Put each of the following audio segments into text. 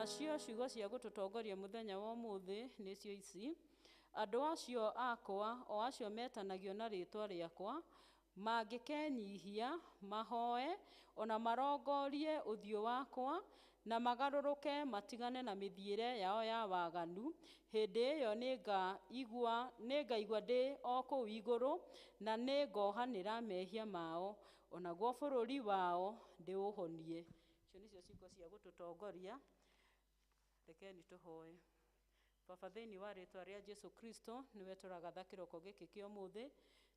nacio ciugo cia gũtũtongoria mũthenya wa ũmũthĩ nĩcio ici: andũ acio akwa, o acio metanagio na rĩtwa rĩakwa, mangĩkenyihia, mahoe, ona marongorie ũthiũ wakwa, na magarũrũke matigane na mĩthiĩre yao ya waganu, hĩndĩ ĩyo nĩngaigua ndĩ o kũu igũrũ, na nĩngohanĩra mehia mao, onaguo bũrũri wao ndĩũhonie. Icio nĩcio ciugo cia gũtũtongoria. Rekeni tũhoe. Baba, thĩinĩ wa rĩtwa rĩa Jesũ Kristo, nĩwe tũragatha kĩroko gĩkĩ kĩa ũmũthĩ,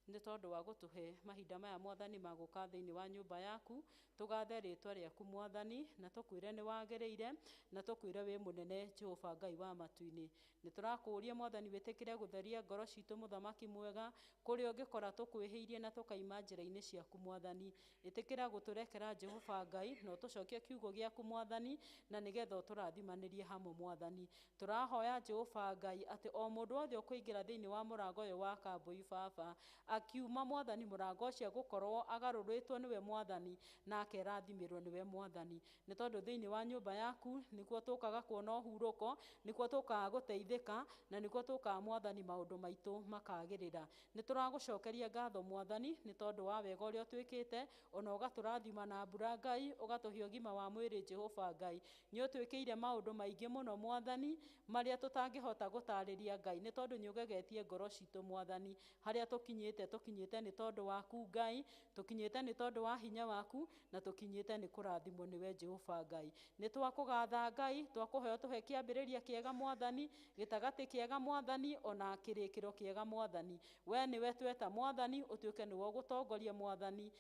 nĩ tondũ wa gũtũhe mahinda maya Mwathani magũka thĩinĩ wa nyũmba yaku, tũgathe rĩtwa rĩaku Mwathani, na tũkwĩre nĩ wagĩrĩire, na tũkwĩre wĩ mũnene Jehova Ngai wa matu-inĩ. Nĩ tũrakũũria Mwathani wĩtĩkĩre gũtheria ngoro citũ Mũthamaki mwega, kũrĩa ũngĩkora tũkwĩhĩirie na tũkaima njĩra-inĩ ciaku Mwathani. Ĩtĩkĩra gũtũrekera Jehova Ngai, na ũtũcokie kiugo gĩaku Mwathani, na nĩgetha ũtũrathimanĩrie hamwe Mwathani. Tũrahoya Jehova Ngai atĩ o mũndũ wothe ũkũingĩra thĩinĩ wa mũrango ũyũ wa kambũi Baba, akiuma Mwathani mũrango ũcio gũkorwo agarũrĩtwo nĩwe Mwathani, na akerathimirwo nĩwe Mwathani, nĩ tondũ thĩinĩ wa nyũmba yaku nĩkuo tũkaga kuona ũhurũko, nĩkuo tũkaga gũteithĩka, na nĩkuo tũkaga Mwathani maũndũ maitũ makagĩrĩra. Nĩ tũragũcokeria ngatho Mwathani nĩ tondũ wa wega ũrĩa ũtwĩkĩte, ona ũgatũrathima na mbura Ngai, ũgatũhe ũgima wa mwĩrĩ Jehova Ngai. Nĩ ũtwĩkĩire maũndũ maingĩ mũno Mwathani, marĩa tũtangĩhota gũtarĩria Ngai, nĩ tondũ nĩ ũgegetie ngoro citũ Mwathani. Harĩa tũkinyĩte nĩ tondũ waku Ngai, tũkinyĩte nĩ tondũ wa hinya waku, na tũkinyĩte nĩ kũrathimwo nĩwe Jehova Ngai. Nĩ twakũgatha Ngai, twakũheo tũhe kĩambĩrĩria kĩega Mwathani, gĩtagatĩ kĩega Mwathani, ona kĩrĩkĩro kĩega Mwathani. We nĩwe tweta Mwathani, ũtuĩke nĩwe ũgũtongoria Mwathani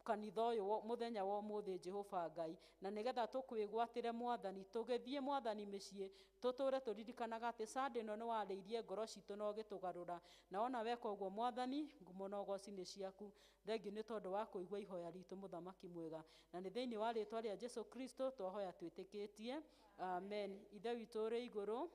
kanitha ũyũ mũthenya wa ũmũthĩ Jehova Ngai, na nĩgetha tũkwĩgwatĩre Mwathani, tũgĩthiĩ Mwathani mĩciĩ, tũtũre tũririkanaga atĩ Sunday ĩno nĩ warĩirie ngoro citũ na ũgĩtũgarũra, na ona weka ũguo Mwathani, ngumo na ũgooci nĩ ciaku. Thengiũ nĩ tondũ wa kũigua ihoya ritũ Mũthamaki mwega, na nĩ thĩinĩ wa rĩtwa rĩa Jesũ Kristo twahoya twĩtĩkĩtie, amen. Ithe witũ ũrĩ igũrũ,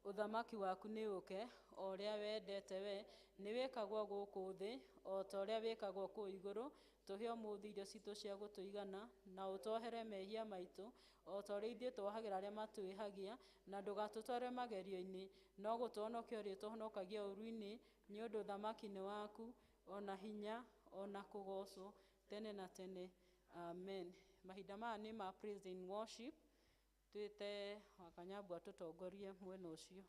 ũthamaki waku nĩ ũke, o ũrĩa wendete we, nĩ wĩkagwo gũkũ thĩ, o ta ũrĩa wĩkagwo kũu igũrũ. Tũhe ũmũthĩ irio citũ cia gũtũigana, na ũtwohere mehia maitũ, o ta ũrĩa ithuĩ twohagĩra arĩa matwĩhagia, na ndũgatũtware magerio-inĩ, no gũtũhonokia ũrĩtũhonokagia ũũru-inĩ, nĩ ũndũ ũthamaki nĩ waku, ona hinya, ona kũgocwo, tene na tene, amen. Mahinda maya nĩ ma praise and worship. Twĩte Wakanyambu atũtongorie mwena ũcio.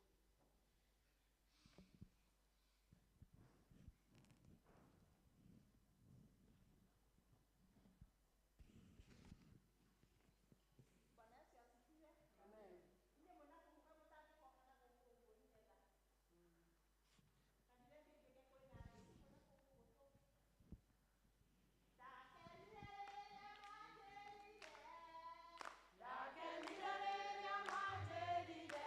Ndakenire rĩrĩa manjĩrire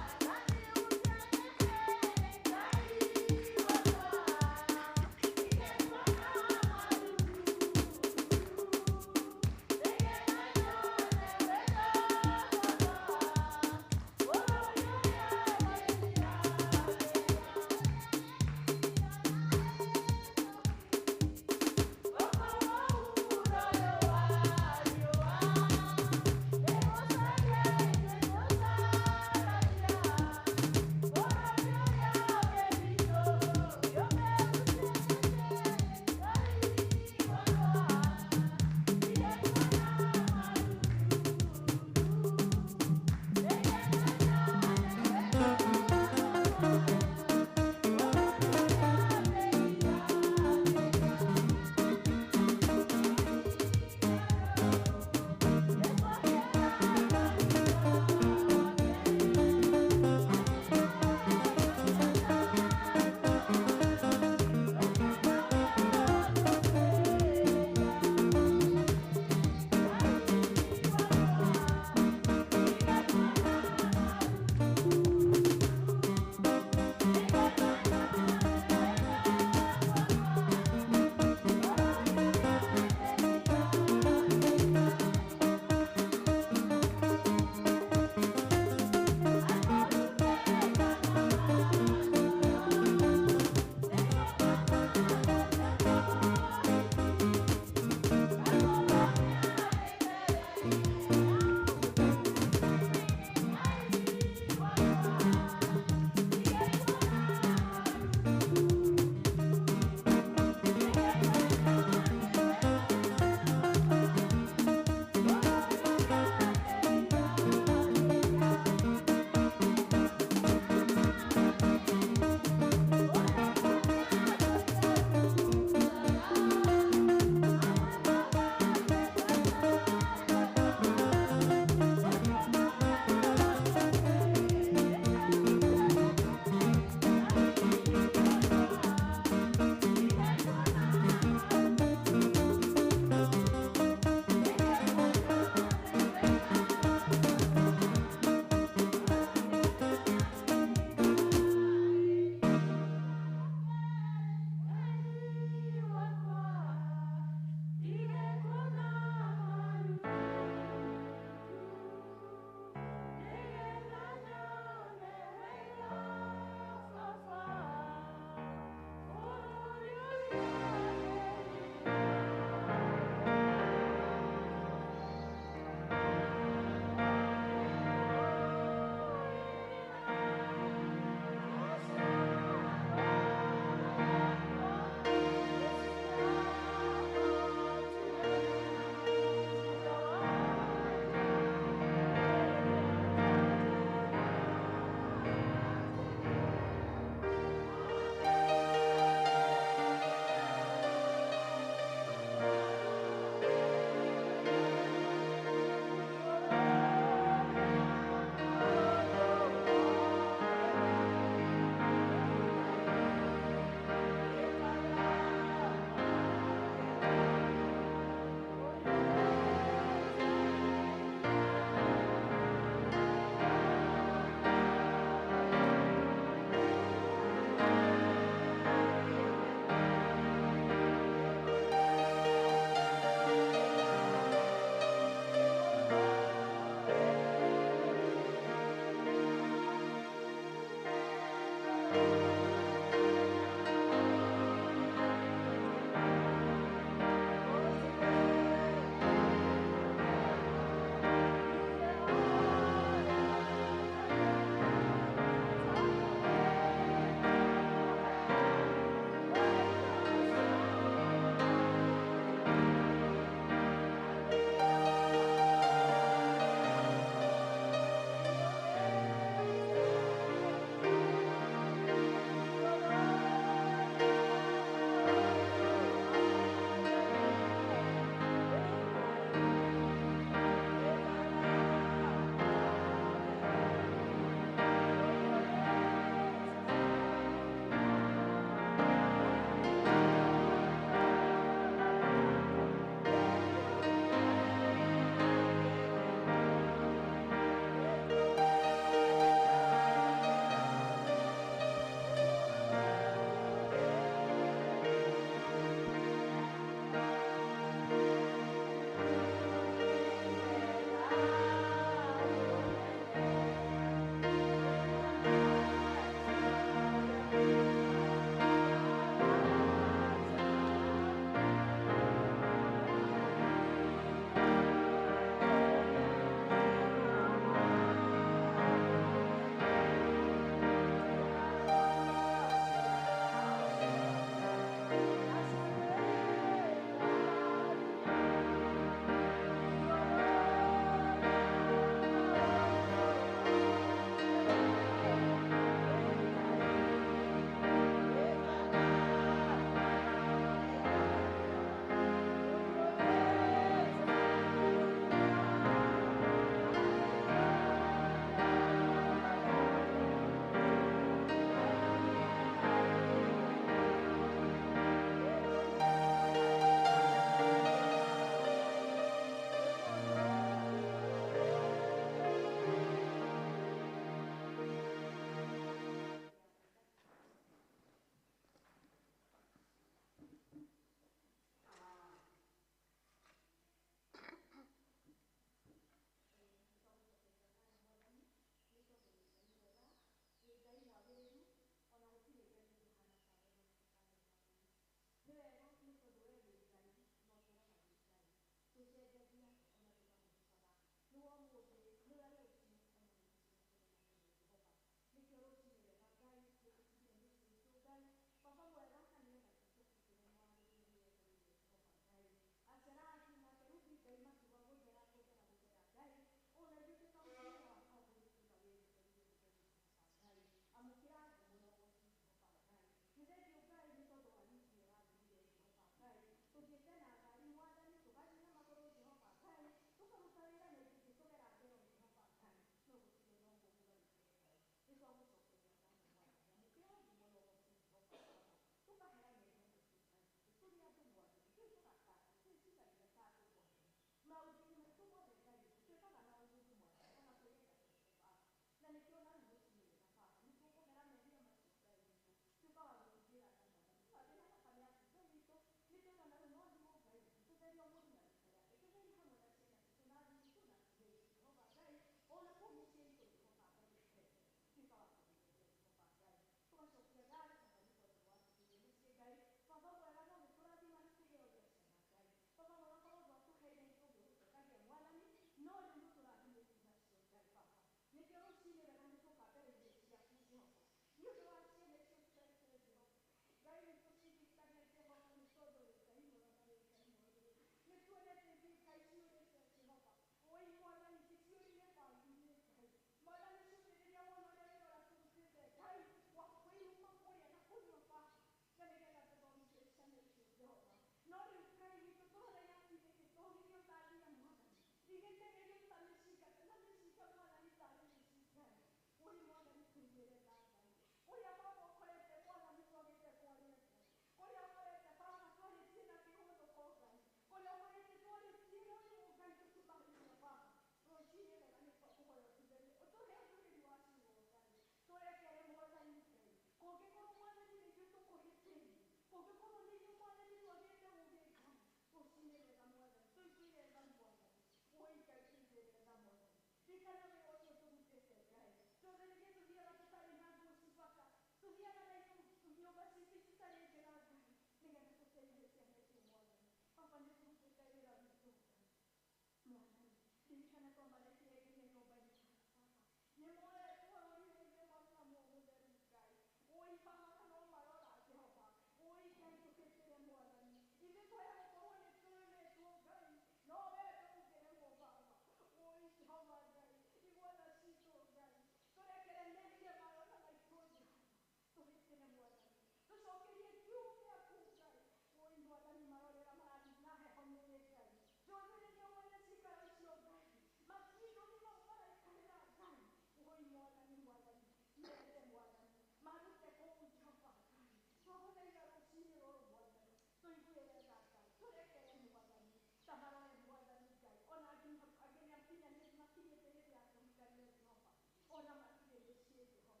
ona matirĩ mĩciĩ Jehova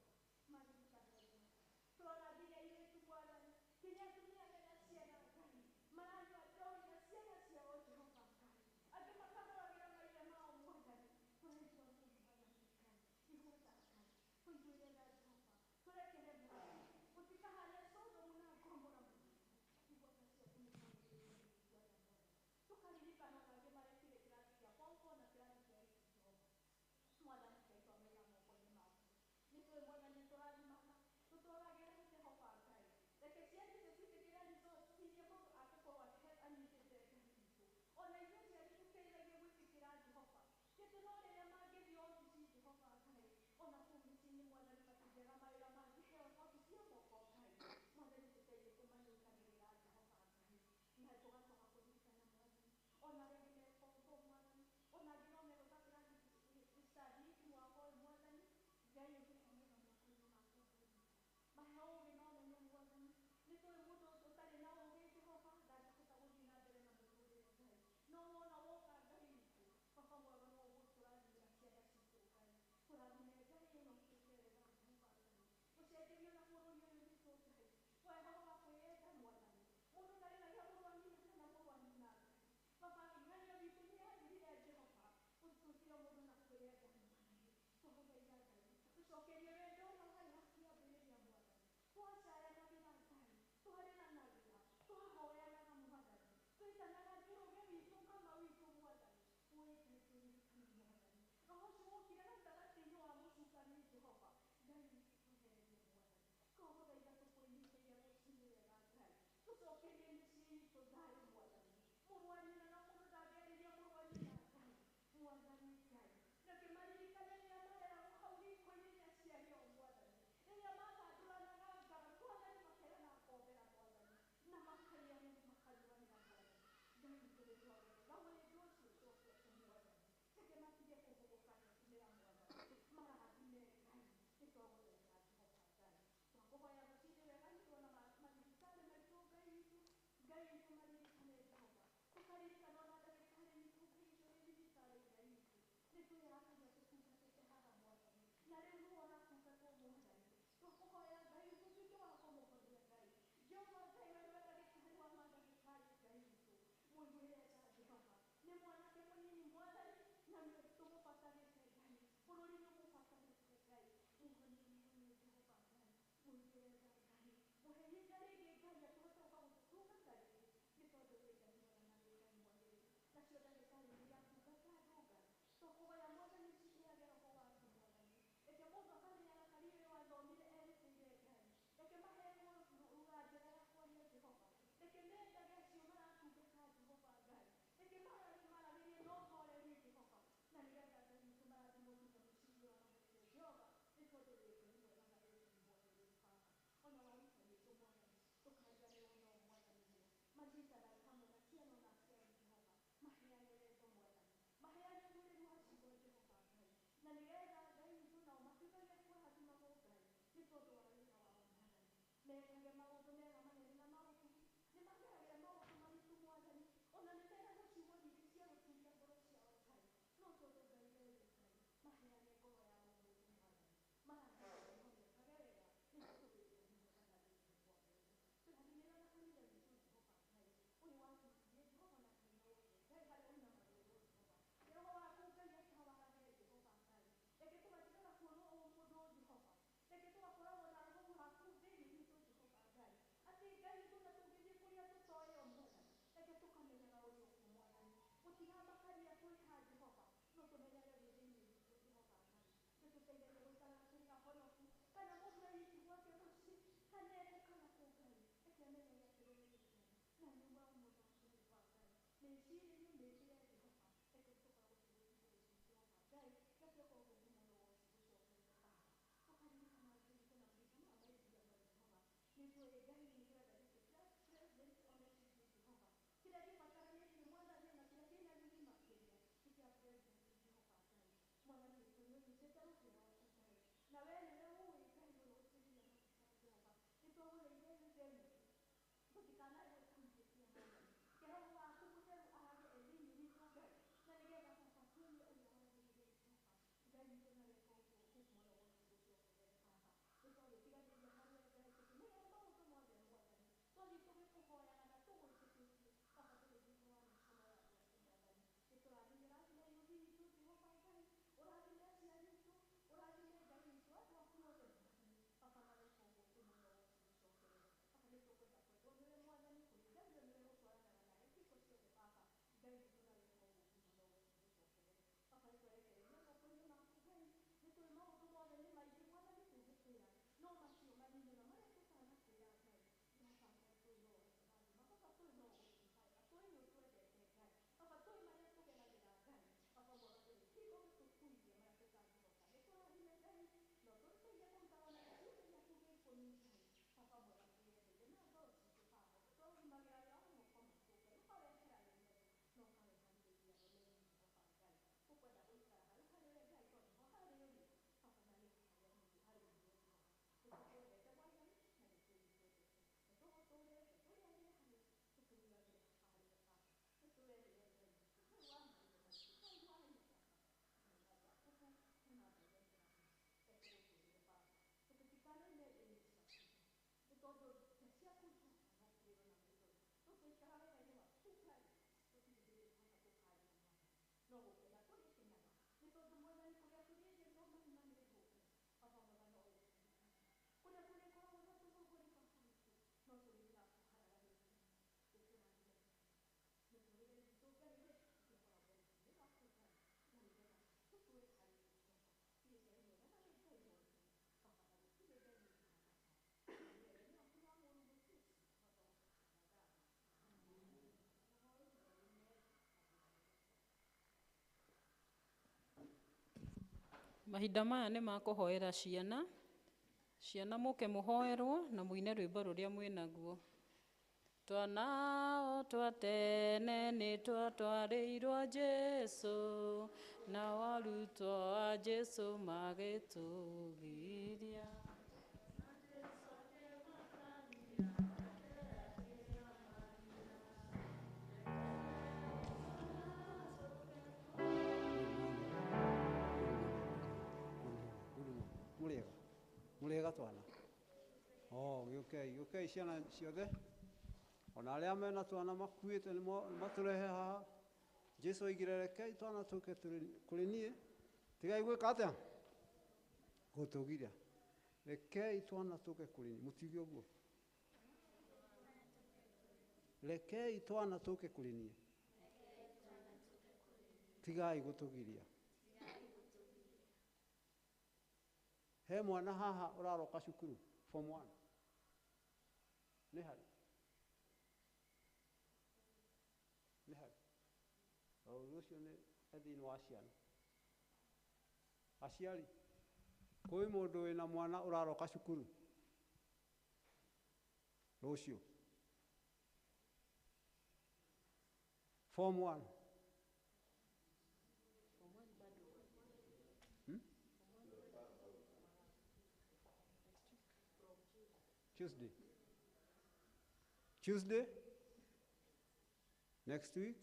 maririkane Jehova tũrona nginya airĩtu Mwathani nginya atumia mena ciana Ngai maranyua njohi na ciana ciao Jehova Ngai angĩ makamũragĩra maithe mao Mwathani tũraigua ruo Mwathani Ngai igweta Ngai tũiguĩre tha Jehova tũrekere Mwathani gũtikahane Sodomu na Gomora Mwathani igweta ciaku nĩ ciagĩrĩire igweta Mwathani tũkaririkana ona angĩ marekire kĩrathi kĩa form 4 na kĩrathi kĩa 8 Jehova Mwathani Ngai twamaiga moko-inĩ maku nĩ tũĩ Mwathani tũrathimaga tũtwaragĩra Jehova Ngai reke ciana icio ciĩtĩkĩre results iria mũndũ angĩkorwo anyitĩte Ngai witũ ona ithuĩ aciari tũteithagie gwĩtĩkĩra Jehova gĩtĩ no rĩrĩa mangĩthiĩ obici Jehova Ngai ona kũu mĩciĩ-inĩ Mwathani matingĩaga mawĩra mangĩheo obici ya moko Ngai Mwathani tũteithie kũmanyitanĩrĩra Jehova Ngai na tũgacoka kũririkana Mwathani ona rĩngĩ me form 4 Mwathani ona angĩ no megũka kĩrathi study mwaka ũyũ Mwathani Ngai ũtũtwamaiga moko-inĩ maku mahe ũũgĩ na ũmenyo Mwathani nĩ tũĩ mũndũ ũtarĩ na ũũgĩ Jehova ndangĩhota gũthiĩ na mbere na mũtũrĩre Ngai no wona woka Ngai witũ baba mwega no ũguo tũrathimĩra ciana citũ Ngai tũrathime Ngai ona ũtuĩke wega Jehova Ngai ũcenjerie ona bũrũri ũyũ witũ Ngai wehoro wa kwĩenda Mwathani mũndũ ndarĩragia mũrũ wa nyina kana mũrũ wa nyina Ngai baba ng'ania witũ nĩ yagĩrire Jehova ũtwĩkire mũndũ na kwĩenda Mwathani twagũthaitha Ngai tũcokerie wendo ũrĩa warĩ wa kĩambĩrĩria Mwathani twacayanagĩra Ngai twarĩranagĩra twahoyanaga Mwathani twaitanaga njũrũge witũ mama witũ Mwathani woĩ Ngai tũririkane Mwathani roho ũcio wokire gatagatĩ-inĩ wa mũcukani Jehova Ngai witũ twehererie Mwathani twagũthaitha tũkwĩnyitĩire rũciinĩ wega Ngai tũcokerie mĩciĩ itũ thayũ Mwathani mũrũ wa nyina na mũndũ ndangĩarĩria mũrũ wa nyina Ngai Mwathani Ngai reke maririkane rĩrĩa mareragwo hau riko-inĩ nĩ aciari ao Mwathani rĩrĩa mathandũranaga ngara Mwathani makerana ngombera Mwathani na makarĩanĩra makanyuanĩra Mwathani Ngai witũ nĩ twagũthaitha wendo ũcio ũcokete Mwathani reke matige kũhũgũka gũkinyĩra Mwathani marathime Ngai nĩ twagũthaitha Jehova Ngai twakũhoya rũciinĩ wega nĩ tuona mathibitarĩ maitũ Ngai witũ maririkane Jehova tũkaririkana ona ndagĩtarĩ witũ Ngai ũcio wĩ thibitarĩ Ngai witũ nĩ twĩyakagia tũtungatĩte haha Mwathani na rĩu nĩ waratungatwo Mwathani twakũhoya Ngai ũtuĩke wa kũmũhonia Ngai Jehova Ngai we nĩwe ndagĩtarĩ wa mandagĩtarĩ Ngai witũ mũiguĩre tha Jehova nĩ mwanake mũnini Mwathani na nĩ tũmũbatarĩte Ngai bũrũri nĩ ũmũbatarĩte Ngai mũhonie Jehova Ngai mũiguĩre tha Ngai mũhe ihinda rĩngĩ Ngai akĩhota gũka gũtũtungata rĩngĩ nĩ tondũ wĩ Ngai mwega na wĩ Ngai mwagĩrĩru nacio ndagĩtarĩ nĩ iratungata andũ Ngai twakũhoya Mwathani ũciheage roho waku Mwathani reke mũndũ akamenyaga karĩrĩ wathomire erutĩire Ngai reke maheagwo lugha njega ya kwaria Jehova reke mendage acio maratungata Jehova Ngai reke maragĩrie na ũhoreri Jehova na nĩgetha Ngai witũ marathimwo nginya mĩciĩ-inĩ yao na mũciĩ Jehova nĩ tondũ wĩ Ngai mwega na wĩ Ngai mwagĩrĩru Baba ona waruta witũ Mwathani tũkanganĩrwo nao Mwathani mũno manyitanaga hamwe na ciana na aciari Jehova maheane wendo Mwathani maheane ũrĩrĩ wa ciugo Jehova Ngai na nĩgetha Ngai witũ nao matuĩkage kũrathimagwo Ngai nĩ tondũ wa wĩra wao Mwathani mekage maũndũ mega manene na maũtugi nĩ mageragĩra maũndũ maritũ Mwathani ona nĩ meragwo ciugo nyingĩ cia gũtunya ngoro ciao Ngai no tondũ Ngai we wĩ Ngai maheane ngoro yao ũmũthĩ Mwathani marathiĩ mekage wega nĩ tondũ wĩ Ngai mwega na wĩ Ngai mwagĩrĩru tũrathimĩra na kanitha witũ Jehova Ngai ũyũ watũtirie Jehova na kanitha wothe Ngai harĩa ũinamarĩrwo Jehova roho waku Ngai atawarage Jehova Ngai reke tũgatigaga kuonwo mũndũ Jehova reke tũgakoragwo na roho waku thĩinĩ witũ Jehova Ngai Mahinda maya nĩ ma kũhoera ciana. Ciana mũke mũhoerwo na mũine rwĩmbo rũrĩa mwĩnaguo. Twana o twa tene nĩ twatwarĩirwo Jesũ, nao arutwo a Jesũ magĩtũgiria. Mũrĩega twana? Gĩũkei ciana ciothe. Ona arĩa mena twana makuĩte nĩ matũrehe haha. Jesũ oigire rekei twana tũke kũrĩ niĩ. Tigai gwĩka atĩa? Gũtũgiria. Rekei twana tũke kũrĩ niĩ. Mũtiuge ũguo. Rekei twana tũke kũrĩ niĩ. Tigai gũtũgiria. He mwana haha ũraroka cukuru form 1. Nĩ harĩ? Nĩ harĩ? Ũcio nĩ thĩinĩ wa ciana. Aciari, kwĩ mũndũ wĩna mwana ũraroka cukuru rũciũ form 1. Tuesday next week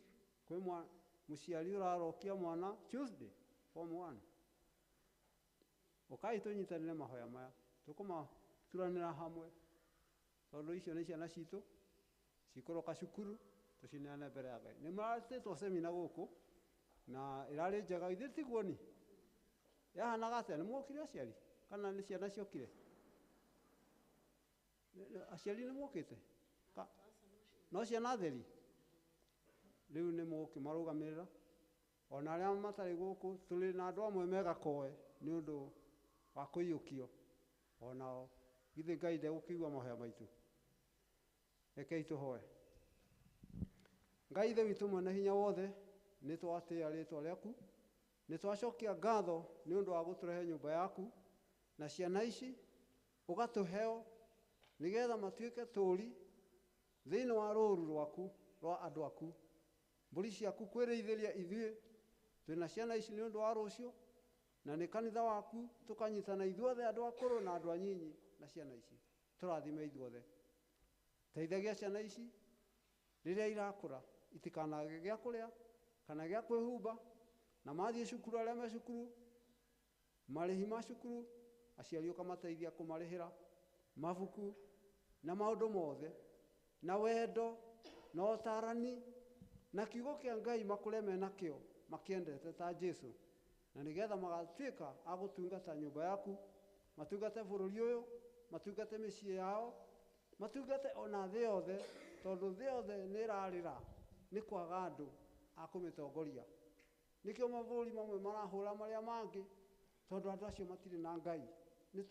kwĩ mũciari ũrarokia mwana Tuesday form 1. Ũkai tũnyitanĩre mahoya maya, tũkũmaturanĩra hamwe tondũ icio nĩ ciana citũ cikũroka cukuru, tũcineane mbere ya Ngai. Nĩ mũratĩtwo semina gũkũ na ĩrarĩ njega, ithe tiguo ni yahanaga atĩa? Nĩ mwokire aciari kana nĩ ciana ciokire? Aciari nĩ mwokĩte? No ciana theri? Rĩu nĩ mũkĩmarũgamĩrĩra. Ona arĩa matarĩ gũkũ tũrĩ na andũ amwe megakoe nĩ ũndũ wa kũiyũkio. Onao githĩ Ngai ndegũkĩigua mahoya maitũ? Rekei tũhoe. Ngai ithe witũ mwene hinya wothe, nĩ twatĩĩa rĩĩtwa rĩaku, nĩ twacokia ngatho nĩ ũndũ wa gũtũrehe nyũmba yaku na ciana ici ũgatũheo nĩgetha matuĩke tũũri thĩinĩ wa rũũru rwaku rwa andũ aku, mbũri ciaku kwĩrĩithĩria ithuĩ twĩna ciana ici nĩ ũndũ wa rũciũ, na nĩ kanitha waku tũkanyitana ithuothe andũ akũrũ na andũ anyinyi na ciana ici. Tũrathime ithuothe. Teithagia ciana ici rĩrĩa irakũra itikanage gĩa kũrĩa kana gĩa kwĩhumba, na mathiĩ cukuru arĩa me cukuru, marĩhi ma cukuru aciari ũkamateithia kũmarĩhĩra, mabuku na maũndũ mothe, na wendo na ũtaarani na kiugo kĩa Ngai makũre mena kĩo makĩendete ta Jesũ, na nĩgetha magatuĩka a gũtungata nyũmba yaku, matungate bũrũri ũyũ, matungate mĩciĩ yao, matungate ona thĩ yothe, tondũ thĩ yothe nĩ ĩrarĩra nĩ kwaga andũ a kũmĩtongoria. Nĩkĩo mabũrũri mamwe marahũra marĩa mangĩ tondũ andũ acio matirĩ na Ngai. Nĩ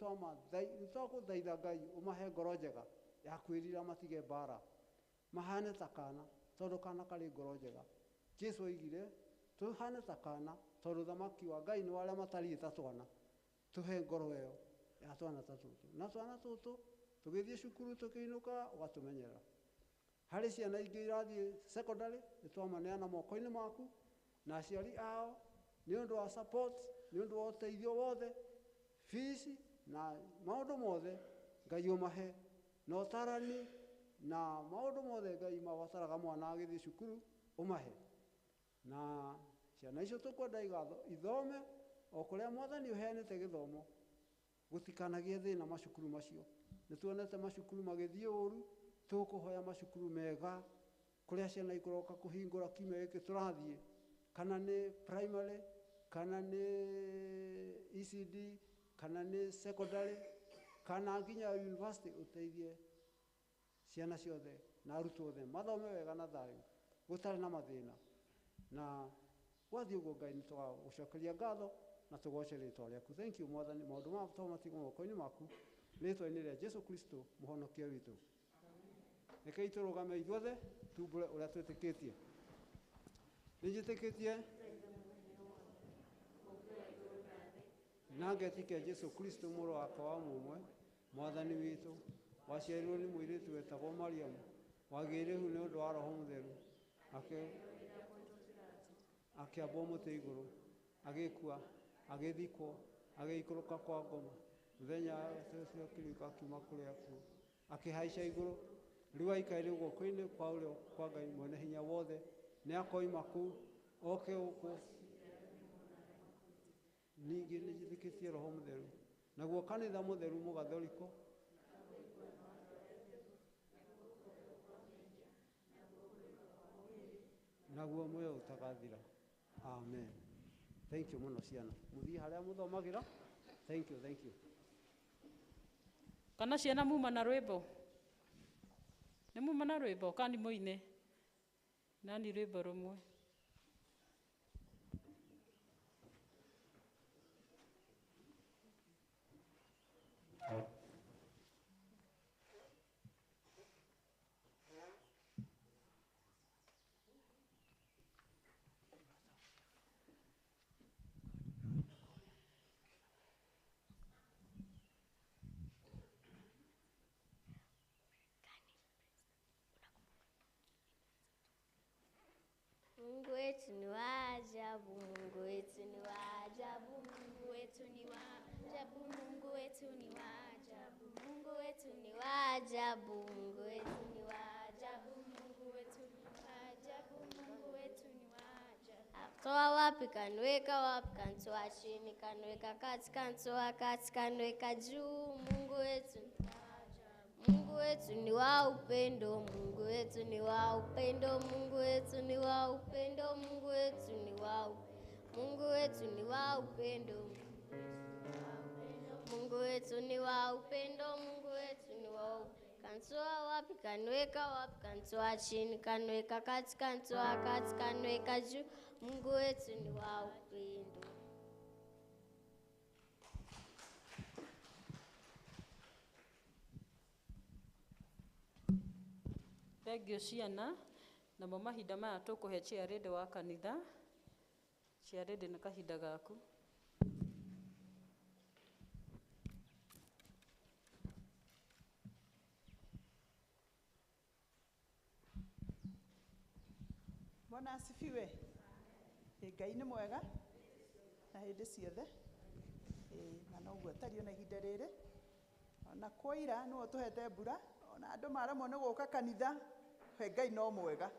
twagũthaitha Ngai ũmahe ngoro njega ya kwĩrira matige mbara, mahane ta kana tondũ kana karĩ ngoro njega. Jesũ oigire tũhane ta kana tondũ thamaki wa Ngai nĩ warĩa matariĩ ta twana. Tũhe ngoro ĩyo ya twana ta tũtũ, na twana tũtũ tũgĩthiĩ cukuru tũkĩinũka ũgatũmenyerera. Harĩ ciana ingĩ irathiĩ secondary, nĩ twamaneana moko-inĩ maku na aciari ao nĩ ũndũ wa support, nĩ ũndũ wa ũteithio wothe, fees na maũndũ mothe Ngai ũmahe, na ũtaarani na maũndũ mothe Ngai mabataraga mwana agĩthiĩ cukuru ũmahe. Na ciana icio tũkwenda ithome o kũrĩa Mwathani ũheanĩte gĩthomo, gũtikanagĩe thĩna macukuru macio. Nĩ tuonete macukuru magĩthiĩ ũru, tũkũhoya macukuru mega kũrĩa ciana ikũroka kũhingũra kiumia gĩkĩ tũrathiĩ, kana nĩ primary, kana nĩ ECD, kana nĩ secondary, kana nginya university. Ũteithie ciana ciothe na arutwo othe mathome wega na thayũ gũtarĩ na mathĩna, na wathiĩ ũguo Ngai nĩ tũgagũcokeria ngatho na tũgoce rĩĩtwa rĩaku. Thank you Mwathani, maũndũ maya tũmatigwo moko-inĩ maku rĩĩtwa-inĩ rĩa Jesũ Kristo mũhonokia witũ. Rekei tũrũgame ithuothe tumbũre ũrĩa twĩtĩkĩtie. Nĩ njĩtĩkĩtie na ngetĩkia Jesu Kristo mũrũ wake wa mũmwe mwathani witũ waciarirwo nĩ mũirĩtu wetagwo Mariamu wagĩrĩhu nĩ ũndũ wa Roho Mũtheru akĩambwo mũtĩ igũrũ agĩkua agĩthikwo agĩikũrũka kwa ngoma mũthenya wa gatatũ akĩriũka akiuma kũrĩ akuũ akĩhaica igũrũ rĩu aikarĩire guoko-inĩ kwa ũrĩo kwa Ngai mwene hinya wothe nĩ akoima kũu oke gũkũ ningĩ nĩ njĩtĩkĩtie Roho Mũtheru naguo kanitha mũtheru mũgathoriko naguo muoyo ũtagathira. Amen. Thank you mũno ciana. Mũthiĩ harĩa mũthomagĩra. Thank you. Kana ciana muma na rwĩmbo? Nĩ muma na rwĩmbo kandi mũine? Nani rwĩmbo rũmwe? Mungu wetu ni wa ajabu, Mungu wetu ni wa ajabu, Mungu wetu ni wa ajabu, Mungu wetu ni wa ajabu, Mungu wetu ni wa ajabu, Mungu wetu ni wa ajabu, Mungu wetu ni wa ajabu, Mungu wetu ni wa ajabu. Toa wapi kanweka wapi, kantoa chini kanweka kati, kantoa kati kanweka juu. Mungu wetu ni wa ajabu, Mungu wetu ni wa upendo, Mungu wetu ni wa upendo, Mungu wetu ni wa upendo, Mungu wetu ni wa Mungu wetu ni wa upendo, Mungu wetu ni wa upendo, Mungu wetu ni wa kantoa wapi kanweka wapi, kantoa chini kanweka kati, kantoa kati kanweka juu. Mungu wetu ni wa upendo. Thengio ciana na mahinda maya tũkũhe ciarĩndĩ wa kanitha. Ciarĩndĩ nĩ kahinda gaku. Bwana asifiwe. Ngai nĩ mwega na hĩndĩ ciothe. Na noguo atario na ihinda rĩrĩ. Ona kwoira nĩwe tũhete mbura. Ona andũ maremwo nĩ gũka kanitha. Ngai no mwega.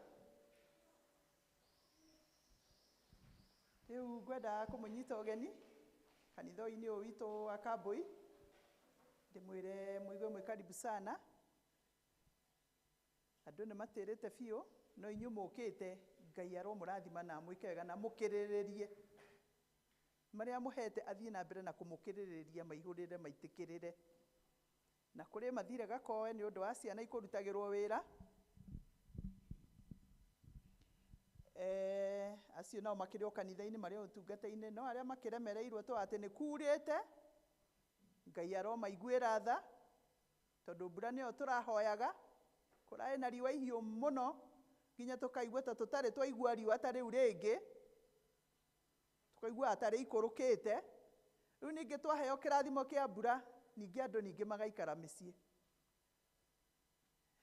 Rĩu ngwenda kũmũnyita ũgeni kanitha-inĩ ũyũ witũ wa Kambũi. Ndĩmwĩre mũigue mwĩ karibu sana. Andũ nĩ matĩrĩte biũ no inyuĩ mũkĩte Ngai aromũrathima na mwĩke wega na mũkĩrĩrĩrie. Marĩa mũhete athiĩ na mbere na kũmũkĩrĩrĩria maihũrĩre maitĩkĩrĩre. Na kũrĩ mathire gakoe nĩ ũndũ wa ciana ikũrutagĩrwo wĩra. Acio nao makĩrĩ o kanitha-inĩ marĩ o ũtungata-inĩ no arĩa makĩremereirwo to atĩ nĩ kurĩte. Ngai aromaiguĩra tha tondũ mbura nĩyo tũrahoyaga. Kũrarĩ na riũa ihiũ mũno nginya tũkaigua ta tũtarĩ twaigua riũa ta rĩu rĩngĩ. Tũkaigua ta rĩikũrũkĩte. Rĩu ningĩ twaheo kĩrathimo kĩa mbura ningĩ andũ ningĩ magaikara mĩciĩ.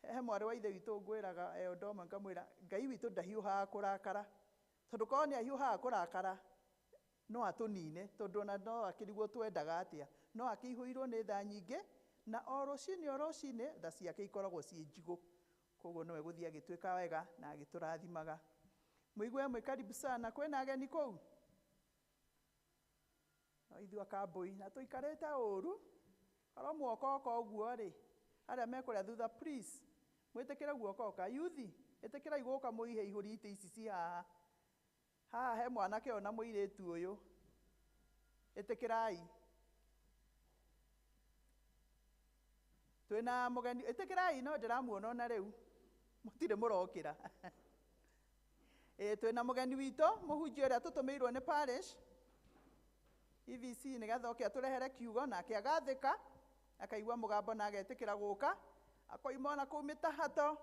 He mwarĩ wa ithe witũ ngwĩraga Eodoma ngamwĩra Ngai witũ ndahiũhaga kũrakara. Tondũ korwo nĩ ahiũhaga kũrakara no atũnine tondũ ona no akĩrigwo twendaga atĩa. No akĩihũirwo nĩ tha nyingĩ na o rũcinĩ tha ciake ikoragwo ciĩ njigũ. Koguo nowe gũthiĩ agĩtuĩka wega na agĩtũrathimaga. Mũigue mwĩ karibu sana. Kwĩna ageni kũu? No ithuĩ Kambũi na tũikarĩte ũru. Korwo muokoka ũguo rĩ arĩa mekũrĩa thutha please mwĩtĩkĩre guokoka. Yuthi ĩtĩkĩrai gũka mũihe ihũri itĩ ici ci haha. Haha he mwanake ona mũirĩtu ũyũ. Ĩtĩkĩrai. Twĩna mũgeni ĩtĩkĩrai no ndĩramuona ona rĩu. Mũtirĩ mũrokĩra. Twĩna mũgeni witũ mũhunjia ũrĩa tũtũmĩirwo nĩ parish. EVC nĩgetha oke atũrehere kiugo nake agathĩka. Akaigua mũgambo na agetĩkĩra gũka. Akoima ona kũu mĩtahato.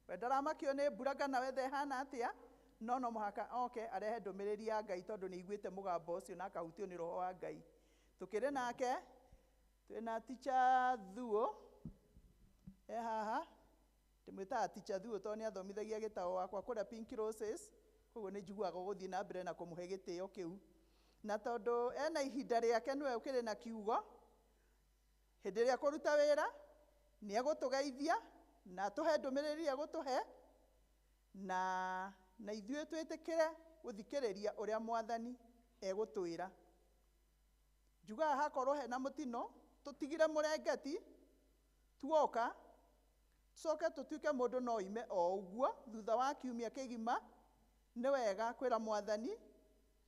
We ndaramakio nĩ mbura kana wethe hana atĩa. No mũhaka oke arehe ndũmĩrĩri ya Ngai tondũ nĩ aiguĩte mũgambo ũcio na akahutio nĩ Roho wa Ngai. tukire nake twina teacher Thuo haha ndimwitaga teacher Thuo tondũ nĩ athomithagia gĩtao wakwa kũrĩa Pink Roses, koguo nĩ njiguaga gũthiĩ na mbere na kũmũhe gĩtĩo kĩu, na tondũ ena ihinda rĩake nĩwe ũkĩrĩ na kiugo hĩndĩ ĩrĩa kũruta wĩra nĩ egũtũgeithia na tũhe ndũmĩrĩri egũtũhe na ithuĩ twĩtĩkĩre gũthikĩrĩria ũrĩa Mwathani egũtwĩra. Njugaga hakorwo hena mũtino tũtigire mũrengeti tuoka tũcoke tũtuĩke mũndũ no ime o ũguo thutha wa kiumia kĩgima, nĩ wega kwĩra Mwathani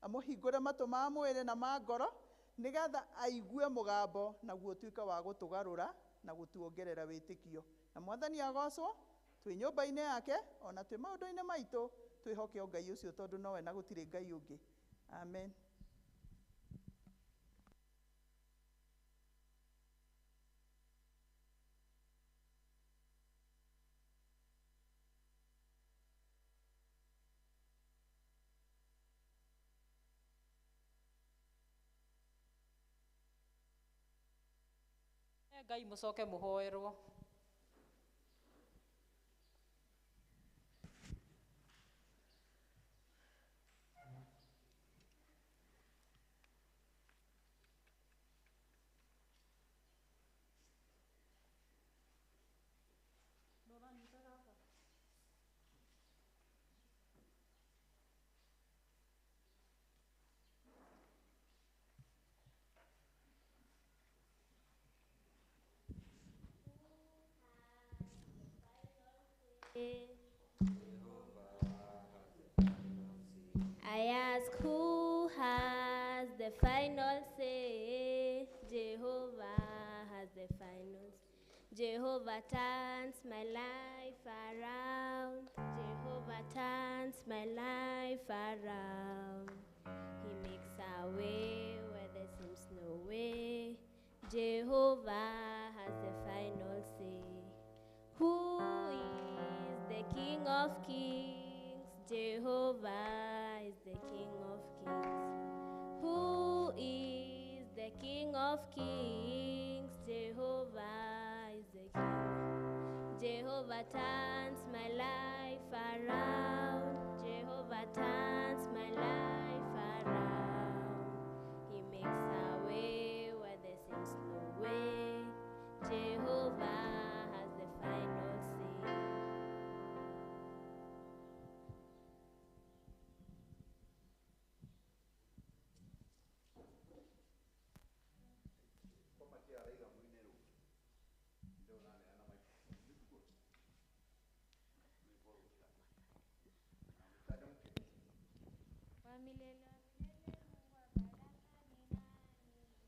amũhingũre matũ ma mwĩrĩ na ma ngoro nĩgetha aigue mũgambo naguo ũtuĩke wa gũtũgarũra na gũtuongerera wĩtĩkio. Na Mwathani agocwo twĩ nyũmba-inĩ yake ona twĩ maũndũ-inĩ maitũ, twĩhoke o Ngai ũcio tondũ nowe na gũtirĩ Ngai ũngĩ. Amen. Ngai mũcoke mũhoerwo. I ask who has the final say. Jehovah has the final say. Jehovah turns my life around. Jehovah turns my life around. He makes a way where there seems no way. Jehovah has the final say. Who is the King of Kings? Jehovah is the King of Kings. Who is the King of Kings? Jehovah is the King. Jehovah turns my life around. Jehovah turns my life around. He makes a way where there seems no way. Jehovah has the final say.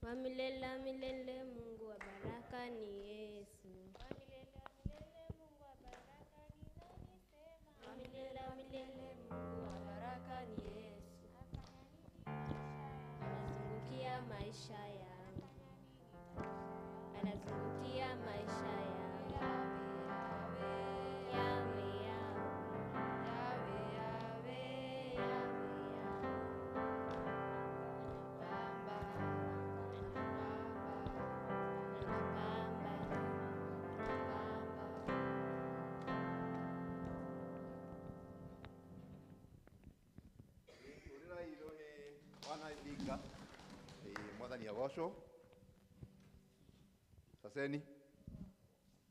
Wa milele milele Mungu wa baraka ni Yesu. Wa milele milele Mungu wa baraka ni Yesu. Anazungukia maisha yangu. Anazungukia maisha yangu. Mwathani agocwo. Saseni.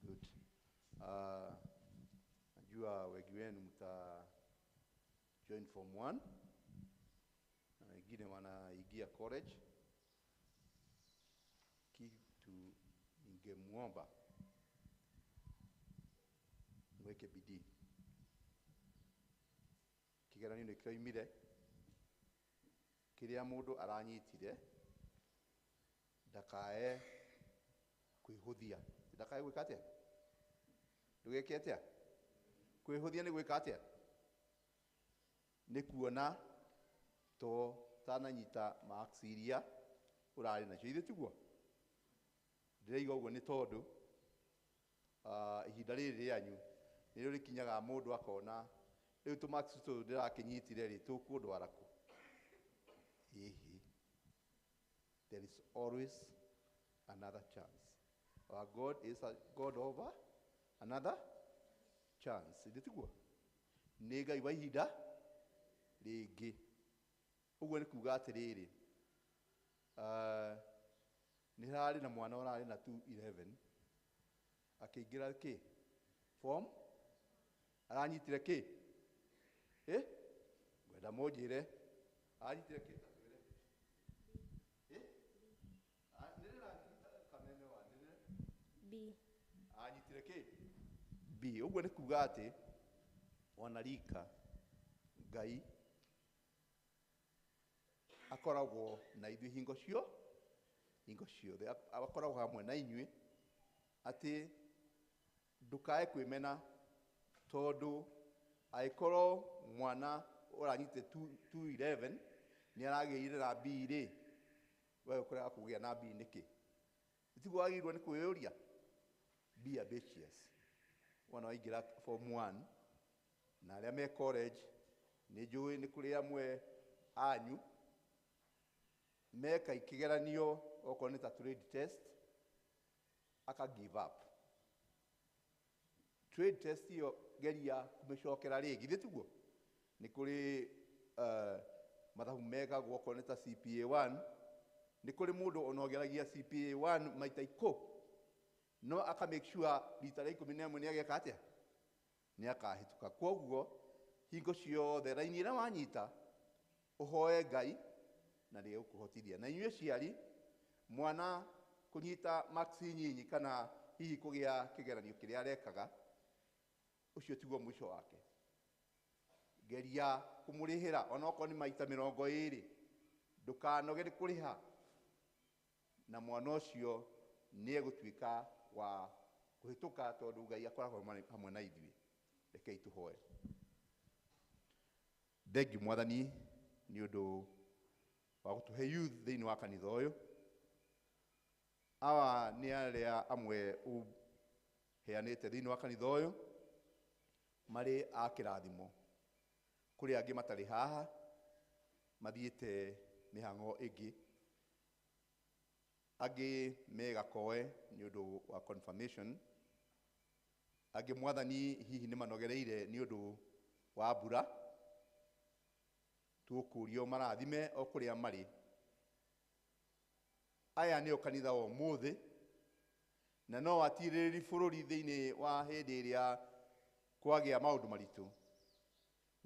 Good. Najua wengi wenu mta join form 1 na wengine wanaingia college. Kitu ningemwomba mweke bidii. Kigeranio nĩ kĩoimire kĩrĩa mũndũ aranyitire ndakae kwĩhũthia. Ndakae gwĩka atĩa? Ndũgeke atĩa? Kwĩhũthia nĩ gwĩka atĩa? Nĩ kuona to tananyita marks iria ũrarĩ nacio. Ithe tiguo? Ndĩraiga ũguo nĩ tondũ ihinda rĩrĩ rĩanyu nĩrĩo rĩkinyaga mũndũ akona rĩu tũ marks tũtũ ndĩrakĩnyitire rĩ tũkũndwara kũ? Hihi there is always another chance. Our God is a God over another chance. Nditiguo nĩ Ngai wa ihinda rĩngĩ. Ũguo nĩ kuuga atĩrĩrĩ, nĩ harĩ na mwana ũrarĩ na 211 akĩingĩra kĩ form aranyitire kĩ ngwenda mũnjĩre aranyitire kĩ B. anyitire kĩ B. Ũguo nĩ kuuga atĩ ona rika Ngai akoragwo na ithuĩ hingo ciothe, akoragwo hamwe na inyuĩ, atĩ ndũkae kwĩmena, tondũ angĩkorwo mwana ũranyitire 211 nĩ aragĩire na B rĩ, we ũkorega kũgĩa na B nĩkĩ? Tiguo wagĩrĩirwo nĩ kwĩyũria. Be ambitious. Wana waingĩra form 1 na arĩa me college, nĩ njũĩ nĩ kũrĩ amwe anyu meka ikigeranio okorwo nĩ ta trade test aka give up. Trade test iyo geria kumĩcokera rĩngĩ, ithe tiguo nĩ kũrĩ mathabu megagwo okorwo nĩ ta CPA 1, nĩ kũrĩ mũndũ ona ũgeragia CPA 1 maita ikũ, no aka make sure rita rĩa 11 nĩ ageka atĩa, nĩ akahĩtũka. Koguo hingo ciothe raini ĩrĩa wanyita ũhoe Ngai na nĩ ũkũhotithia. Na inyuĩ ciari, mwana kũnyita marks nyinyi kana hihi kũgĩa kĩgeranio kĩrĩa arekaga, ũcio tiguo mũico wake. Geria kũmũrĩhĩra ona okorwo nĩ maita 20, ndũkanoge nĩ kũrĩha, na mwana ũcio nĩ egũtuĩka wa kũhĩtũka, tondũ Ngai akoragwo hamwe na ithuĩ. Rekei tũhoe. Thengiũ Mwathani nĩ ũndũ wa gũtũhe youth thĩinĩ wa kanitha ũyũ. Aba nĩ arĩa amwe ũheanĩte thĩinĩ wa kanitha ũyũ marĩ a kĩrathimo. Kũrĩ angĩ matarĩ haha mathiĩte mĩhang'o ĩngĩ, angĩ me Gakoe nĩ ũndũ wa confirmation, angĩ Mwathani hihi nĩ manogereire nĩ ũndũ wa mbura. Tũkũrio marathime o kũrĩa marĩ. Aya nĩo kanitha wa ũmũthĩ, na no atirĩrĩri bũrũri thĩinĩ wa hĩndĩ ĩrĩa kwagĩa maũndũ maritũ,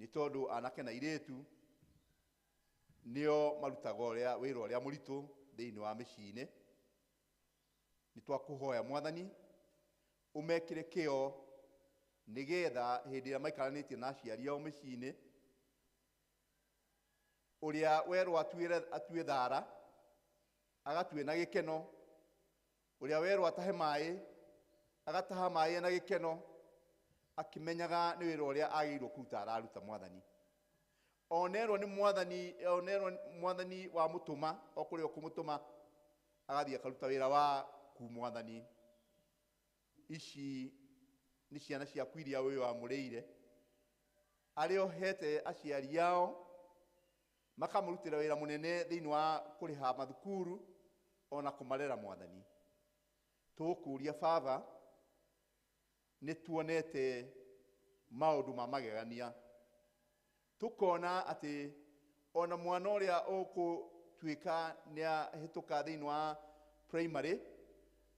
nĩ tondũ anake na airĩtu nĩo marutaga wĩra ũrĩa mũritũ thĩinĩ wa mĩciĩ-inĩ. Nĩ twakũhoya Mwathani ũmekĩre kĩo, nĩgetha hĩndĩ ĩrĩa maikaranĩtie na aciari ao mĩciĩ-inĩ, ũrĩa werwo atue thara agatue na gĩkeno, ũrĩa werwo atahe maĩ agataha maĩ na gĩkeno, akĩmenyaga nĩ wĩra ũrĩa agĩrĩirwo kũruta araruta Mwathani. Onerwo nĩ Mwathani wa mũtũma o kũrĩa ũkũmũtũma, agathiĩ akaruta wĩra wa ku Mwathani. Ici nĩ ciana ciaku iria wĩ wamũrĩire, arĩa ohete aciari ao makamũrutĩra wĩra mũnene thĩinĩ wa kũrĩha mathukuru ona kũmarera Mwathani. Tũkũria Baba, nĩ tuonete maũndũ ma magegania, tũkona atĩ ona mwana ũrĩa ũgũtuĩka nĩ ahĩtũka thĩinĩ wa primary,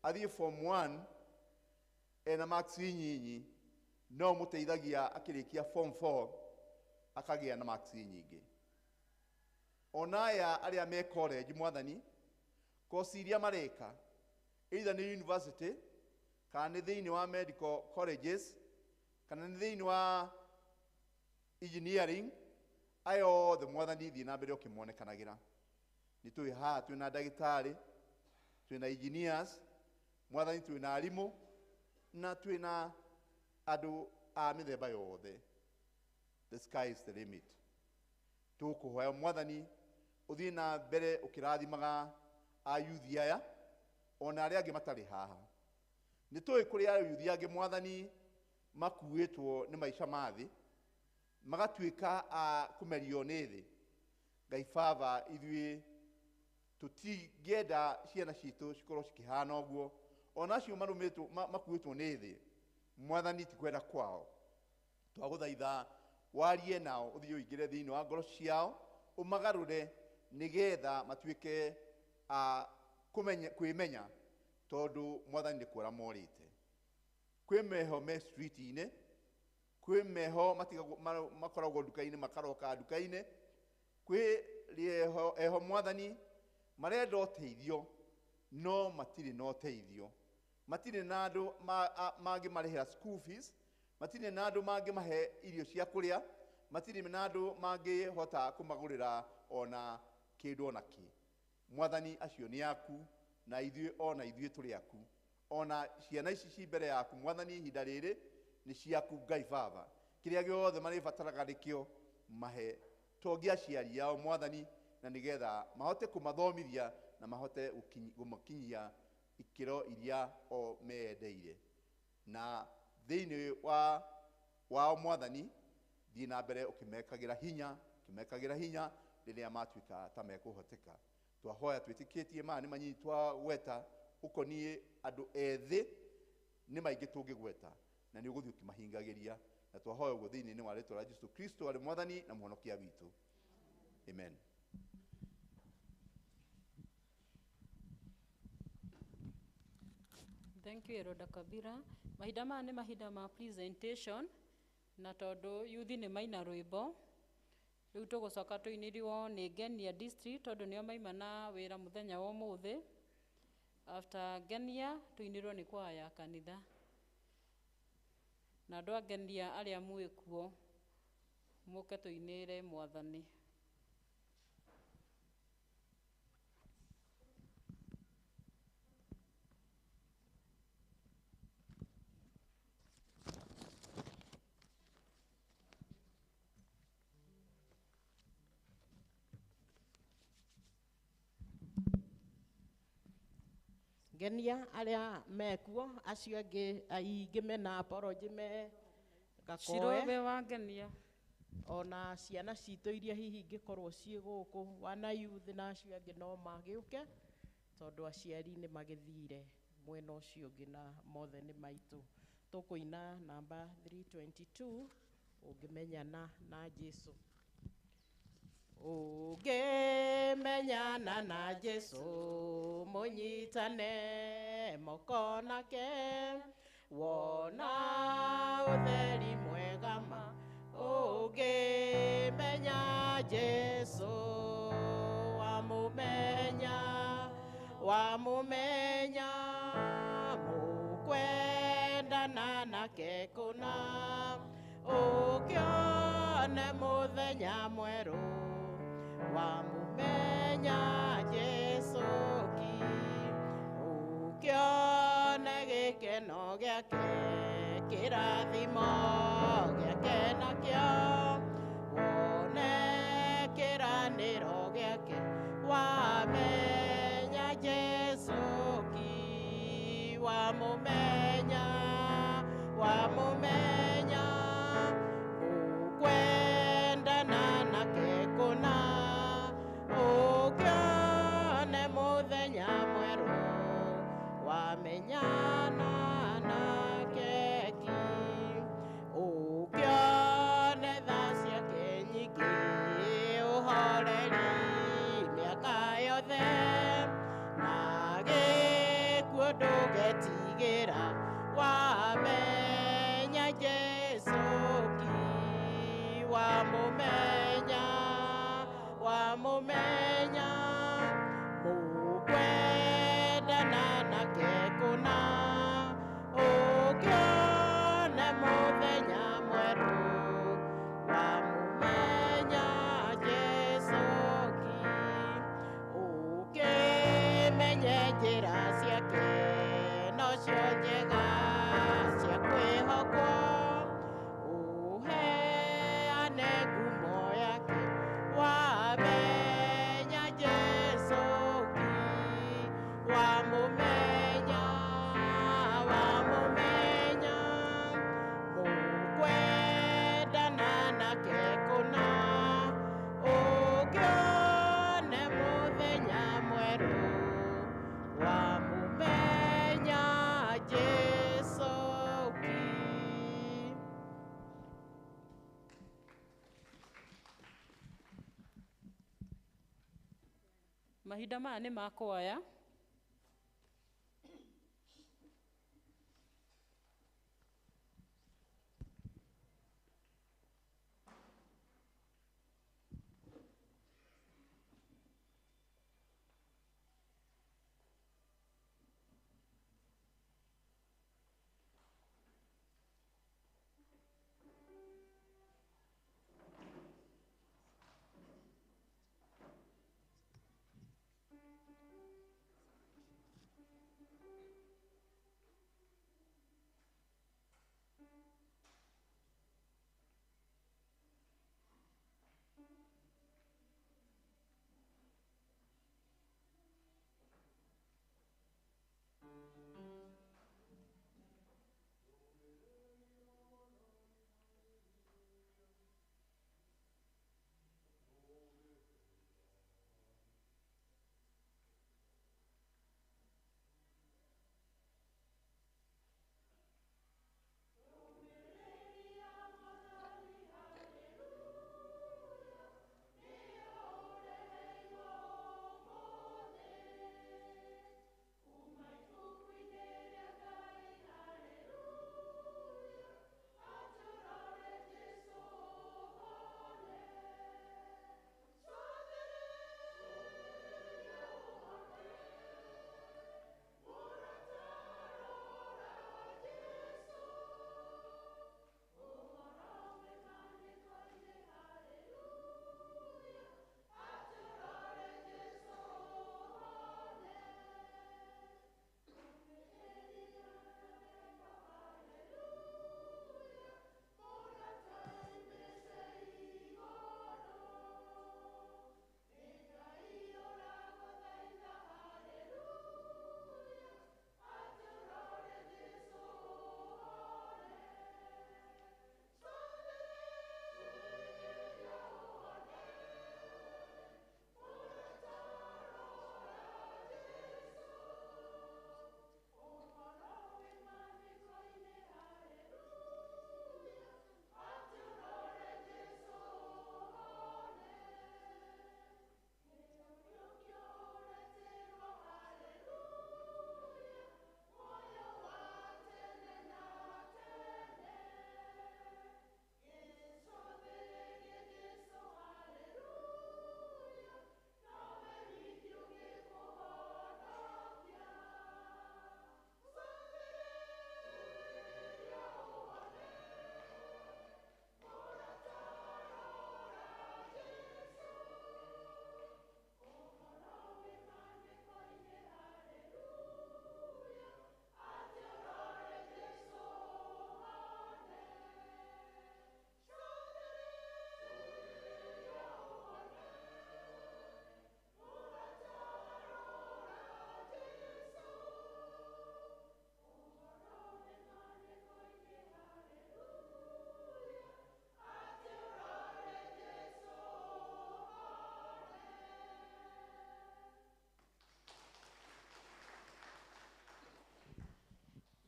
athiĩ form 1 ena marks nyinyi, no mũteithagia akĩrĩkia form 4 akagĩa na marks nyingĩ. Ona aya arĩa me college Mwathani, kosi iria mareka, either nĩ university, kana nĩ thĩinĩ wa medical colleges, kana nĩ thĩinĩ wa engineering, aya othe Mwathani thiĩ na mbere ũkĩmonekanagĩra. Nĩ tũĩ haha twĩna ndagĩtarĩ, twĩna engineers, Mwathani twĩna arimũ, na twĩna andũ a mĩthemba yothe. The sky is the limit. Tũkũhoya Mwathani ũthiĩ na mbere ũkĩrathimaga a youth aya, ona arĩa angĩ matarĩ haha. Nĩ tũĩ kũrĩ a youth angĩ Mwathani makuĩtwo nĩ maica ma thĩ, magatuĩka a kũmerio nĩ thĩ. Ngai Baba, ithuĩ tutingĩenda ciana citũ cikorwo cikĩhana ũguo, onacio makuĩtwo nĩ thĩ, Mwathani ti kwenda kwao. Twagũthaitha warie nao, ũthiĩ ũingĩre thĩinĩ wa ngoro ciao, ũmagarũre nĩgetha matuĩke kwĩmenya, tondũ Mwathani nĩ kũra morĩte. Kwĩ meho me street-inĩ, kwĩ meho makoragwo nduka-inĩ makaroka nduka-inĩ, kwĩ eho Mwathani marenda ũteithio no matirĩ na ũteithio, matirĩ na andũ mangĩmarĩhĩra school fees, matirĩ na andũ mangĩmahe irio cia kũrĩa, matirĩ na andũ mangĩhota kũmagũrĩra ona kĩndũ ona kĩ. Mwathani acio nĩ aku, na ithuĩ tũrĩ aku, ona ciana ici ci mbere yaku Mwathani, ihinda rĩrĩ nĩ ciaku Ngai Baba. Kĩrĩa gĩothe marĩbataraga nĩkĩo mahe, tongia aciari yao Mwathani, na nĩgetha mahote kũmathomithia na mahote kũmakinyia ikĩro iria o meyendeire. Na thĩinĩ wao Mwathani, thiĩ na mbere ũkĩmekagĩra hinya rĩrĩa matuĩka ta mekũhoteka. Twahoya twĩtĩkĩtie maya nĩ manyinyi twagweta ũkoniĩ andũ ethĩ, nĩ maingĩ tũngĩgweta, na nĩ ũgũthiĩ ũkĩmahingagĩria, na twahoya ũguo thĩinĩ wa rĩĩtwa rĩa Jesũ Kristo arĩ Mwathani na Mũhonokia witũ. Amen. Thank you, Eroda Kabira. Mahinda maya nĩ mahinda ma presentation, na tondũ yuthi nĩ maina rwĩmbo, rĩu tũgũcoka tũinĩriwo nĩ Ngenia District, tondũ nĩo maima na wĩra mũthenya wa ũmũthĩ. After Ngenia, tũinĩrwo nĩ kwaya ya kanitha. Na andũ a Ngenia arĩa mwĩ kuo, mũke tũinĩre Mwathani. Ngenia arĩa mekuo, acio aingĩ mena apology me gakoe. Cirobe wa Ngenia. Ona ciana citũ iria hihi ingĩkorwo ciĩ gũkũ, wana youth na acio angĩ no magĩũke, tondũ aciari nĩ magĩthire mwena ũcio ũngĩ na mothe nĩ maitũ. Tũkũina namba 322, ũngĩmenyana na Jesũ. Ũngĩmenyana na Jesũ, mũnyitane moko nake, wona ũtheri mwega ma. Ũngĩmenya Jesũ, wamũmenya, mũkwendana nake kũna, ũkĩone mũthenya mwerũ, wamũmenya Jesũ ki, ũkĩone gĩkeno gĩake, kĩrathimo gĩake nakĩo, wone kĩranĩro gĩake, wamenya Jesũ ki, wamũmenya, mũkwendana nake kũna, ũkĩone mũthenya mwerũ, wamenyana nake ki, ũkĩone andu wamumenya Jesu ki. Mahinda maya nĩ ma kuoya.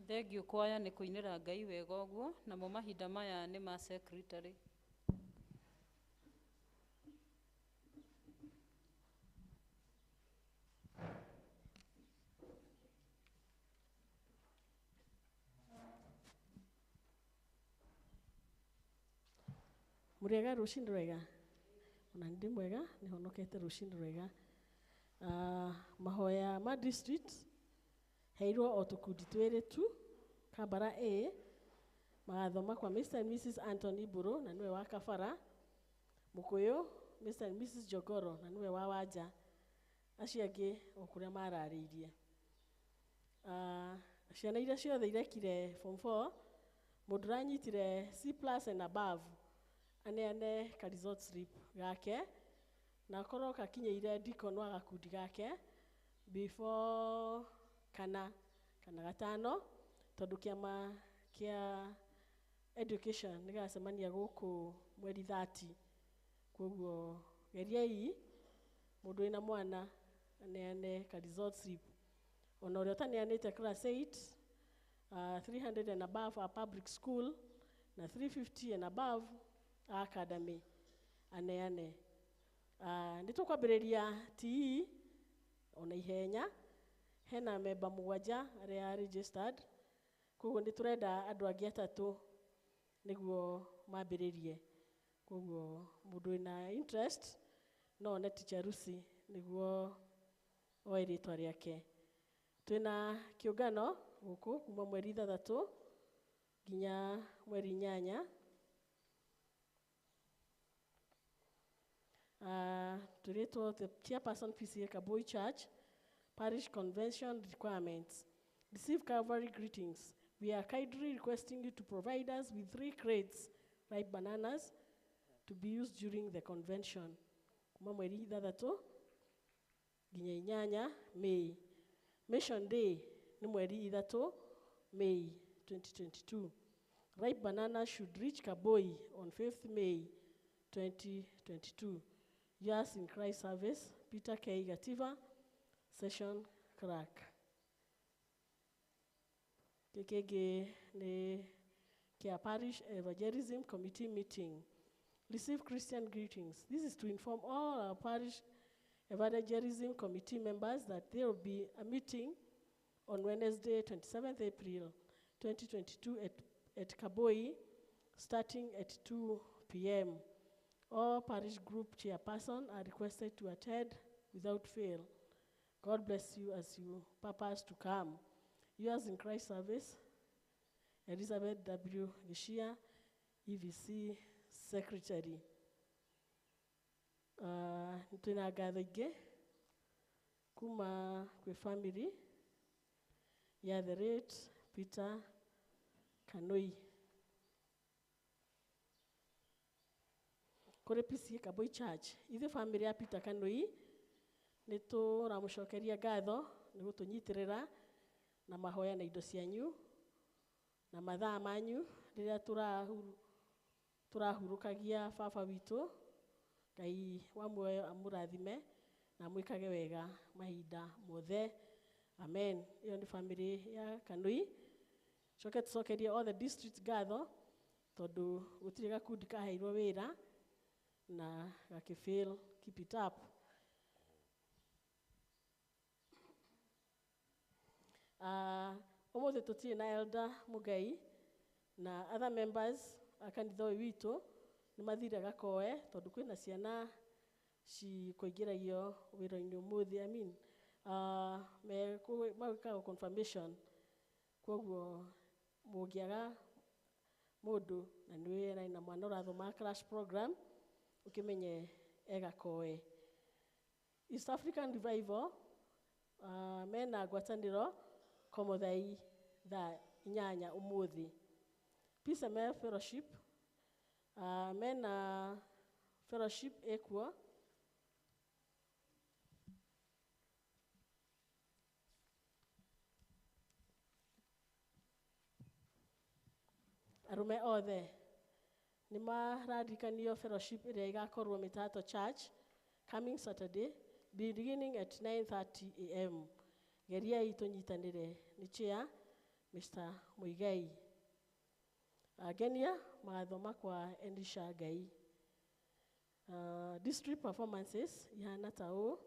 Thengiũ kwaya nĩ kũinĩra Ngai wega ũguo, namo mahinda maya nĩ ma secretary. Muriega rũcinĩ rwega. Ona ndĩ mwega, nĩ honokete rũcinĩ rwega. Mahoya ma district heirwo o tũkundi twĩrĩ tu. Kambara A magathoma kwa Mr. and Mrs. Anthony Buru na niwe wa Kabara. Mũkũyũ Mr. and Mrs. Jogoro na niwe wa Wanja. Acio angĩ o kũrĩa mararĩirie. Ciana iria ciothe irekire form 4 mũndũ ũranyitire C+ and above aneane ka result slip gake na akorwo gakinyĩire deacon wa gakundi gake before kana gatano, tondũ kĩama kĩa education nĩ gacemania gũkũ mweri 30. Koguo geriai mũndũ wĩna mwana aneane ka resort slip. Ona ũrĩa ũtaneanĩte class 8, 300 and above a public school, na 350 and above a academy aneane. Nĩtũkwambĩrĩria TE ona ihenya, hena member mũgwanja arĩa registered, koguo nĩtũrenda andũ angĩ atatũ nĩguo mambĩrĩrie. Koguo mũndũ wĩna interest no one teacher Lucy nĩguo oe rĩtwa rĩake. Twĩna kĩũngano gũkũ kuma mweri 3 nginya mweri 8. Turĩtwo the chairperson PCA Kaboi Church, Parish Convention requirements. Receive Calvary greetings. We are kindly requesting you to provide us with 3 crates ripe bananas to be used during the convention. Kuma mweri 3 nginya 8 May. Mission Day ni mweri 3 May 2022. Ripe bananas should reach Kaboi on 5th May 2022. Yours in Christ Service, Peter K. Gativa, Session Clerk. KKG ni Kia Parish Evangelism Committee meeting. Receive Christian greetings. This is to inform all our Parish Evangelism Committee members that there will be a meeting on Wednesday, 27th April 2022 at Kaboi, starting at 2 p.m. All parish group chairpersons are requested to attend without fail. God bless you as you purpose to come. Yours in Christ Service, Elizabeth W. Gishia, EVC Secretary. Ntwina ngatho ingĩ kuma kwĩ family ya the late Peter Kanoi. Kũrĩ PCA Kaboi Church, ithe family ya Peter Kanoi nĩtũramũcokeria ngatho nĩ gũtũnyitĩrĩra na mahoya na indo cianyu na mathaa manyu rĩrĩa tũrahurũkagia baba witũ. Ngai wa muoyo amũrathime na mwĩkage wega mahinda mothe. Amen. Iyo ni family ya Kanoi. Coke tũcokerie all the districts ngatho tondũ gũtirĩ gakundi kaheirwo wĩra na gakĩfail. Keep it up. Ũmũthĩ tũtirĩ na elder Mugai na other members a kanitha ũyũ witũ nĩ mathire gakoe tondũ kwĩna ciana cikũingĩragio wĩra-inĩ ũmũthĩ. Magĩkaga confirmation, koguo mũngĩaga mũndũ na nĩ na mwana ũrathoma crash program ũkĩmenye egakoe. East African Revival mena ngwatanĩro Komothai thaa 8 ũmũthĩ. Peace and Fellowship mena fellowship ekuo arume othe nĩ mararikanio fellowship ĩrĩa igakorwo Mĩtato Church coming Saturday beginning at 9:30 a.m. Geriai tũnyitanĩre nĩ chair Mr. Muigai. Agenia magathoma kwa Elisha Ngai. District performances ihana ta ũũ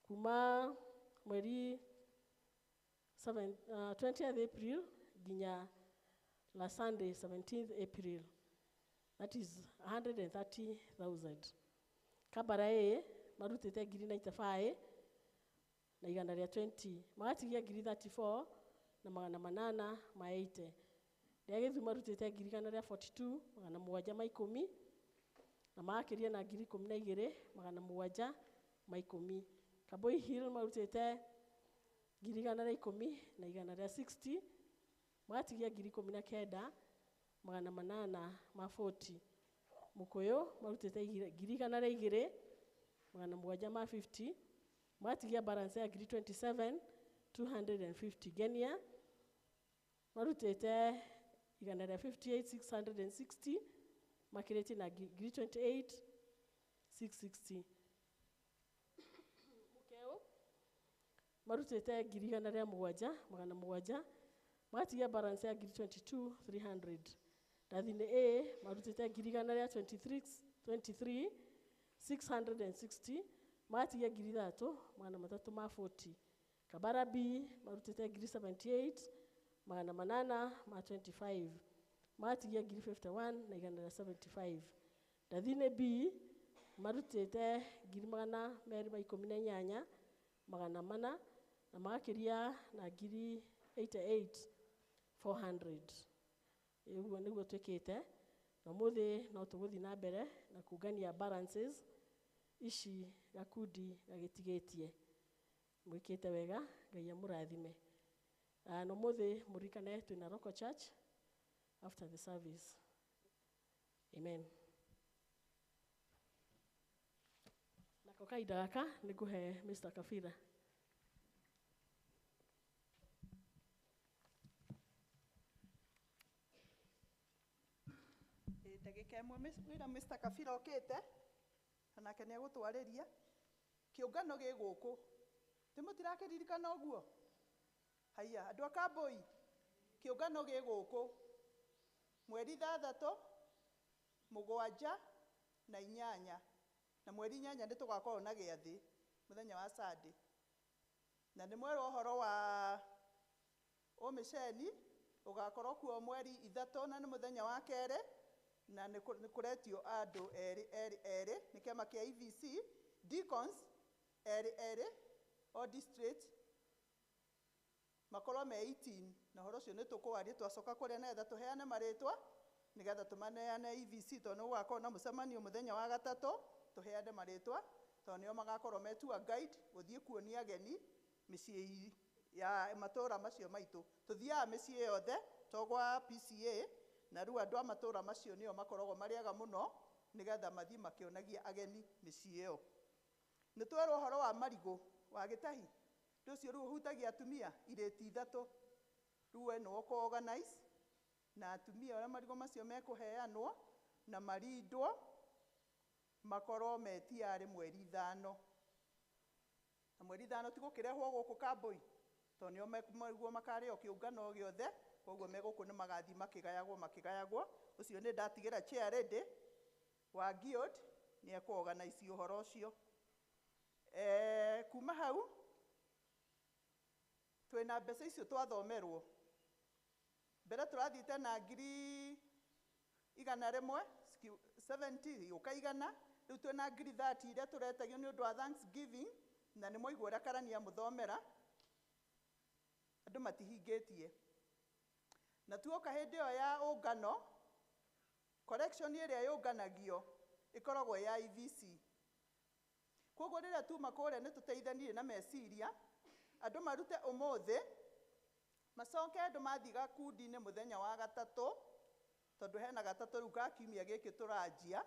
kuma mweri 20th April nginya last Sunday 17th April. That is 130,000. Kabara marutĩte 95 na igana rĩa 20. Magatigia 34 na magana 8 ma 80. Rĩa Gĩthumo marutĩte 142 magana 7 ma 10 na makĩria na 12 magana 7 ma 10. Kaboi Hill marutĩte 110 na igana rĩa 60. Magatigia 19 magana 8 ma 40. Mukoyo marutĩte 102 magana 7 ma 50. Magatigia balance ya 27 250. Genia marutĩte igana rĩa 58 660. Makĩrĩtie na 28 660. Mukeo marutĩte 107,700 matigia balance ya 22,300. Ndathi-inĩ A marutĩte 23,660 matigia 3,340. Kabara B marutĩte 78,825 matigia 51,175. Ndathi-inĩ B marutĩte 218,400 na magakiria na 88,400. Ũguo nĩguo twĩkĩte na mũthĩ no tũgũthiĩ na mbere na kũngania balances ici gakundi gagĩtigĩtie. Mwĩkĩte wega, Ngai amũrathime. Na mũthĩ mũririkane twĩna Local Church after the service. Amen. Nako kahinda gaka nĩngũhe Mr. Kafira. Ndagĩka ĩmwe wĩra Mr. Kafira okĩte, onake nĩ egũtwarĩria. Kĩũngano gĩ gũkũ, mũtirakĩririkana ũguo? Haiya, andũ a Kambũi, kĩũngano gĩ gũkũ mweri 6, 7 na 8, na mweri 8 nĩ tũgakorwo na gĩathĩ mũthenya wa Sunday. Na nĩ mwerwo ũhoro wa ũmĩceni ũgakorwo kuo mweri 3 na nĩ mũthenya wa kerĩ, na nĩ kũretio andũ erĩ nĩ kĩama kĩa EVC deacons erĩ o district makorwo me 18, na ũhoro ũcio nĩ tũkũwaria twacoka kũrĩa nĩgetha tũheane marĩtwa nĩgetha tũmaneane EVC, tondũ nĩ gũgakorwo na mũcemanio mũthenya wa gatatũ, tũheane marĩtwa tondũ nĩo magakorwo me tour guide gũthiĩ kuonia ageni mĩciĩ ya matũũra macio maitũ. Tũthiaga mĩciĩ yothe togwa PCA, na rĩu andũ a matũũra macio nĩo makoragwo marĩaga mũno nĩgetha mathiĩ makĩonagia ageni mĩciĩ ĩyo. Nĩ twerwo ũhoro wa marigũ wa gĩtahi, ũcio rĩu ũhutagia atumia irĩti 3, rĩu nĩ organize na atumia arĩa marigũ macio mekũheanwo na marindwo makorwo metiarĩ mweri 5. Na mweri 5 tigũkĩrehwo gũkũ Kambũi, tondũ nĩo marigũ makarĩo kĩũngano gĩothe, koguo megũkũ nĩ magathiĩ makĩgayagwo. Ũcio nĩ ndatigĩra chair ready wa Guild nĩ ekũ-organize ũhoro ũcio. Kuma hau twĩna mbeca icio twathomerwo. Mbere tũrathiĩte na 170 ũkaigana, rĩu twĩna 30 iria tũretagio nĩ ũndũ wa Thanksgiving, na nĩ moigwo ũrĩa karania mũthomera, andũ matihingĩtie. Na tuoka hĩndĩ ĩyo ya ũngano, collection ĩrĩa yũnganagio ĩkoragwo ya EVC. Koguo rĩrĩa tuma kũrĩa nĩ tũteithanirie na meciria, andũ marute ũmũthĩ, macoke andũ mathiĩ gakundi-inĩ mũthenya wa gatatũ, tondũ hena gatatũ rĩu ka kiumia gĩkĩ tũranjia,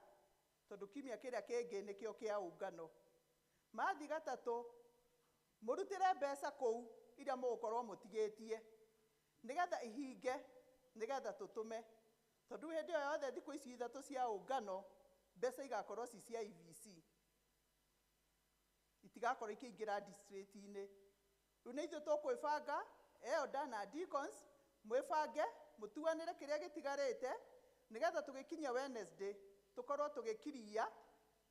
tondũ kiumia kĩrĩa kĩngĩ nĩkĩo kĩa ũngano. Mathiĩ gatatũ, mũrutĩre mbeca kũu iria mũgũkorwo mũtigĩtie, nĩgetha ihinge, nĩgetha tũtũme. Tondũ hĩndĩ ĩyo yothe thikũ ici 3 cia ũngano, mbeca igakorwo ci cia EVC, itigakorwo ikĩingĩra district-inĩ. Rĩu nĩ ithuĩ tũkwĩbanga, elder na deacons, mwĩbange, mũtuanĩre kĩrĩa gĩtigarĩte, nĩgetha tũgĩkinya Wednesday, tũkorwo tũgĩkiria,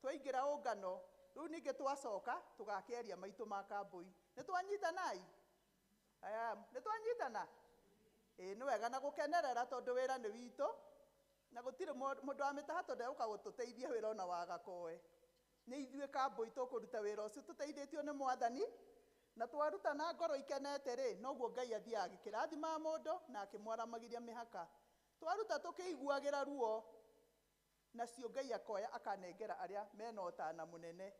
twaingĩra ũngano, rĩu ningĩ twacoka, tũgakĩaria maitũ ma Kambũi. Nĩ twanyitanai? Nĩ twanyitana? Nĩ wega na gũkenerera tondũ wĩra nĩ witũ, na gũtirĩ mũndũ wa mĩtaha tondũ egũka gũtũteithia wĩra ona wa gakoe. Nĩ ithuĩ Kambũi tũkũruta wĩra ũcio tũteithĩtio nĩ Mwathani, na twaruta na ngoro ikenete-rĩ, noguo Ngai athiaga agĩkĩrathimaga mũndũ na akĩmwaramagĩria mĩhaka. Twaruta tũkĩiguagĩra ruo, nacio Ngai akoya akanengera arĩa mena ũtana mũnene.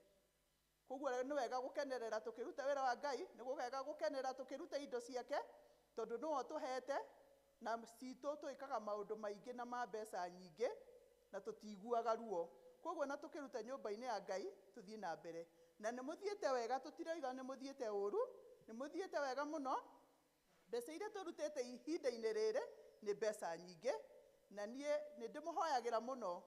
Koguo nĩ wega gũkenerera tũkĩruta wĩra wa Ngai, nĩ wega gũkenerera tũkĩruta indo ciake, tondũ nĩwe ũtũhete, na citũ twĩkaga maũndũ maingĩ na ma mbeca nyingĩ, na tũtiiguaga ruo. Koguo na tũkĩruta nyũmba-inĩ ya Ngai, tũthiĩ na mbere. Na nĩ mũthiĩte wega, tũtiroiga nĩ mũthiĩte ũru, nĩ mũthiĩte wega mũno. Mbeca iria tũrutĩte ihinda-inĩ rĩrĩ nĩ mbeca nyingĩ, na niĩ nĩ ndĩmũhoyagĩra mũno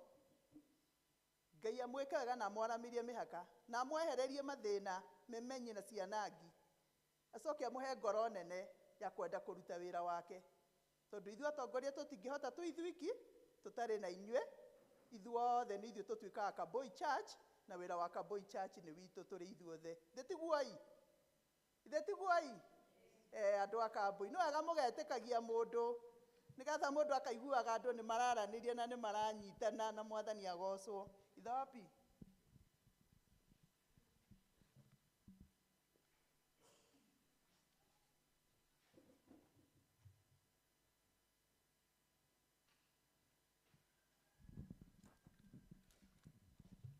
Ngai amwĩke wega na amwaramirie mĩhaka, na amwehererie mathĩna, memenyi na cianangi. acoke amũhe ngoro nene ya kwenda kũruta wĩra wake, tondũ ithuĩ atongoria tũtingĩhota tu ithuiki tũtarĩ na inyuĩ. Ithuothe nĩ ithuĩ tũtuĩkaga Kaboi Church, na wĩra wa Kaboi Church nĩ witũ tũrĩ ithuothe. Ndĩtiguoi andũ a Kaboi, nĩ wega mũgetĩkagia mũndũ, nĩgetha mũndũ akaiguaga andũ nĩ mararanĩria na nĩ maranyitana na Mwathani agocwo. Ithe wapi?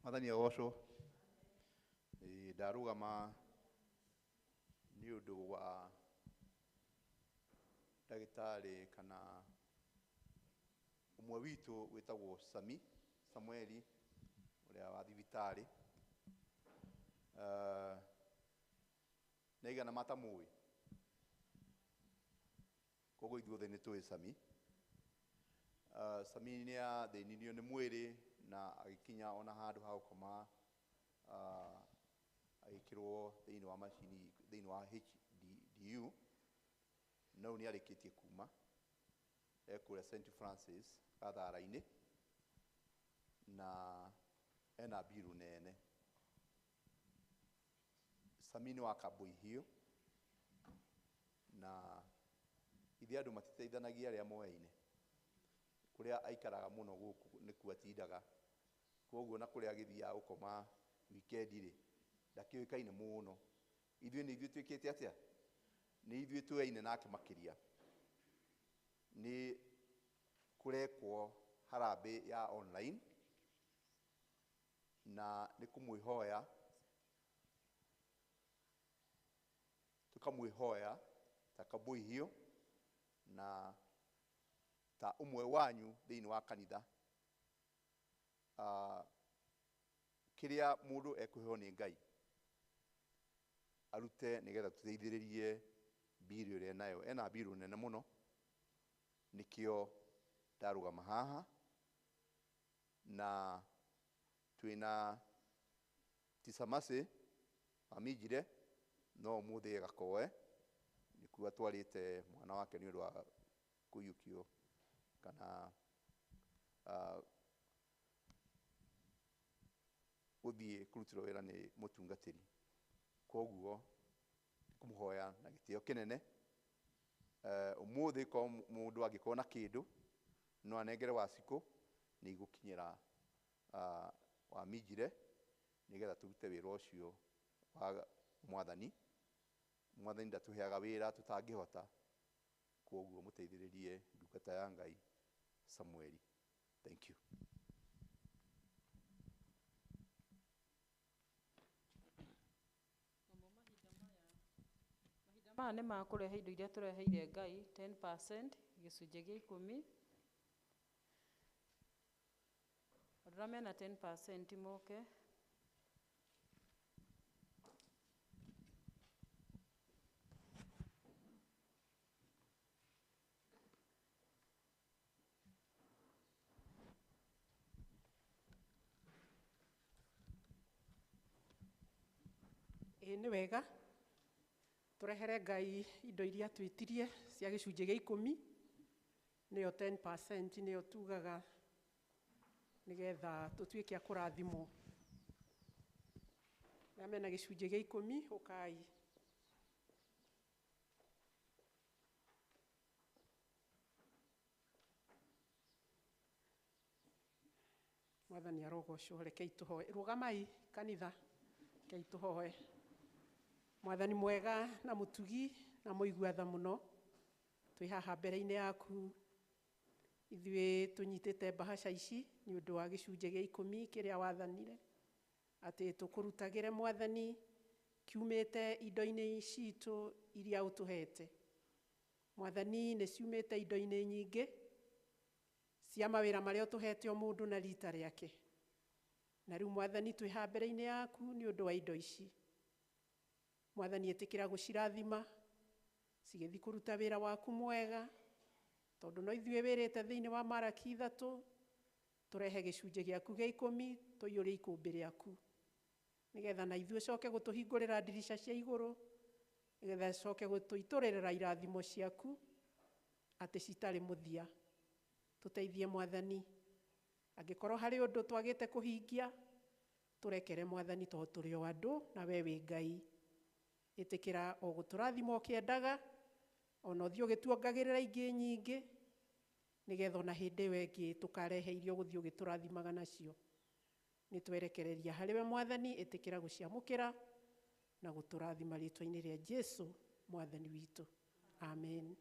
Mwathani agocwo. Ndarugama nĩ ũndũ wa ndagĩtarĩ kana ũmwe witũ wĩtagwo Samueli ũrĩa wa thibitarĩ. Nĩ aigana matamũĩ, koguo ithuothe nĩ tũĩ Sami. Sami nĩ athĩnirio nĩ mwĩrĩ na agĩkinya ona handũ ha gũkoma, agĩkĩrwo thĩinĩ wa macini, thĩinĩ wa HDU. No nĩ arĩkĩtie kuma ekũrĩa St. Francis Gathara-inĩ, na ena mbiru nene. Sami nĩ wa Kaboi hiũ, na ithe andũ matiteithanagia arĩa moyaine. Kũrĩa aikaraga mũno gũkũ nĩkuo atindaga, koguo na kũrĩa agĩthiaga gũkoma wikendi-rĩ ndakĩũĩkaine mũno. Ithuĩ nĩ ithuĩ twĩkĩte atĩa? Nĩ ithuĩ tũyaine nake makĩria. Nĩ kũrekwo harambĩ ya online, na nĩ kũmwĩhoya, tũkamwĩhoya ta Kaboi hiũ na ta ũmwe wanyu thĩinĩ wa kanitha, kĩrĩa mũndũ ekũheo nĩ Ngai arute nĩgetha tũteithĩrĩrie mbirũ ĩrĩa nayo. Ena mbirũ nene mũno, nĩkĩo ndarũgama haha, na twĩna Tisamase aminjire no mũthĩ agakoe, nĩkuo atwarĩte mwana wake nĩ ũndũ wa kũiyũkio kana gũthiĩ kũrutĩrwo wĩra nĩ mũtungatĩri. Koguo kũmũhoya na gĩtĩo kĩnene. Ũmũthĩ ko mũndũ angĩkorwo na kĩndũ no anengere Wacikũ, nĩ igũkinyĩra Waminjire nĩgetha tũrute wĩra ũcio wa Mwathani. Mwathani ndatũheaga wĩra tũtangĩhota, koguo mũteithĩrĩrie ndungata ya Ngai Samueli. Thank you. Mahinda maya nĩ ma kũrehe indo iria tũreheire Ngai 10%, gĩcunjĩ gĩa 10. Andũ arĩa mena 10% moke. Nĩ wega tũrehere Ngai indo iria twĩtirie cia gĩcunjĩ gĩa 10, nĩyo 10%, nĩyo tugaga nĩgetha tũtuĩke a kũrathimwo. Arĩa mena gĩcunjĩ gĩa 10 ũkai. Mwathani arogocwo. Rekei tũhoe. Rũgamai kanitha, rekei tũhoe. Mwathani mwega na mũtugi na mũigua tha mũno, twĩ haha mbere-inĩ yaku, ithuĩ tũnyitĩte mbahaca ici nĩ ũndũ wa gĩcunjĩ gĩa 10 kĩrĩa wathanire atĩ tũkũrutagĩre Mwathani kiumĩte indo-inĩ citũ iria ũtũhete. Mwathani nĩ ciumĩte indo-inĩ nyingĩ cia mawĩra marĩa ũtũhete o mũndũ na rita rĩake. Na rĩu Mwathani twĩ haha mbere-inĩ yaku nĩ ũndũ wa indo ici. Mwathani ĩtĩkĩra gũcirathima, cigĩthiĩ kũruta wĩra waku mwega, tondũ no ithuĩ wĩrĩte thĩinĩ wa Maraki 3, tũrehe gĩcunjĩ gĩaku gĩa 10, tũiyũrie ikũmbĩ rĩaku, nĩgetha na ithuĩ coke gũtũhingũrĩra ndirica cia igũrũ, getha coke gũtũitũrĩrĩra irathimo ciaku atĩ citarĩ mũthia. Tũteithie Mwathani, angĩkorwo harĩ ũndũ twagĩte kũhingia, tũrekere Mwathani tondũ tũrĩ o andũ na we wĩ Ngai. Ĩtĩkĩra o gũtũrathima ũkĩendaga, ona ũthiĩ ũgĩtuongagĩrĩra ingĩ nyingĩ, nĩgetha ona hĩndĩ ĩyo ĩngĩ tũkarehe irio gũthiĩ ũgĩtũrathimaga nacio. Nĩ twerekereria harĩwe Mwathani, ĩtĩkĩra gũciamũkĩra na gũtũrathima rĩtwa-inĩ rĩa Jesũ Mwathani witũ. Amen.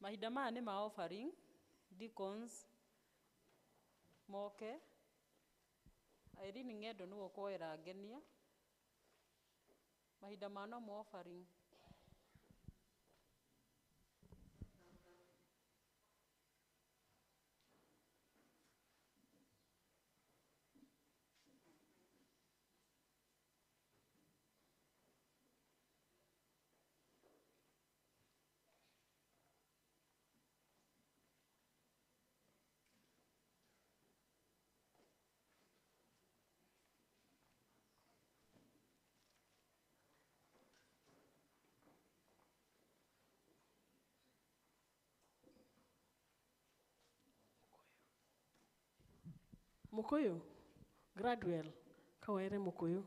Mahinda maya nĩ ma offering, deacons moke. Irene Ng'endo nĩwe ũkuoera ngenia. Mahinda ma no ma offering. Mukuyu, Gradwell, kawaire Mukuyu.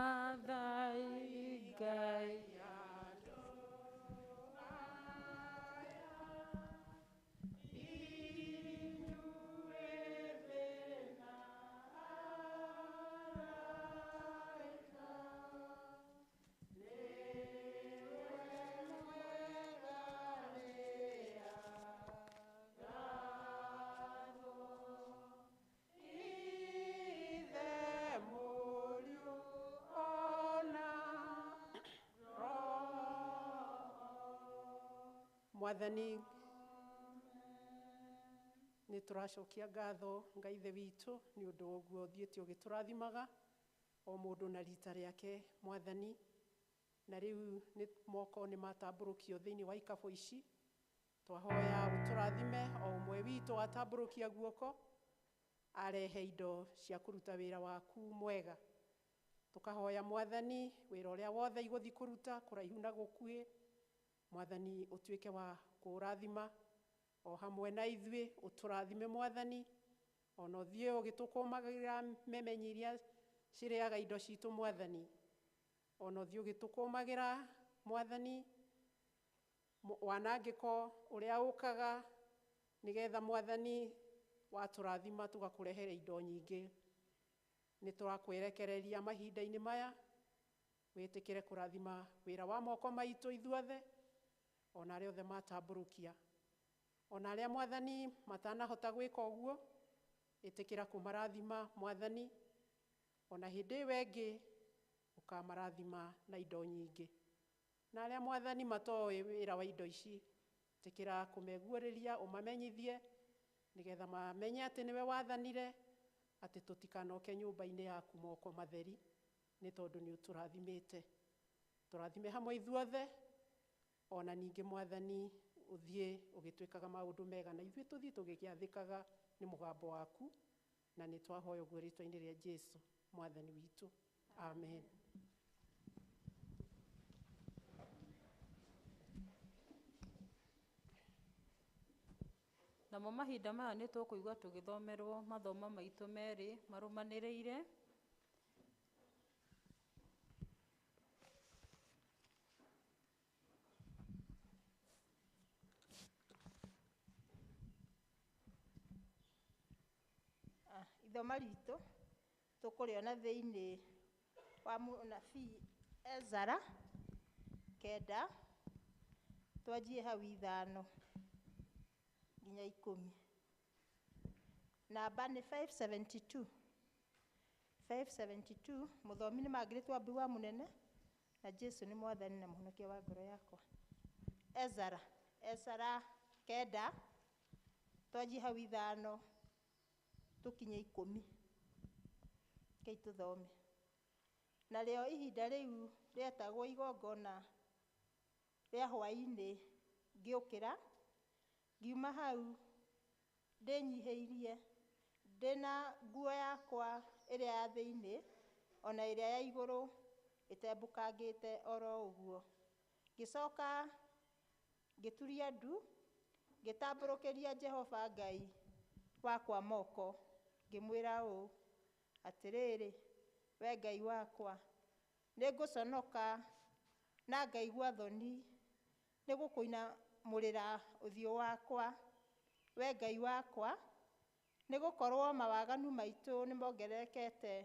Gathai Ngai Mwathani, nĩ tũracokia ngatho Ngai ithe witũ nĩ ũndũ wa ũguo ũthiĩte ũgĩtũrathimaga o mũndũ na rita rĩake Mwathani, na rĩu nĩ moko nĩ matambũrũkio thĩinĩ wa ikabũ ici, twahoya ũtũrathime o ũmwe witũ atambũrũkia guoko arehe indo cia kũruta wĩra waku mwega. Tũkahoya Mwathani wĩra ũrĩa wothe igũthiĩ kũruta kũraihu na gũkuhĩ, Mwathani ũtuĩke wa kũrathima o hamwe na ithuĩ, ũtũrathime Mwathani, ona ũthiĩ ũgĩtũkũmagĩra memenyi iria cirĩaga indo citũ Mwathani, ona ũthiĩ ũgĩtũkũmagĩra Mwathani wanangĩko ũrĩa ũkaga, nĩgetha Mwathani watũrathima tũgakũrehere indo nyingĩ. Nĩ tũrakwerekereria mahinda-inĩ maya, wĩtĩkĩre kũrathima wĩra wa moko maitũ ithuothe, ona arĩa othe matambũrũkia, ona arĩa Mwathani matanahota gwĩka ũguo, ĩtĩkĩra kũmarathima Mwathani, ona hĩndĩ ĩyo ĩngĩ ũkamarathima na indo nyingĩ. Na arĩa Mwathani matoĩ wĩra wa indo ici, ĩtĩkĩra kũmeguũrĩria ũmamenyithie, nĩgetha mamenye atĩ nĩwe wathanire atĩ tũtikanoke nyũmba-inĩ yaku moko matheri, nĩ tondũ nĩ ũtũrathimĩte. Tũrathime hamwe ithuothe, ona ningĩ Mwathani ũthiĩ ũgĩtwĩkaga maũndũ mega na ithuĩ tũthiĩ tũgĩgĩathĩkaga nĩ mũgambo waku, na nĩ twahoya ũguo rĩtwa-inĩ rĩa Jesũ Mwathani witũ. Amen. Namo mahinda maya nĩ tũkũigua tũgĩthomerwo mathomo maitũ merĩ marũmanĩrĩire. Ithoma ritũ tũkũrĩona thĩinĩ wa mũnabii Ezara 9 twanjie hau 5 nginya 10. Namba nĩ 572. 572 mũthomi nĩ Margaret Wambi wa mũnene na Jesu nĩ mwathani na mũhonokia wa ngoro yakwa. Ezara 9 twanjie hau 5 tukinye 10. Kei tuthome. Na rĩo ihinda rĩu rĩetagwo igongona rĩa hwaĩ-inĩ ngĩũkĩra, ngiuma hau ndĩnyihĩirie ndĩna nguo yakwa ĩrĩa ya thĩinĩ ona ĩrĩa ya igũrũ ĩtembũkangĩte oro ũguo. Ngĩcoka ngĩturia ndu ngĩtambũrũkĩria Jehova Ngai wakwa moko ngĩmwĩra ũũ atĩrĩrĩ, we Ngai wakwa, nĩ ngũconoka na ngaigua thoni nĩ gũkũinamũrĩra ũthiũ wakwa, we Ngai wakwa, nĩ gũkorwo mawaganu maitũ nĩ mongererekete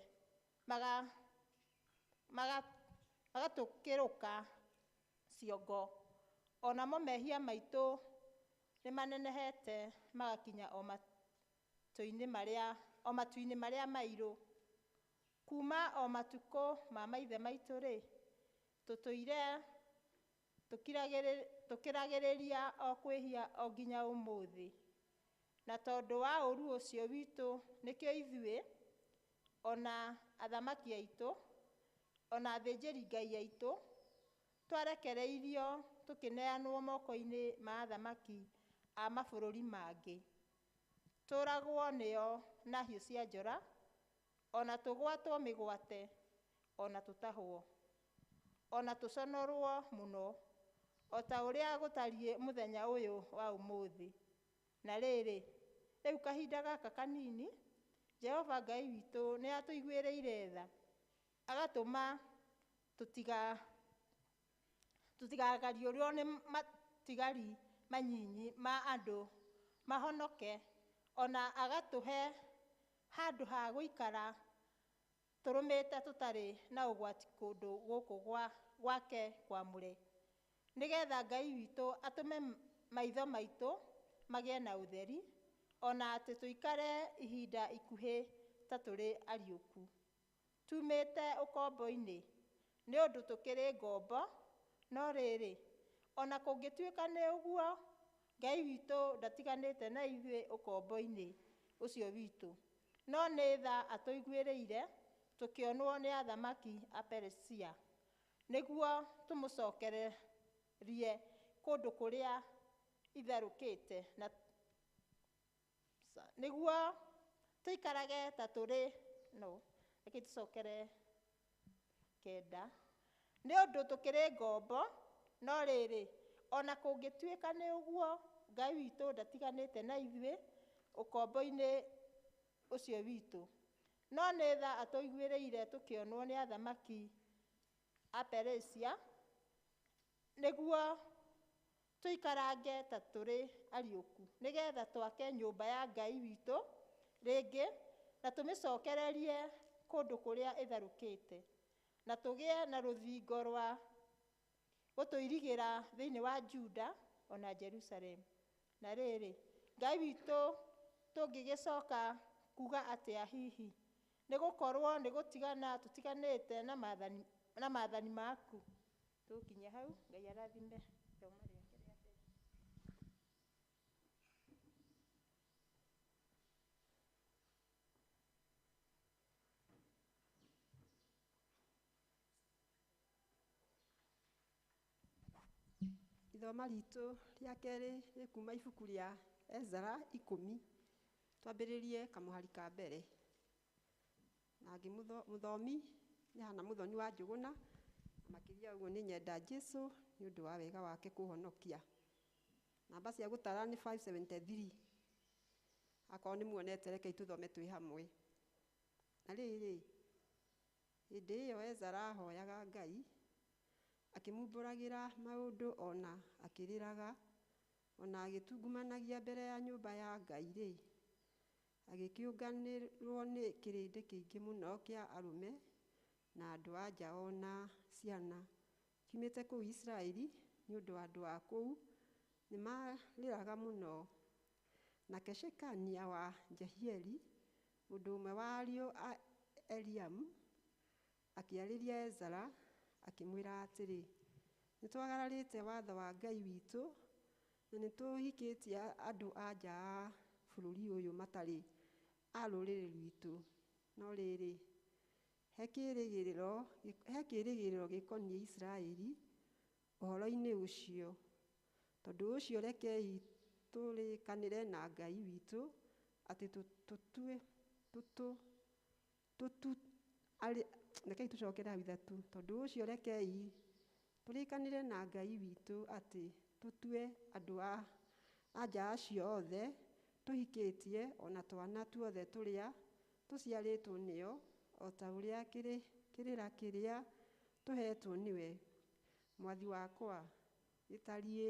magatũkĩrũka ciongo, onamo mehia maitũ nĩ manenehete magakinya o matu-inĩ marĩa mairũ. Kuma o matukũ ma maithe maitũ-rĩ, tũtũire tũkĩragĩrĩria o kwĩhia o nginya ũmũthĩ. Na tondũ wa ũru ũcio witũ nĩkĩo ithuĩ ona athamaki aitũ ona athĩnjĩri Ngai aitũ twarekereirio tũkĩneanwo moko-inĩ ma athamaki a mabũrũri mangĩ, tũragwo nĩo na hiũ cia njora, ona tũgwatwo mĩgwate, ona tũtahwo, ona tũconorwo mũno, o ta ũrĩa gũtariĩ mũthenya ũyũ wa ũmũthĩ. Na rĩrĩ, rĩu kahinda gaka kanini Jehova Ngai witũ nĩ atũiguĩrĩire tha, agatũma tũtigagariũrwo nĩ matigari manyinyi ma andũ mahonoke, ona agatũhe handũ ha gũikara tũrũmĩte tũtarĩ na ũgwati kũndũ gũkũ gwake kwamũre, nĩgetha Ngai witũ atũme maitho maitũ magĩe na ũtheri, ona atĩ tũikare ihinda ikuhĩ ta tũrĩ ariũku. Tumĩte ũkombo-inĩ nĩ ũndũ tũkĩrĩ ngombo, no rĩrĩ, ona kũngĩtuĩka nĩ ũguo, Ngai witũ ndatiganĩte na ithuĩ ũkombo-inĩ ũcio witũ, no nĩ tha atũiguĩrĩire tũkĩonwo nĩ athamaki a Perisia, nĩguo tũmũcokererie kũndũ kũrĩa itherũkĩte, na nĩguo tũikarage ta tũrĩ reke tũcokere 9. Nĩ ũndũ tũkĩrĩ ngombo, no rĩrĩ, ona kũngĩtuĩka nĩ ũguo, Ngai witũ ndatiganĩte na ithuĩ ũkombo-inĩ ũcio witũ, no nĩ tha atũiguĩrĩire tũkĩonwo nĩ athamaki a Perisia, nĩguo tũikarange ta tũrĩ ariũku, nĩgetha twake nyũmba ya Ngai witũ rĩngĩ na tũmĩcokererie kũndũ kũrĩa ĩtherũkĩte, na tũgĩe na rũthingo rwa gũtũirigĩra thĩinĩ wa Juda ona Jerusalem. Na rĩrĩ, Ngai witũ tũngĩgĩcoka kuga atĩa hihi, nĩ gũkorwo nĩ gũtigana tũtiganĩte na maathani maku. Tũkinye hau, Ngai arathime ithomo rĩake rĩa mbere. Ithoma ritũ rĩa kerĩ rĩ kuma ibuku rĩa Ezara 10, twambĩrĩrie kamũhari ka mbere. Nangĩ mũthomi nĩ Hana Mũthoni wa Njũgũna, makĩria ũguo nĩ nyenda Jesu nĩ ũndũ wa wega wake kũhonokia. Namba cia gũtara nĩ 573. akorwo nĩ muonete reke itũthome twĩ hamwe. Na rĩrĩ, hĩndĩ ĩyo Ezara ahoyaga Ngai, akĩmumbũragĩra maũndũ ona akĩrĩraga, ona agĩtungumanagia mbere ya nyũmba ya Ngai rĩ, agĩkĩũnganĩrwo nĩ kĩrĩndĩ kĩingĩ mũno kĩa arũme na andũ anja ona ciana kiumĩte kũu Isiraeli, nĩ ũndũ wa andũ a kũu nĩ marĩraga mũno. Nake Shekania wa Jehieli, mũndũ ũmwe wa ariũ a Eliamu, akĩarĩria Ezara akĩmwĩra atĩrĩ, nĩ twagararĩte watho wa Ngai witũ na nĩ tũhikĩtie andũ anja a bũrũri ũyũ matarĩ a rũrĩrĩ rwitũ. No rĩrĩ, he kĩĩrĩgĩrĩro gĩkoniĩ Isiraeli ũhoro-inĩ ũcio. Tondũ ũcio rekei tũrĩkanĩre na Ngai witũ atĩ rekei tũcokere hau ithatũ. Tondũ ũcio rekei tũrĩkanĩre na Ngai witũ atĩ tũtue andũ a anja acio othe tũhikĩtie ona twana tuothe tũrĩa tũciarĩtwo nĩo, o ta ũrĩa kĩrĩra kĩrĩa tũhetwo nĩwe mwathi wakwa gĩtariĩ,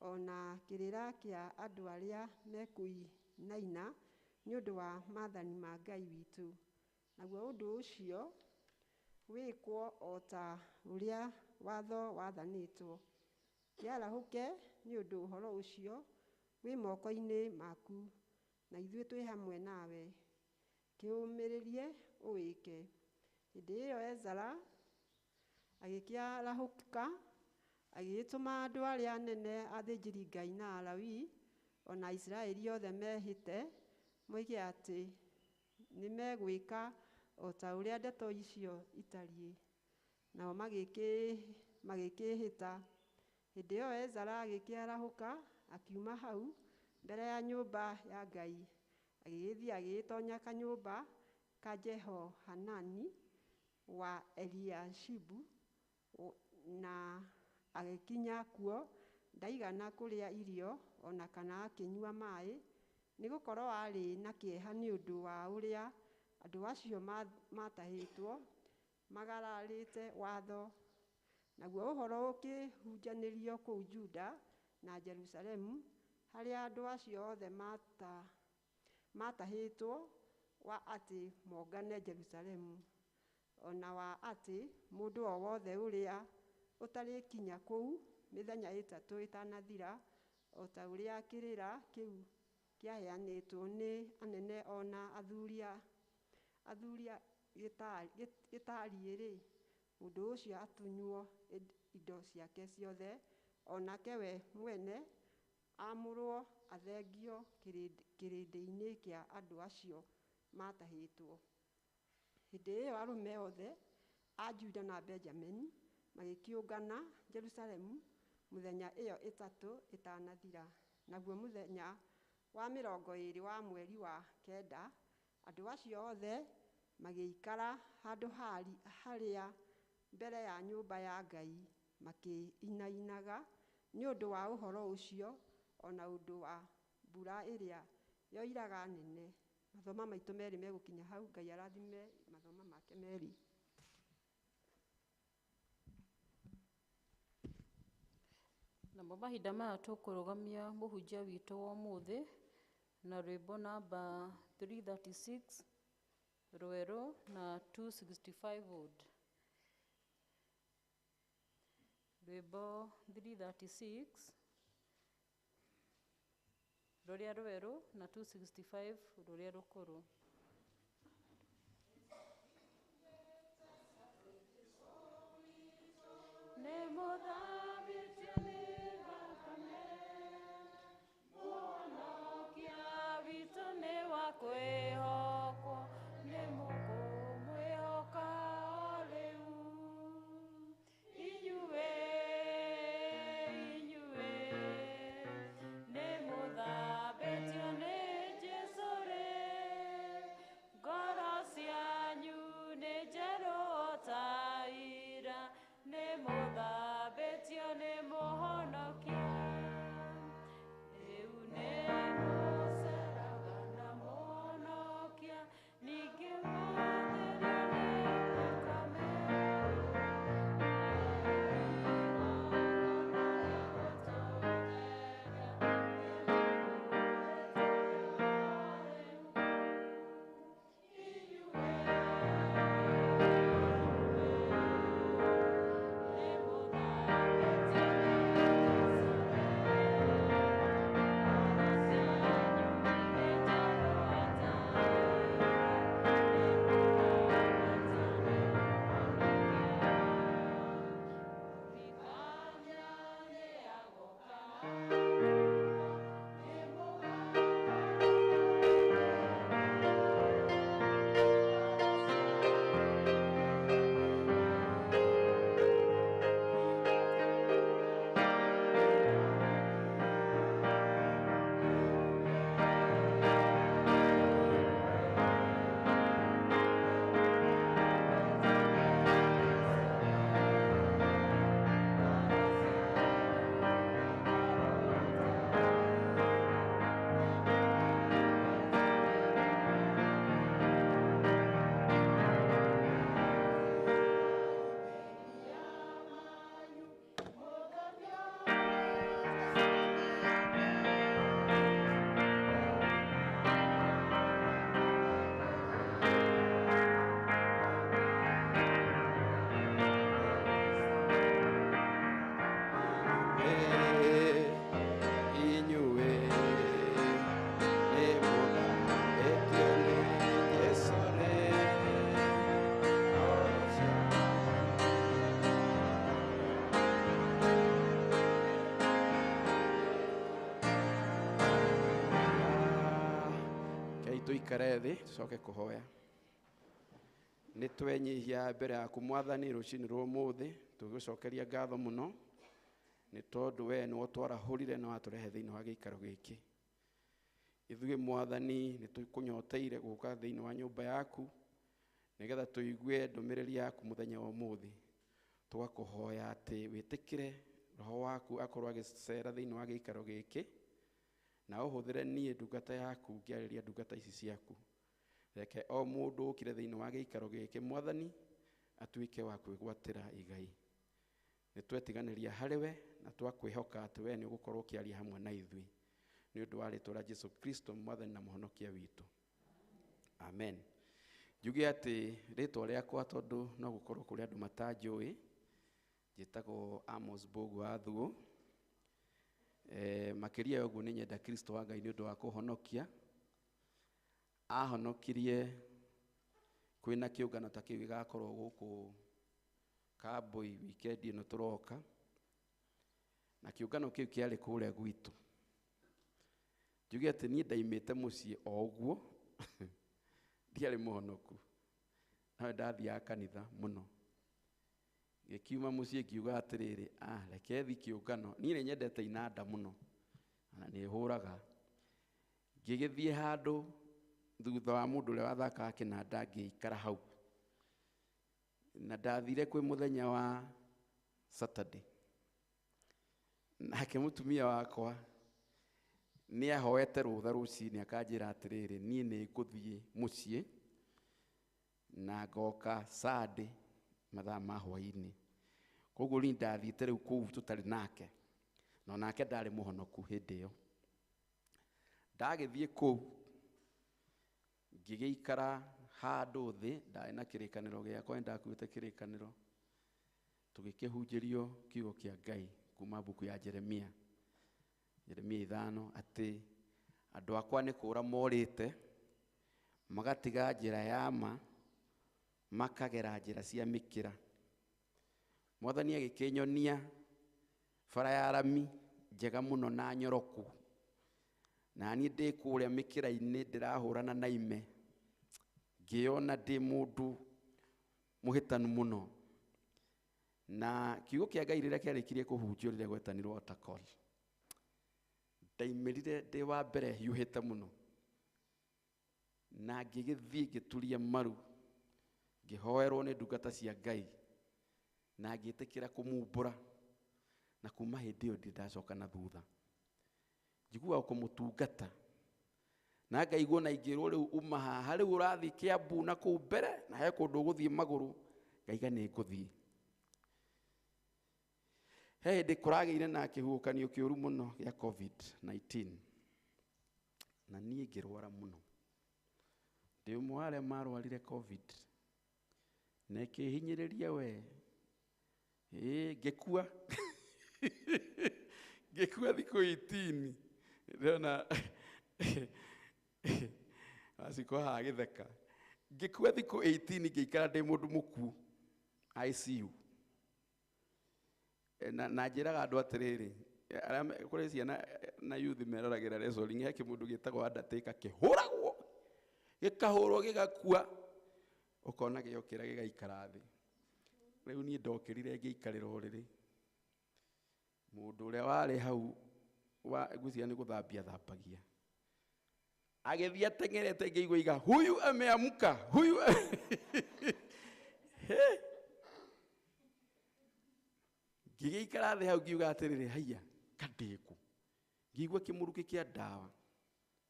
ona kĩrĩra kĩa andũ arĩa mekũinaina nĩ ũndũ wa maathani ma Ngai witũ. Naguo ũndũ ũcio wĩkwo o ta ũrĩa watho wathanĩtwo. Kĩarahũke nĩ ũndũ ũhoro ũcio wĩ moko-inĩ maku, na ithuĩ twĩ hamwe nawe, kĩũmĩrĩrie ũwĩke. Hĩndĩ ĩyo Ezara agĩkĩarahũka, agĩtũma andũ arĩa anene athĩnjĩri Ngai na Alawii ona Isiraeli othe mehĩte, moige atĩ nĩ megwĩka o ta ũrĩa ndeto icio itariĩ. Nao magĩkĩĩhĩta. Hĩndĩ ĩyo Ezara agĩkĩarahũka, akiuma hau mbere ya nyũmba ya Ngai, agĩgĩthiĩ agĩgĩtonya kanyũmba ka Jehohanani wa Eliashibu, na agĩkinya kuo ndaigana kũrĩa irio ona kana akĩnyua maaĩ, nĩ gũkorwo arĩ na kĩeha nĩ ũndũ wa ũrĩa andũ acio matahĩtwo magararĩte watho. Naguo ũhoro ũkĩhunjanĩrio kũu Juda na Jerusalemu, harĩa andũ acio othe matahĩtwo wa atĩ mongane Jerusalemu, ona wa atĩ mũndũ o wothe ũrĩa ũtarĩkinya kũu mĩthenya ĩtatũ ĩtanathira, o ta ũrĩa kĩrĩra kĩu kĩaheanĩtwo nĩ anene ona athuuri gĩtariĩ rĩ, mũndũ ũcio atunywo indo ciake ciothe, onake we mwene amũrwo athengio kĩrĩndĩ-inĩ kĩa andũ acio matahĩtwo. Hĩndĩ ĩyo arũme othe a Juda na Benjamini magĩkĩũngana Jerusalemu mũthenya ĩyo ĩtatũ ĩtanathira. Naguo mũthenya wa 20 wa mweri wa kenda, andũ acio othe magĩikara handũ harĩa mbere ya nyũmba ya Ngai makĩinainaga nĩ ũndũ wa ũhoro ũcio, ona ũndũ wa mbura ĩrĩa yoiraga nene. Mathoma maitũ merĩ megũkinya hau. Ngai arathime mathoma make merĩ. Namo mahinda maya tũkũrũgamia mũhunjia witũ wa ũmũthĩ na rwĩmbo namba 336 rwerũ na 265 old. Rwĩmbo 336 rũrĩa rwerũ na 265 rũrĩa rũkũrũ. Nĩ mũthamĩtio nĩ thakame, Mũhonokia witũ nĩ wa kwĩhokwo, nĩ mũkũmwĩhoka o rĩu. Inyuĩ nĩ mũthambĩtio nĩ Jesũ rĩ, ngoro cianyu nĩ njerũ o ta ira, nĩ mũthambĩtio tuikare thĩ tucoke kũhoya. Nĩ twenyihia mbere yaku Mwathani rũcinĩ rwa ũmũthĩ, tũgĩcokeria ngatho mũno nĩ tondũ we nĩwe twarahũrire na watũrehe thĩinĩ wa gĩikaro gĩkĩ. Ithuĩ Mwathani nĩ tũkũnyoteire gũka thĩinĩ wa nyũmba yaku nĩgetha tũigue ndũmĩrĩri yaku mũthenya wa ũmũthĩ. Tũgakũhoya atĩ wĩtĩkĩre Roho waku akorwo agĩcera thĩinĩ wa gĩikaro gĩkĩ, na ũhũthĩre niĩ ndungata yaku ngĩarĩria ndungata ici ciaku. Reke o mũndũ ũkire thĩinĩ wa gĩikaro gĩkĩ Mwathani atuĩke wa kwĩgwatĩra igai. Nĩ twetiganĩria harĩwe na twakwĩhoka atĩ we nĩ ũgũkorwo ũkĩaria hamwe na ithuĩ, nĩ ũndũ wa rĩĩtwa rĩa Jesũ Kristo Mwathani na mũhonokia witũ. Amen. Njuge atĩ rĩĩtwa rĩakwa tondũ no gũkorwo kũrĩ andũ matanjũĩ, njĩtagwo Amos Bogu wa Thuo. Makĩria ya ũguo nĩ nyenda Kristo wa Ngai nĩ ũndũ wa kũhonokia. Ahonokirie kwĩna kĩũngano ta kĩu gĩgakorwo gũkũ Kambũi wikendi ĩno tũroka, na kĩũngano kĩu kĩarĩ kũrĩa gwitũ. Njuge atĩ niĩ ndaimĩte mũciĩ o ũguo ndiarĩ mũhonoku, nawe ndathiaga kanitha mũno. Gĩkiuma mũciĩ ngiuga atĩrĩrĩ, reke thi kĩũngano. Niĩ nĩ nyendete inanda mũno na nĩ hũraga. Ngĩgĩthiĩ handũ thutha wa mũndũ ũrĩa wathakaga kĩnanda ngĩikara hau, na ndathire kwĩ mũthenya wa Saturday. Nake mũtumia wakwa nĩ ahoete rũtha rũcinĩ akanjĩra atĩrĩrĩ, niĩ nĩ ngũthiĩ mũciĩ na ngoka Sunday mathaa ma hwaĩ-inĩ. Koguo niĩ ndathiĩte rĩu kũu tũtarĩ nake, no nake ndarĩ mũhonoku hĩndĩ ĩyo. Ndagĩthiĩ kũu ngĩgĩikara handũ thĩ, ndarĩ na kĩrĩkanĩro gĩakwa, nĩ ndakuĩte kĩrĩkanĩro. Tũgĩkĩhunjĩrio kiugo kĩa Ngai kuma mbuku ya Jeremia 5 atĩ andũ akwa nĩ kũũra morĩte, magatiga njĩra ya ma, makagera njĩra cia mĩkĩra. Mwathani agĩkĩnyonia bara ya rami njega mũno na nyoroku, na niĩ ndĩ kũrĩa mĩkĩra-inĩ ndĩrahũrana na ime, ngĩona ndĩ mũndũ mũhĩtanu mũno. Na kiugo kĩa Ngai rĩrĩa kĩarĩkirie kũhunjio rĩrĩa gwetanirwo Otakol, ndaimĩrire ndĩ wa mbere hiũhĩte mũno, na ngĩgĩthiĩ ngĩturia maru, ngĩhoerwo nĩ ndungata cia Ngai na ngĩtĩkĩra kũmumbũra, na kuma hĩndĩ ĩyo ndacoka na thutha. Njiguaga kũmũtungata na ngaigua na ingĩrwo rĩu uma haha, rĩu ũrathiĩ Kĩambu na kũu mbere na he kũndũ ũgũthiĩ magũrũ, ngaiga nĩ ngũthiĩ. He hĩndĩ kũragĩire na kĩhuhũkanio kĩũru mũno gĩa COVID-19, na niĩ ngĩrwara mũno. Ndĩ ũmwe wa arĩa marwarire COVID na ĩkĩhinyĩrĩria we, ngĩkua ngĩkua thikũ 18. Ndĩrona aciko haha gĩtheka, ngĩkua thikũ 18 ngĩikara ndĩ mũndũ mũkuũ ICU. Na njĩraga andũ atĩrĩrĩ, arĩa kũrĩ ciana na youth meroragĩra wrestling, he kĩmũndũ gĩtagwo Undertaker kĩhũragwo, gĩkahũrwo gĩgakua, ũkona gĩokĩra gĩgaikara thĩ. Rĩu niĩ ndokĩrire ngĩikarĩra ũrĩrĩ. Mũndũ ũrĩa warĩ hau ngwĩciria nĩ gũthambia thambagia, agĩthiĩ ateng'erete, ngĩigua iga, huyu ameamka, huyu ngĩgĩikara thĩ hau ngiuga atĩrĩrĩ, haiya kandĩku. Ngĩigua kĩmũrukĩ kĩa ndawa,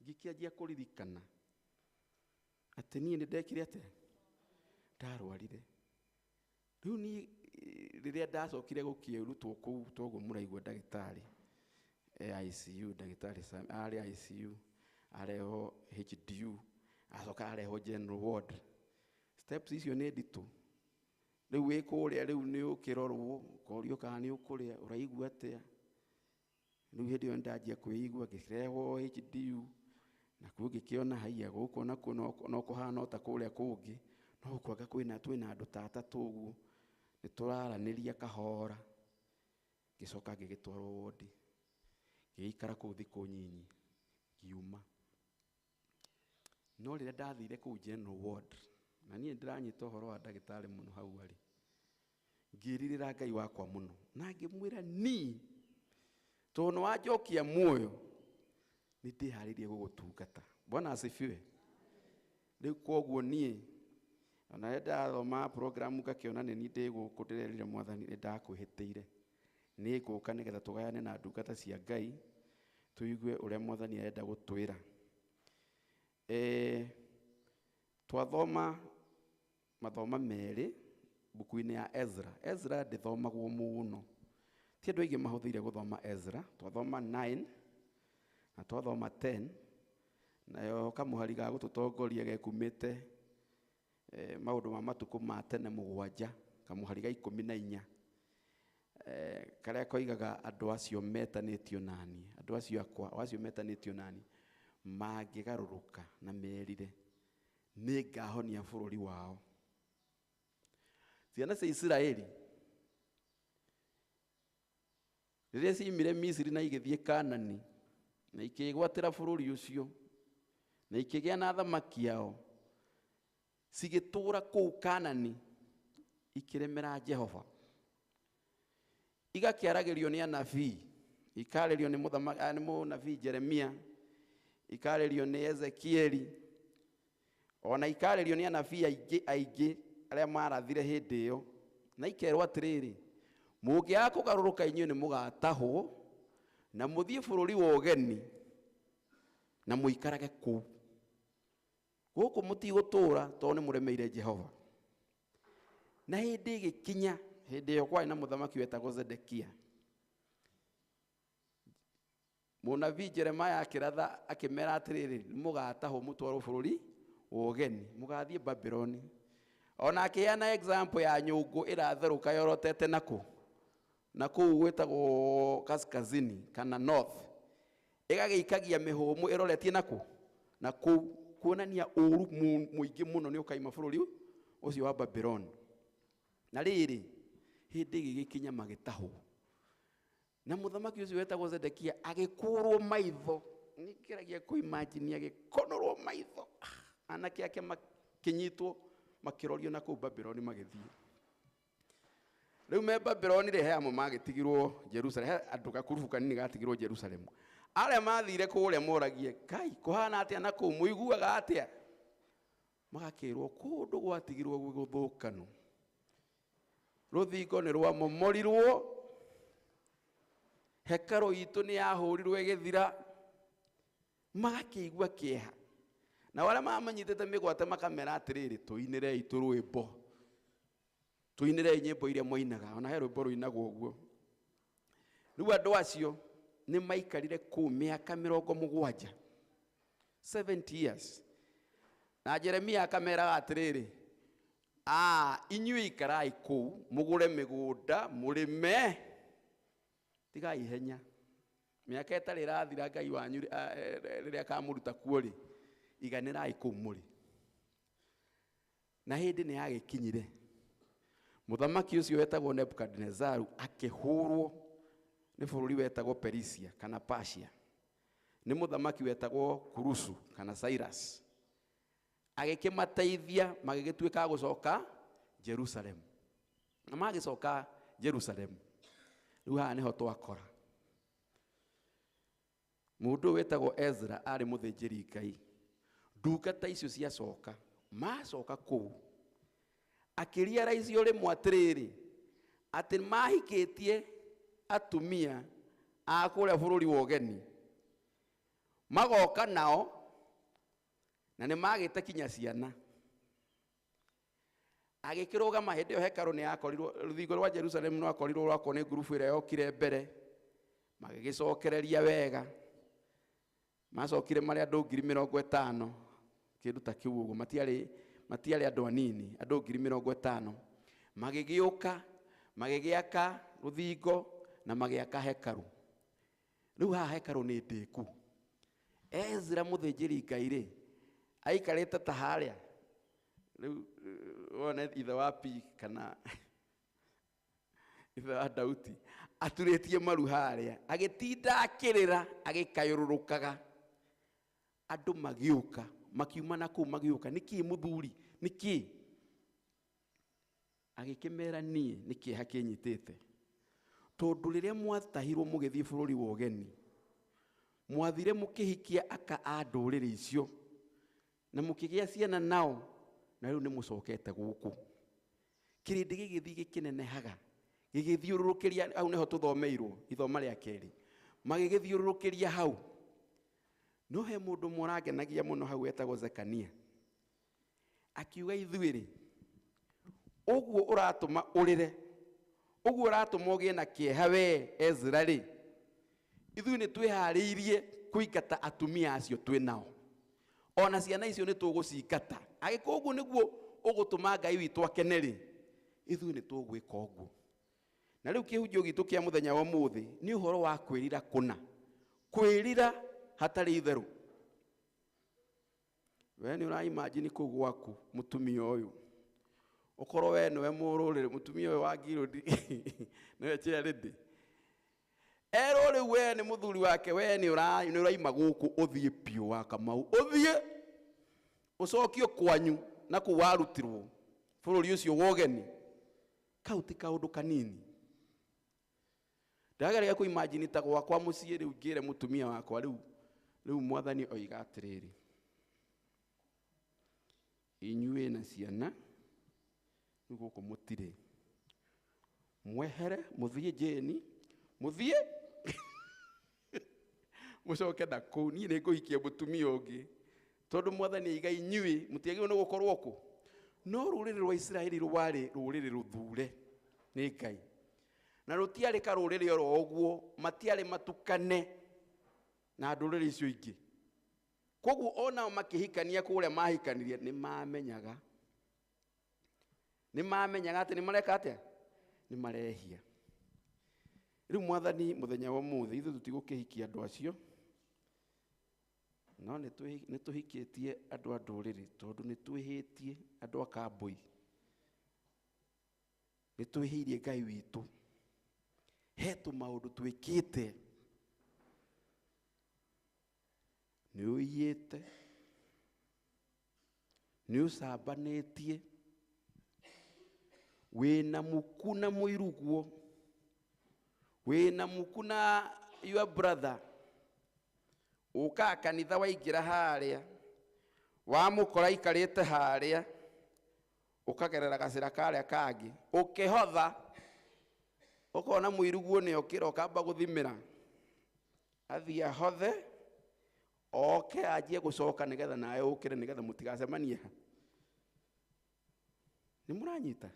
ngĩkĩanjia kũririkana atĩ niĩ nĩ ndekire atĩa, ndarwarire. Rĩu niĩ rĩrĩa ndacokire gũkĩrutwo kũu, toguo mũraigua ndagĩtarĩ ICU, ndagĩtarĩ arĩ ICU, areho HDU, acoka areho general ward. Steps icio nĩ nditũ. Rĩu wĩ kũrĩa, rĩu nĩ ũkĩrorwo, ũkorio kana nĩ ũkũrĩa, ũraigua atĩa. Rĩu hĩndĩ ĩyo ndanjia kwĩigua, ngĩrehwo HDU, nakuo ngĩkĩona haiya gũkũ nakuo no kũhana ta kũrĩa kũngĩ, no gũkwanga twĩna andũ ta atatũ ũguo, nĩ tũraranĩria kahora. Ngĩcoka ngĩgĩtwarwo wondi, ngĩikara kũu thikũ nyinyi, ngiuma. no rĩrĩa ndathire kũu general ward na niĩ ndĩranyita ũhoro wa ndagĩtarĩ mũno hau arĩ, ngĩrirĩra Ngai wakwa mũno na ngĩmwĩra ni tondũ nĩwanjokia muoyo nĩ ndĩharĩirie gũgũtungata. Bwana asifiwe. Rĩu koguo niĩ ona rĩrĩa ndathoma program ngakĩona nĩ niĩ ndĩ gũkũ ndĩrerire Mwathani nĩ ndakwĩhĩtĩire nĩ ngũka nĩgetha tũgayane na ndungata cia Ngai tũigue ũrĩa Mwathani arenda gũtwĩra. Twathoma mathoma merĩ buku-inĩ ya Ezra. Ezra ndĩthomagwo mũno, ti andũ aingĩ mahũthĩire gũthoma Ezra. Twathoma 9 na twathoma 10, nayo kamũhari ga gũtũtongoria gekumĩte maũndũ ma matukũ ma tene 7, kamũhari ga 14, karĩa koigaga andũ acio metanĩtio nani, andũ acio akwa o acio metanĩtio nani mangĩgarũrũka na merire nĩ ngahonia bũrũri wao. Ciana cia Isiraeli rĩrĩa ciumire Misiri na igĩthiĩ Kanani na ikĩgwatĩra bũrũri ũcio na ikĩgĩa na thamaki ao, cigĩtũũra kũu Kanani ikĩremera Jehova, igakĩaragĩrio nĩ anabii, ikarĩrio nĩ mũnabii Jeremia, ikarĩrio nĩ Ezekieli, ona ikarĩrio nĩ anabii aingĩ arĩa marathire hĩndĩ ĩyo, na ikerwo atĩrĩrĩ, mũngĩaga kũgarũrũka inyuĩ nĩ mũgatahwo na mũthiĩ bũrũri wa ũgeni na mũikarage kũu. Gũkũ mũtigũtũũra tondũ nĩ mũremeire Jehova. Na hĩndĩ ĩgĩkinya, hĩndĩ ĩyo kwarĩ na mũthamaki wetagwo Zedekia, mũnabii Jeremia akĩratha akĩmera atĩrĩrĩ, nĩ mũgatahwo mũtwarwo bũrũri wa ũgeni, mũgathiĩ Babyloni. Ona akĩheana example ya nyũngũ ĩratherũka yorotete na kũu gwĩtagwo kaskazini kana north, ĩgagĩikagia mĩhũmũ ĩroretie na kũu, kuonania ũru mũingĩ mũno nĩ ũkaima bũrũri ũcio wa Babyloni. Na rĩrĩ hĩndĩ ĩgĩkinya magĩtahwo, na mũthamaki ũcio wetagwo Zedekia agĩkũrwo maitho, nĩngeragia kũimagine agĩkonorwo maitho, anake ake makĩnyitwo makĩrorio na kũu Babyloni magĩthiĩ. Rĩu me Babyloni rĩ, he amwe magĩtigirwo Jerusalem, andũ gakurubu kanini gatigirwo Jerusalem. Arĩa mathire kũrĩa moragie, Kai kũhana atĩa na kũu, mũiguaga atĩa? Magakĩrwo kũndũ gwatigirwo gũthũkanu, rũthingo nĩ rwamomorirwo, hekarũ itũ nĩ yahũrirwo ĩgĩthira. Magakĩigua kĩeha, na arĩa mamanyitĩte mĩgwate makamera atĩrĩrĩ, tũinĩrei tũrwĩmbo, tũinĩrei nyĩmbo iria moinaga, ona he rwĩmbo rũinagwo ũguo. Rĩu andũ acio nĩ maikarire kũu mĩaka 70, 70 years. Na Jeremia akameraga atĩrĩrĩ, inyuĩ ikarai kũu, mũgũre mĩgũnda, mũrĩme, tigai ihenya. Mĩaka ĩtarĩ ĩrathira Ngai wanyu rĩrĩa akamũruta kuo rĩ, iganĩrai kũu mũrĩ. Na hĩndĩ nĩ yagĩkinyire, mũthamaki ũcio wetagwo Nebukadnezaru akĩhũrwo nĩ bũrũri wetagwo Perisia kana Persia, nĩ mũthamaki wetagwo Kurusu kana Cyrus, agĩkĩmateithia magĩgĩtuĩka gũcoka Jerusalem. Na magĩcoka Jerusalem, rĩu haha nĩho twakora mũndũ wetagwo Ezra arĩ mũthĩnjĩri Ngai. Ndungata icio ciacoka, macoka kũu, akĩria raicio rĩmwe atĩrĩrĩ, atĩ mahikĩtie atumia a kũrĩa bũrũri wa ũgeni, magoka nao na nĩ magĩte kinya ciana. Agĩkĩrũgama hĩndĩ ĩyo hekarũ nĩ yakorirwo, rũthingo rwa Jerusalem nĩ rwakorirwo rwakwo nĩ ngurubu ĩrĩa yokire mbere, magĩgĩcokereria wega, macokire marĩ andũ 50,000, kĩndũ ta kĩu ũguo, matiarĩ andũ anini, andũ 50,000, magĩgĩũka, magĩgĩaka rũthingo na magĩaka hekarũ. Rĩu haha hekarũ nĩ ndĩku. Ezra mũthĩnjĩri Ngai rĩ, aikarĩte ta harĩa, rĩu wone ithe wa Pi kana ithe wa Daudi, aturĩtie maru harĩa, agĩtinda akĩrĩra, agĩkayũrũrũkaga. Andũ magĩũka, makiuma na kuu magiuka niki muthuri niki agikimera nie niki hakinyitete tondu riria mwatahirwo mugithie bururi wa ugeni mwathire mukihikia aka anduriri icio na mukigia ciana nao na riu ni mucokete guku kirindi gigithii gikinenehaga gigithiururukiria au neho tuthomeirwo ithoma ria keri magigithiururukiria hau no he mundu morangenagia muno hau etagwo Zekania akiuga ithuiri uguo uratuma urire uguo uratuma ugie na kieha we Ezra ri ithui ni twihariirie kuingata atumia acio twi nao ona ciana icio ni tugucingata agiko uguo niguo ugutuma Ngai witu akeneri ithui ni tugwika uguo na riu kihunjio gitu kia muthenya wa muthi ni uhoro wa kwirira kuna kwirira hatari itheru we ni ura imagine ku gwaku mutumia uyu ukoro we niwe mururire mutumia uyu wa ngirodi niwe cheredi ero ri we ni muthuri wake we ni uraima guku uthie piu wa Kamau uthie ucokio kwanyu na kuwarutirwo bururi ucio wogeni kauti kaundu kanini ndagaria ku imagine ta gwakwa mucie riu ngire mutumia wakwa riu mwathani oiga atiriri inyue na ciana niguko mutire mwehere muthie jeni muthie mucoke na kuu ni niguikia mutumia ungi tondu mwathani iga inyue mutiagirwo no gukorwo ku no ruriri rwa Israeli rwari ruriri ruthure ni Ngai na rutiari ka ruriri oro oguo matiari matukane na nduriri icio ingi koguo ona makihikania kuria mahikanirie ni mamenyaga ati ni mareka atia ni marehia riu mwathani muthenya wa muthi ithu tutigukihikia andu acio no ni tuhikitie andu a nduriri tondu ni twihitie andu a Kambui ni twihirie Ngai witu hetu maundu twikite ni uyite ni ucambanitie wina mukuna muiruguo wina mukuna your brother uka kanitha waingira haria wa mukora ikarite haria ukagerera gacira karia kangi ukihotha ukona muiruguo ni okira ukamba guthimira athia hothe oke ajie gucoka nigetha nae ukire nigetha mutigacemanie ni muranyita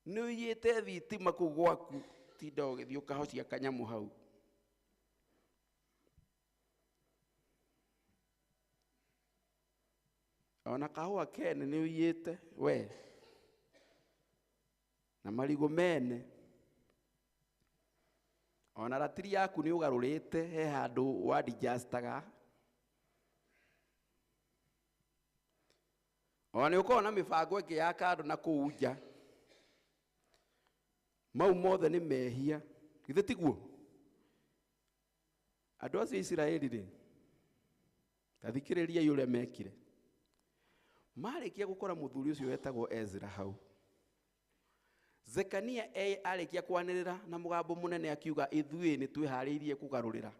ni uyite thitima ku gwaku tinda ugithii ukahocia kanyamu hau ona kahua kene ni uyite we na marigo mene ona ratiri yaku ni ugarurite he handu wa dijastaga ona ukona mibango ingi ya kandu na kuuja mau mothe ni mehia githe tiguo andu acio Israeli ri tathikiriria yule mekire marikia gukora muthuri ucio wetagwo Ezra hau Zekania arikia kwanirira na mugambo munene akiuga ithui ni twihariirie kugarurira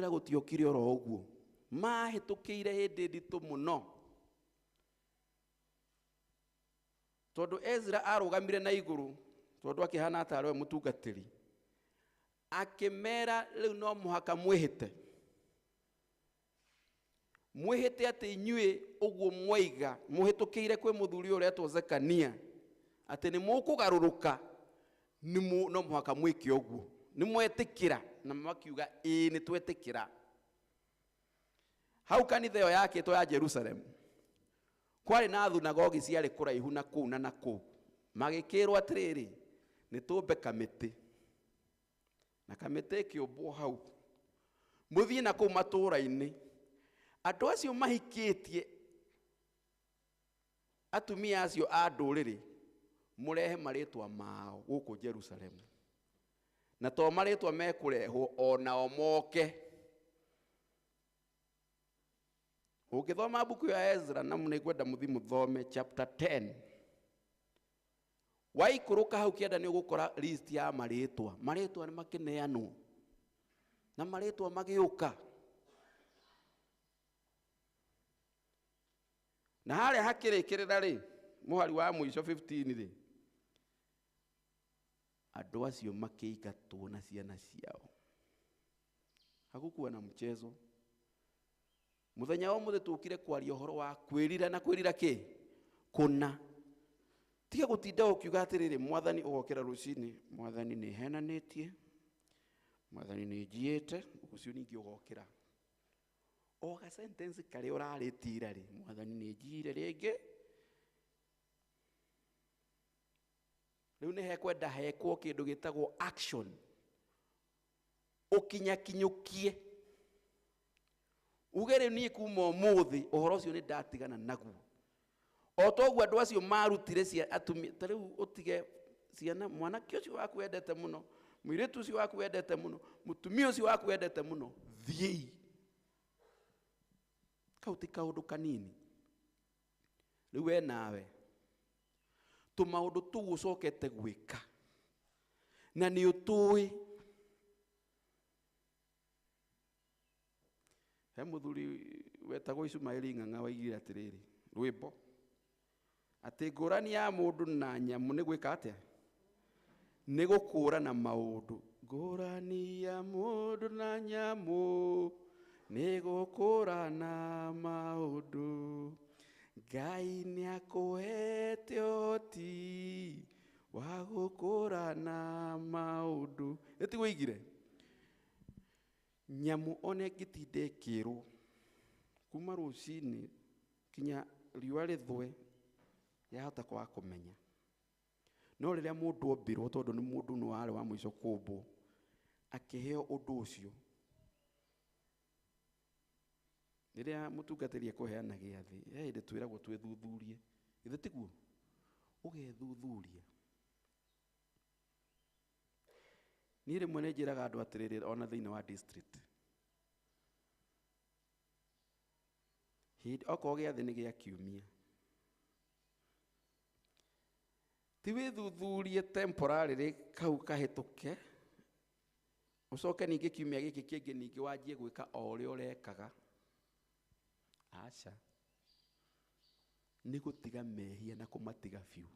gutiokire oro oguo mahitukire hindi nditu muno tondu Ezra arugamire na iguru tondu akihana atari mutungatiri akimera riu no muhaka mwihite ati inyue uguo mwaiga muhitukire kwe muthuri uria etwo Zekania ati ni mukugaruruka no muhaka mwike uguo ni mwetikira na makiuga ni twetikira hau kanitha yo yake to ya Jerusalem kwari na thunagogi ciari kuraihu na kuu na kuu magikirwo atiriri ni tumbe kamiti na kamiti kiumbo hau muthie na kuu matura-ini andu acio mahikitie atumia acio a nduriri murehe maritwa mao guku Jerusalem na to maritwa mekurehwo ona omoke Ũngĩthoma buku ya Ezra na mũnĩkwenda mũthi mũthome chapter 10. Waikũrũka hau kĩenda nĩ ũgũkora list ya marĩtwa. Marĩtwa nĩ makĩneanwo. Na marĩtwa magĩũka. Na harĩa hakĩrĩkĩrĩra rĩ, mũhari wa mũico 15 rĩ, andũ acio makĩingatwo na ciana ciao. Hakukuwa na mchezo. Muthenya wa mũthĩ tũkire kwaria ũhoro wa kwĩrira na kwĩrira kĩ? Kũna. Tiga gũtinda ũkiuga atĩrĩrĩ, Mwathani ũgokĩra rũcinĩ, Mwathani nĩ henanĩtie, Mwathani nĩ njiĩte, ũcio ningĩ ũgokĩra. O ga sentence karĩa ũrarĩtira rĩ, Mwathani nĩ njire rĩngĩ. Rĩu nĩ hekwenda hekwo kĩndũ gĩtagwo action. Ũkinyakinyũkie. Ugere niĩ kuma ũmũthĩ ũhoro ũcio nĩ ndatigana naguo. O toguo andũ acio marutire cia atumia, ta rĩu ũtige ciana, mwanake ũcio waku wendete mũno, mũirĩtu ũcio waku wendete mũno, mũtumia ũcio waku wendete mũno, thiĩ. Kau ti kaũndũ kanini. Rĩu we nawe tũmaũndũ tũu ũcokete gwĩka na nĩ ũtũĩ. He mũthuri wetagwo Ismaili Ng'ang'a waigire atĩrĩrĩ rwĩmbo atĩ ngũrani ya mũndũ na nyamũ nĩ gwĩka atĩa? Nĩ gũkũrana maũndũ. Ngũrani ya mũndũ na nyamũ nĩ gũkũrana maũndũ. Ngai nĩ akũhete ũhoti wa gũkũrana maũndũ. Ĩtiguo igire nyamũ ona ĩngĩtinda ĩkĩrwo kuma rũcinĩ kinya riũa rĩthũe yahota kwaga kũmenya. No rĩrĩa mũndũ ombirwo, tondũ nĩ mũndũ nĩ warĩ wa mũico kũmbwo, akĩheo ũndũ ũcio, rĩrĩa mũtungatĩri ekũheana gĩathĩ, he hĩndĩ twĩragwo twĩthuthurie. Githĩ tiguo? Ũgethuthuria. Niĩ rĩmwe nĩ njĩraga andũ atĩrĩrĩ ona thĩinĩ wa district. Okorwo gĩathĩ nĩ gĩa kiumia, ti wĩthuthurie temporarily kau kahĩtũke, ũcoke ningĩ kiumia gĩkĩ kĩngĩ ningĩ wanjie gwĩka o ũrĩa ũrekaga. Aca. Nĩ gũtiga mehia na kũmatiga biũ.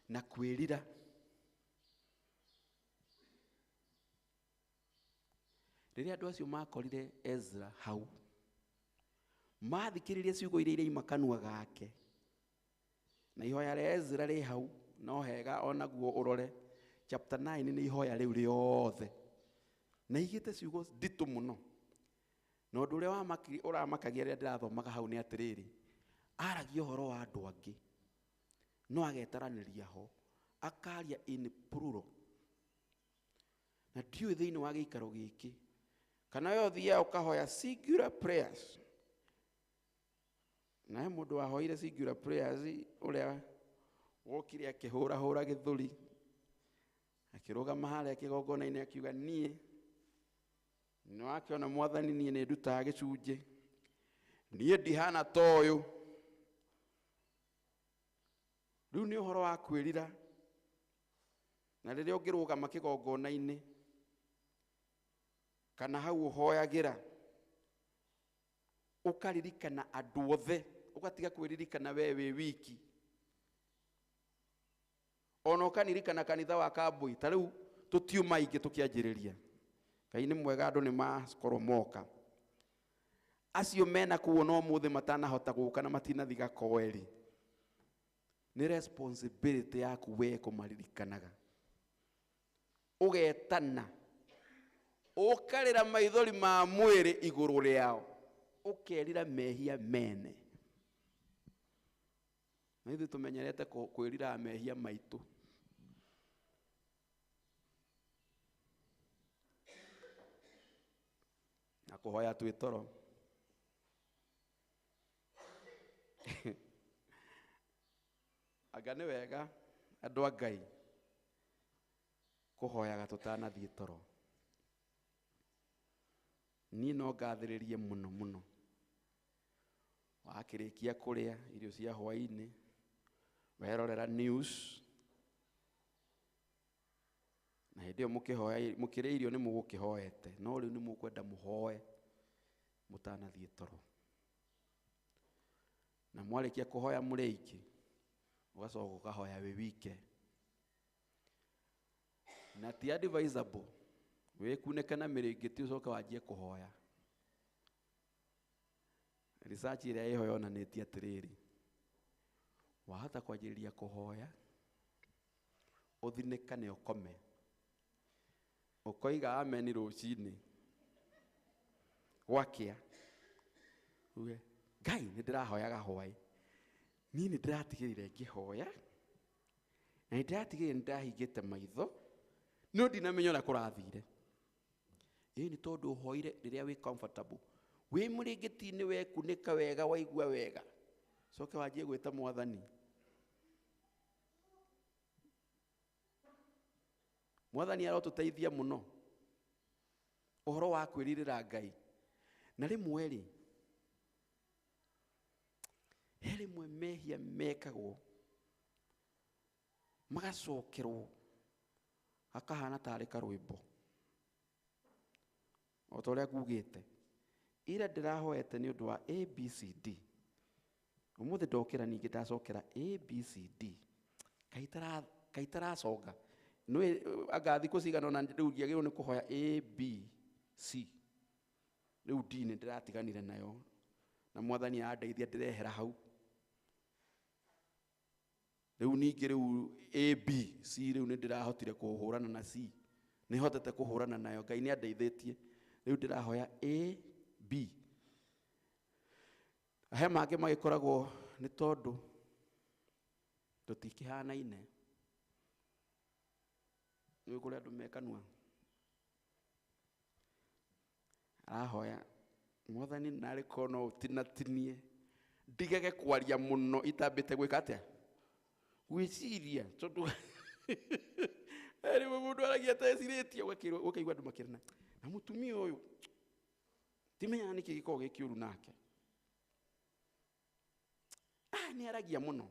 Na kwĩrira. Rĩrĩa andũ acio makorire Ezra hau, mathikĩrĩria ciugo iria iraima kanua gake, na ihoya rĩa Ezra rĩ hau, no hega onaguo ũrore chapter 9 nĩ ihoya rĩu rĩothe, na igĩte ciugo nditũ mũno. Na ũndũ ũrĩa ũramakagia rĩrĩa ndĩrathomaga hau nĩ atĩrĩrĩ, aragia ũhoro wa andũ angĩ, no agetaranĩria ho, akaria in plural. Na ndiũĩ thĩinĩ wa gĩikaro gĩkĩ kana yo thia ũkahoya singular prayers. Na he mũndũ wahoire singular prayers ũrĩa wokire akĩhũra gĩthũri, akĩrũgama harĩa kĩgongona-inĩ akiuga niĩ nĩ wakĩona Mwathani niĩ nĩ ndutaga gĩcunjĩ, niĩ ndihana ta ũyũ. Rĩu nĩ ũhoro wa kwĩrira. Na rĩrĩa ũngĩrũgama kĩgongona-inĩ kana hau ũhoyagĩra, ũkaririkana andũ othe, ũgatiga kwĩririkana we wĩ wiki. Ona ũkanirikana kanitha wa Kambũi, ta rĩu tũtiuma ingĩ tũkĩanjĩrĩria. Ngai nĩ mwega, andũ nĩ makorwo moka. Acio mena kuo no mũthĩ matanahota gũka na matinathiga koeri. Nĩ responsibility yaku we kũmaririkanaga. Ũgetana. Ũkarĩra maithori ma mwĩrĩ igũrũ rĩao. Ũkerira mehia mene. Na ithuĩ tũmenyerete kwĩrira mehia maitũ. Na kũhoya twĩ toro. Anga nĩ wega andũ a Ngai kũhoyaga tũtanathiĩ toro. Niĩ no ngathĩrĩrie mũno mũno wakĩrĩkia kũrĩa irio cia hwaĩ-inĩ, werorera news, na hĩndĩ ĩyo mũkĩrĩa irio nĩ mũgũkĩhoete, no rĩu nĩ mũkwenda mũhoe mũtanathiĩ toro. Na mwarĩkia kũhoya mũrĩ aingĩ, ũgacoka ũkahoya wĩ wike. Na ti advisable wĩkunĩke na mĩrĩngĩti ũcoke wanjie kũhoya. Research ĩrĩa ĩho yonanĩtie atĩrĩrĩ, wahota kwanjĩrĩria kũhoya, ũthinĩkane ũkome, ũkoiga amen rũcinĩ, gwakĩa uge Ngai nĩ ndĩrahoyaga hwaĩ, niĩ nĩ ndĩratigĩrĩre ngĩhoya, na nĩ ndĩratigĩrĩre nĩ ndahingĩte maitho, no ndinamenya ũrĩa kũrathire. Ĩĩ nĩ tondũ ũhoire rĩrĩa wĩ comfortable, wĩ mũrĩngĩti-inĩ wekunĩka wega, waigua wega, coke wanjie gwĩta Mwathani. Mwathani arotũteithia mũno ũhoro wa kwĩrirĩra Ngai. Na rĩmwe rĩ, he rĩmwe mehia mekagwo magacokerwo akahana tarĩ karwĩmbo, o ta ũrĩa ngugĩte. Ira ndĩrahoete nĩ ũndũ wa ABCD, ũmũthĩ ndokĩra ningĩ ndacokera ABCD, kaitaracoka nĩ anga thikũ cigana ona rĩu ndiagĩrĩirwo nĩ kũhoya ABC, rĩu D nĩ ndĩratiganire nayo, na Mwathani andeithia ndĩrehera hau. Rĩu ningĩ rĩu ABC rĩu nĩ ndĩrahotire kũhũrana na C, nĩ hotete kũhũrana nayo, Ngai nĩ andeithĩtie, rĩu ndĩrahoya AB. He mangĩ magĩkoragwo nĩ tondũ tũtikĩhanaine. Nĩ kũrĩ andũ mekanua arahoya Mwathani narĩ korwo no ũtinatinie ndigage kwaria mũno itambĩte gwĩka atĩa, gwĩciria, tondũ rĩmwe mũndũ aragia atecirĩtie, ũkaigua andũ makĩrana na mũtumia ũyũ timenyaga nĩkĩ gĩkoragwo gĩ kĩũru nake, nĩ aragia mũno.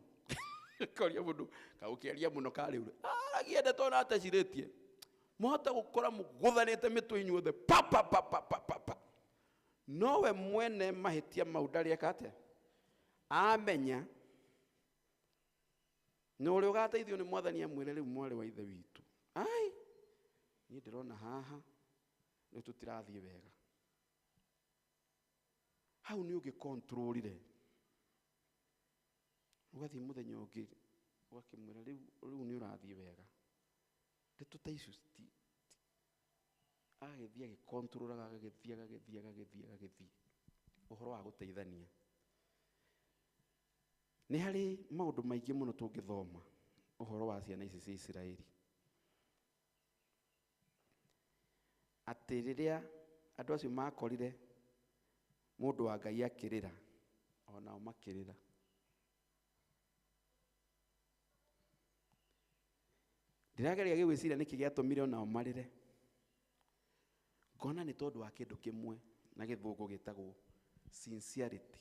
Koria mũndũ kaũkĩaria mũno karĩ ũrĩa aragia ndeto ona atecirĩtie, mũhota gũkora mũgũthanĩte mĩtwe inyuothe pa, nowe mwene mahĩtia mau ndarĩ eka atĩa, amenya. Na ũrĩa ũgateithio nĩ Mwathani amwĩre rĩu mwarĩ wa ithe witũ, niĩ ndĩrona haha rĩu tũtirathiĩ wega. Hau nĩ ũngĩkontrolire, ũgathiĩ mũthenya ũngĩ ũgakĩmwĩra rĩu nĩ ũrathiĩ wega. Ndeto ta icio agagĩthiĩ agĩkontrolaga, agagĩthiĩ ũhoro wa gũteithania. Nĩ harĩ maũndũ maingĩ mũno tũngĩthoma ũhoro wa ciana ici cia Isiraeli, atĩ rĩrĩa andũ acio makorire mũndũ wa Ngai akĩrĩra, onao makĩrĩra. Ndĩrageria gwĩciria nĩkĩ gĩatũmire onao marĩre, ngona nĩ tondũ wa kĩndũ kĩmwe na gĩthũngũ gĩtagwo sincerity.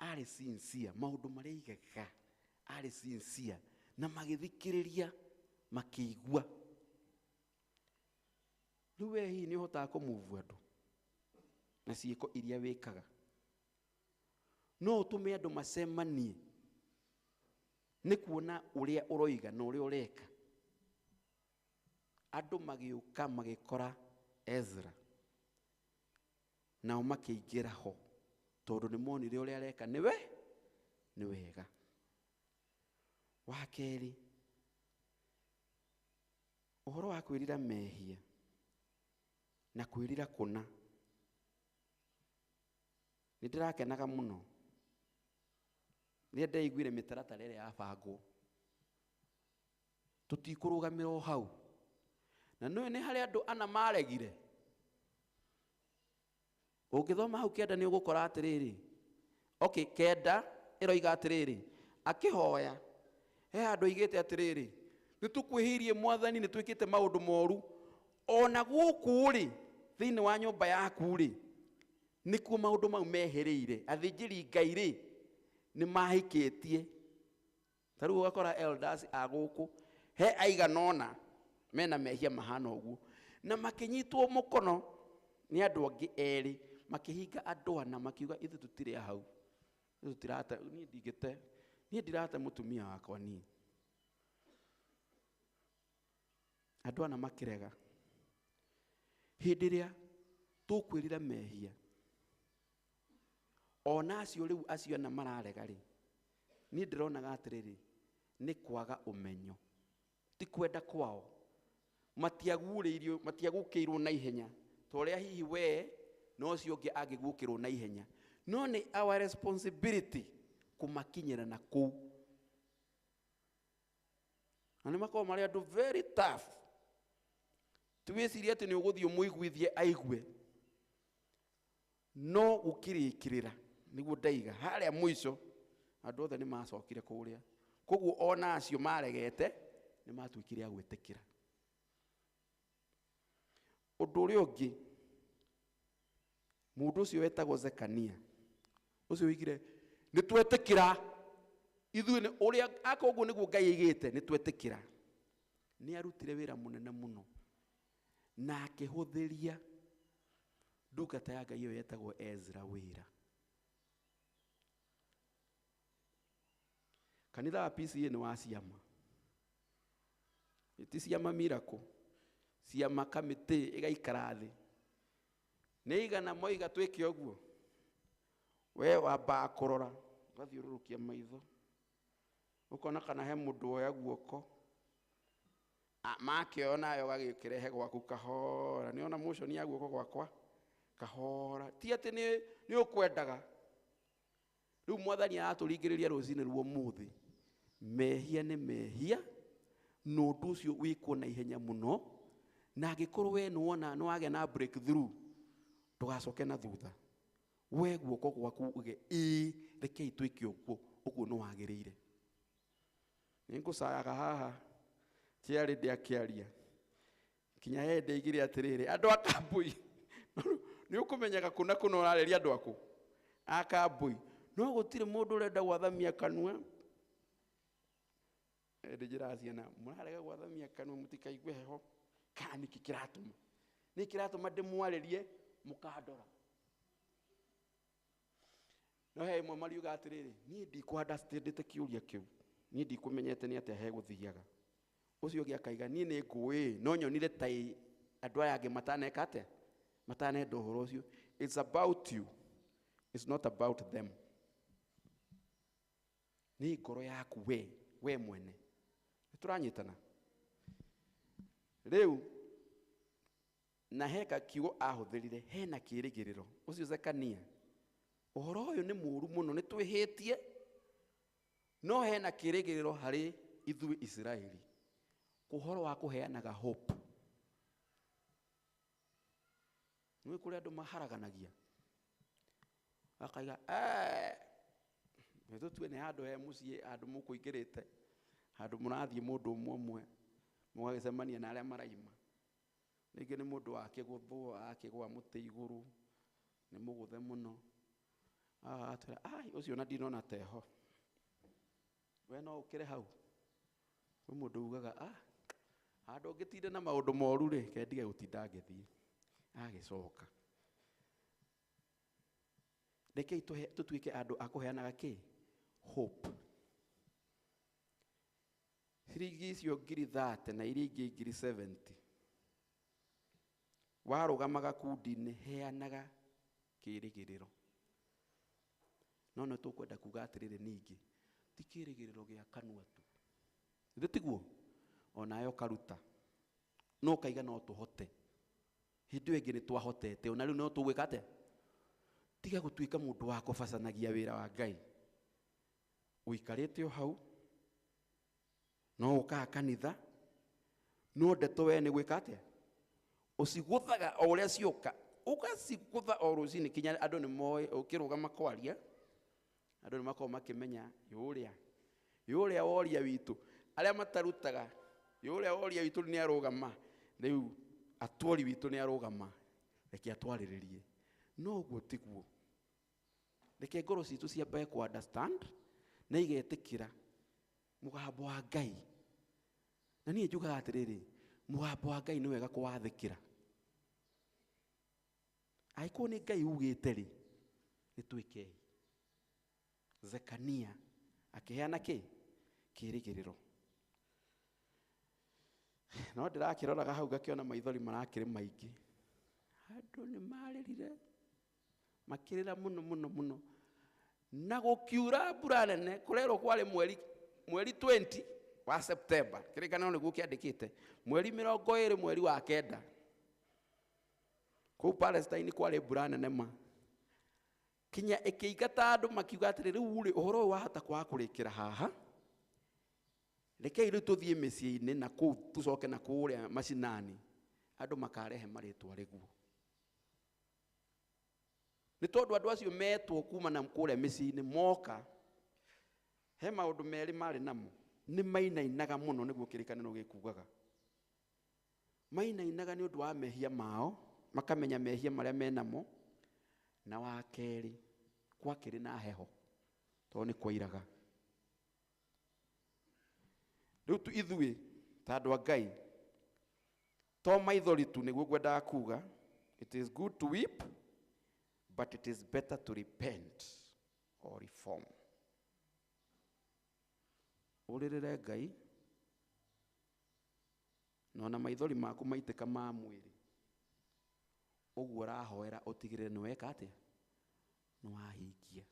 Arĩ sincere, maũndũ marĩa aigaga arĩ sincere, na magĩthikĩrĩria makĩigua. Rĩu we hihi nĩ ũhotaga kũmove andũ na ciĩko iria wĩkaga, no ũtũme andũ macemanie nĩ kuona ũrĩa ũroiga na ũrĩa ũreka. Andũ magĩũka magĩkora Ezra, nao makĩingĩra ho tondũ nĩ monire ũrĩa areka nĩ wega. Wa kerĩ, ũhoro wa kwĩrira mehia na kwĩrira kũna. Nĩ ndĩrakenaga mũno rĩrĩa ndaiguire mĩtaratara ĩrĩa yabangwo, tũtikũrũgamĩra o hau. Na nĩ harĩ andũ ana maregire. Ũngĩthoma hau kenda nĩ ũgũkora atĩrĩrĩ, kenda ĩroiga atĩrĩrĩ, akĩhoya, he andũ aigĩte atĩrĩrĩ, nĩ tũkwĩhĩirie Mwathani, nĩ twĩkĩte maũndũ moru, ona gũkũ rĩ thĩinĩ wa nyũmba yaku rĩ, nikuo maundu mau mehereire athĩnjĩri Ngai rĩ nĩ mahikĩtie. Ta rĩu ũgakora elders a gũkũ he aiganona mena mehia mahana ũguo na makĩnyitwo mũkono nĩ andũ angĩ erĩ makĩhinga andũ ana makiuga ithuĩ tũtirĩ hau, ithuĩ tũtirate, niĩ ndirate mũtumia wakwa niĩ. Andũ ana makĩrega. Hĩndĩ ĩrĩa tũkwĩrira mehia ona acio rĩu acio ana mararega rĩ, niĩ ndĩronaga atĩrĩrĩ nĩ kwaga ũmenyo, ti kwenda kwao. Matiagũkĩirwo na ihenya ta ũrĩa hihi we na ũcio ũngĩ angĩgũkĩrwo na ihenya, no nĩ our responsibility kũmakinyĩra na kũu. Na nĩ makorwo marĩ andũ very tough. Tiwĩcirie atĩ nĩ ũgũthiĩ mũiguithie aigue, no gũkĩrĩkĩrĩra nĩguo ndaiga harĩa mũico andũ othe nĩ macokire kũrĩa. Koguo ona acio maregete nĩ matuĩkire a gwĩtĩkĩra. Ũndũ ũrĩa ũngĩ, mũndũ ũcio wetagwo Zekania, ũcio oigire nĩ twetĩkĩra ithuĩ ũrĩa akoguo nĩguo Ngai aigĩte nĩ twetĩkĩra. Nĩ arutire wĩra mũnene mũno na akĩhũthĩria ndungata ya Ngai ĩyo yetagwo Ezra wĩra. Kanitha wa PCA nĩ wa ciama, ti ciama miracle, ciama kamĩtĩ ĩgaikara thĩ. Nĩ igana moiga twĩke ũguo, we wamba kũrora ũgathiũrũrũkia maitho ũkona kana he mũndũ woya guoko makĩoya nayo ũgagĩkĩrehe gwaku kahora. Nĩona motion ya guoko gwakwa kahora, ti atĩ nĩ ũkwendaga. Rĩu Mwathani aratũringĩrĩria rũcinĩ rwa ũmũthĩ, mehia nĩ mehia na ũndũ ũcio wĩkwo na ihenya mũno, na angĩkorwo we nĩwona nĩwagĩa na breakthrough ndũgacoke na thutha. We guoko gwaku uge rekei twĩke ũguo nĩ wagĩrĩire. Nĩngũcayaga haha kĩarĩ ndĩakĩaria kinya he ndeigire atĩrĩrĩ, andũ a Kambui nĩ ũkũmenyaga kũna kũna ũrareria andũ akũ a Kambui, no gũtirĩ mũndũ ũrenda gwathamia kanua. Ndĩnjĩra ciana mũrarega gwathamia kanua mũtikaigue heho, kana nĩkĩ kĩratũma? Nĩ kĩratũma ndĩmwarĩrie mũkandora? No he imwe mariuga atĩrĩrĩ, niĩ ndikwandastandĩte kĩũria kĩu, niĩ ndikũmenyete nĩ atĩa hegũthiaga. Ũcio ũngĩ akaiga niĩ nĩ ngũĩ, no nyonire ta andũ aya angĩ mataneka atĩa, matanenda ũhoro ũcio. It's about you, it's not about them. Nĩ ngoro yaku we mwene. Nĩtũranyitana rĩu, na heka kiugo ahũthĩrire hena kĩĩrĩgĩrĩro. Ũcio Zekania, ũhoro ũyũ nĩ mũũru mũno, nĩ twĩhĩtie, no hena kĩĩrĩgĩrĩro harĩ ithuĩ Isiraeli. Ũhoro wa kũheanaga hope. Nĩ kũrĩ andũ maharaganagia akaiga tũtue nĩ handũ he mũciĩ handũ mũkũingĩrĩte, handũ mũrathiĩ mũndũ ũmwe mũgagĩcemania na arĩa maraima. Ningĩ nĩ mũndũ wakĩgũthwo akĩgwa mũtĩ igũrũ nĩ mũgũthe mũno, atwĩra ũcio na ndinona teho, we no ũkĩre hau. Kwĩ mũndũ ugaga handũ ũngĩtinda na maũndũ moru rĩ, kendige gũtinda ngĩthiĩ, agĩcoka. Rekei tũtuĩke andũ a kũheanaga kĩ? Hope. Ciringi icio 30 na iria ingĩ 70 warũgamaga kundi-inĩ, heanaga kĩĩrĩgĩrĩro. No nĩ tũkwenda kuga atĩrĩrĩ ningĩ, ti kĩĩrĩgĩrĩro gĩa kanua tu, ithĩ tiguo? Onayo karuta no kaiga no tũhote. Hĩndĩ ĩngĩ nĩ twahotete, ona rĩu no tũgwĩka atĩa? Tiga gũtuĩka mũndũ wa kũbacanagia wĩra wa Ngai. Ũikarĩte o hau, no ũkaga kanitha, no ndeto we nĩ gwĩka atĩa? Ũcigũthaga o ũrĩa cioka, ũgacigũtha o rũcinĩ kinya andũ nĩ moĩ ũkĩrũgama kwaria, andũ nĩ makorwo makĩmenya yũrĩa woria witũ. Arĩa matarutaga yũrĩa woria witũ nĩ arũgama, rĩu atwari witũ nĩ arũgama, reke atwarĩrĩrie. no guo tiguo. Reke ngoro ciitũ ciambe ku understand na igetikira mugambo wa Ngai. Na niĩ njugaga atĩrĩrĩ, mugambo wa Ngai nĩ wega kũwathĩkĩra. Angĩkorwo nĩ Ngai ugĩte rĩ, nĩ twĩkei. Zekania akĩheana kĩ? Kĩĩrĩgĩrĩro. No ndĩrakĩroraga hau ngakĩona maithori marakĩrĩ maingĩ. Andũ nĩ marĩrire makĩrĩra mũno mũno mũno. Na gũkiura mbura nene, kũrerwo kwarĩ mweri 20 wa September. Kĩrĩkanĩro nĩguo kĩandĩkĩte. Mweri 20 mweri wa kenda. Kũu Palestine kwarĩ mbura nene ma. Kinya ĩkĩingata andũ makiuga atĩrĩ rĩu rĩ ũhoro ũyũ wahota kwaga kũrĩkĩra haha. Rekei rĩu tũthiĩ mĩciĩ-inĩ na kũu tũcoke na kũrĩa macinani. Andũ makarehe marĩtwa rĩguo. Nĩ tondũ andũ acio metwo kuma na kũrĩa mĩciĩ-inĩ moka. He maũndũ merĩ marĩ namo. Nĩ mainainaga mũno nĩguo kĩrĩkanĩro gĩkugaga. Mainainaga nĩ ũndũ wa mehia mao, makamenya mehia marĩa menamo. Na wa kerĩ, gwakĩrĩ na heho. Tondũ nĩ kwairaga. Rĩu ithuĩ ta andũ a Ngai, to maithori tu nĩguo ngwendaga kuga, it is good to weep, but it is better to repent or reform. Ũrĩrĩre Ngai, no na maithori maku maitĩka ma mwĩrĩ. Ũguo ũrahoera ũtigĩrĩre nĩ weka atĩa? Nĩ wahingia.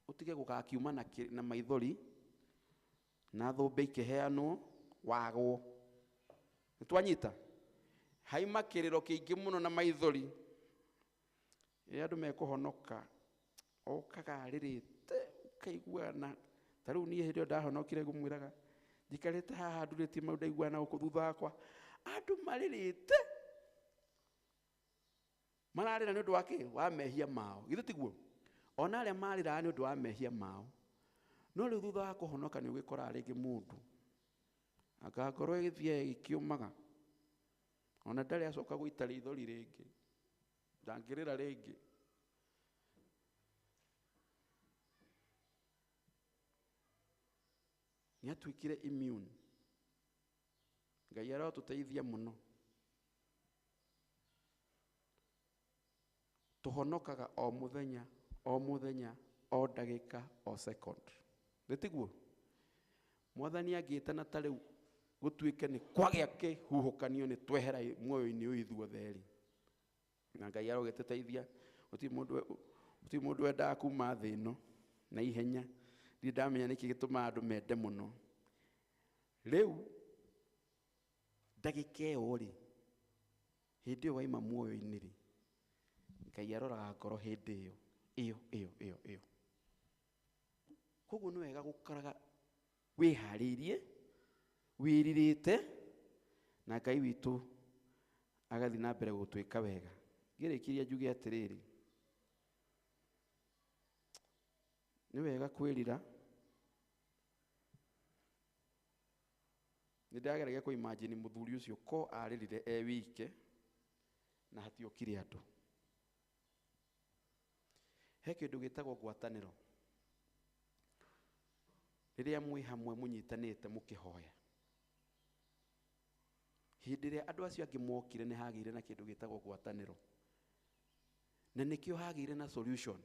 Ũtige gũgakiuma na maithori, na thũmbĩ ikĩheanwo, wagwo. Nĩ twanyita? Haima kĩrĩro kĩingĩ mũno na maithori. Andũ mekũhonoka, ũkaga rĩrĩte, ũkaiguana. Ta rĩu niĩ hĩndĩ ĩyo ndahonokire ngũmwĩraga, njikarĩte haha ndurĩtie maũndũ ndaiguana gũkũ thutha wakwa. Andũ marĩrĩte. Mararĩra nĩ ũndũ wa kĩ? Wa mehia mao. Githĩ tiguo? Ona arĩa marĩraga nĩ ũndũ wa mehia mao. No rĩu thutha wa kũhonoka nĩ ũgĩkoraga rĩngĩ mũndũ anga ngoro ĩgĩthiĩ ĩkĩũmaga. Ona ndarĩ acoka gũita ithori rĩngĩ. Ndangĩrĩra rĩngĩ. Nĩ atuĩkire immune. Ngai arotũteithia mũno. Tũhonokaga o mũthenya, o mũthenya, o ndagĩka, o second. Ndĩtiguo? Mwathani angĩĩtana ta rĩu gũtuĩke nĩ kwagĩa kĩhuhũkanio nĩ twehera muoyo-inĩ ũyũ ithuothe rĩ. Na Ngai arogĩtũteithia, gũtirĩ mũndũ wendaga kuma thĩ ĩno na ihenya. Ndirĩ ndamenya nĩkĩ gĩtũmaga andũ mende mũno. Rĩu ndagĩka ĩyo rĩ, hĩndĩ ĩyo waima muoyo-inĩ rĩ, Ngai aroraga ngoro hĩndĩ ĩyo. Koguo nĩ wega gũkaraga wĩharĩirie, wĩrirĩte, na Ngai witũ agathiĩ na mbere gũtwĩka wega. Ngĩrĩkĩria njuge atĩrĩrĩ, nĩ wega kwĩrira. Nĩ ndageragia kũ imagine mũthuri ũcio ko arĩrire wike na hatiokire andũ. He kĩndũ gĩtagwo ngwatanĩro. Rĩrĩa mwĩ hamwe mũnyitanĩte mũkĩhoya. Hĩndĩ ĩrĩa andũ acio angĩ mokire nĩ hagĩire na kĩndũ gĩtagwo ngwatanĩro. Na nĩkĩo hagĩire na solution.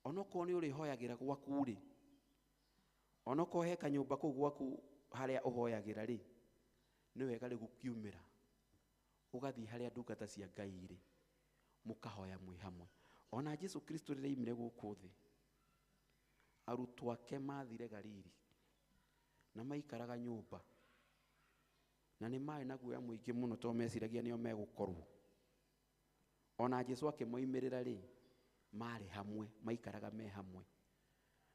Onokorwo nĩ ũrĩhoyagĩra gwaku rĩ, onokorwo he kanyũmba kũu gwaku harĩa ũhoyagĩra rĩ, nĩ wega rĩ gũkiumĩra. Ũgathiĩ harĩa ndungata cia Ngai irĩ, mũkahoya mwĩ hamwe. Ona Jesu Kristo rĩrĩa aumire gũkũ thĩ, arutwo ake mathire Galili na maikaraga nyũmba. Na nĩ marĩ na guoya mũingĩ mũno tondũ meciragia nĩo megũkorwo. Ona Jesu akĩmoimĩrĩra rĩ, marĩ hamwe, maikaraga me hamwe.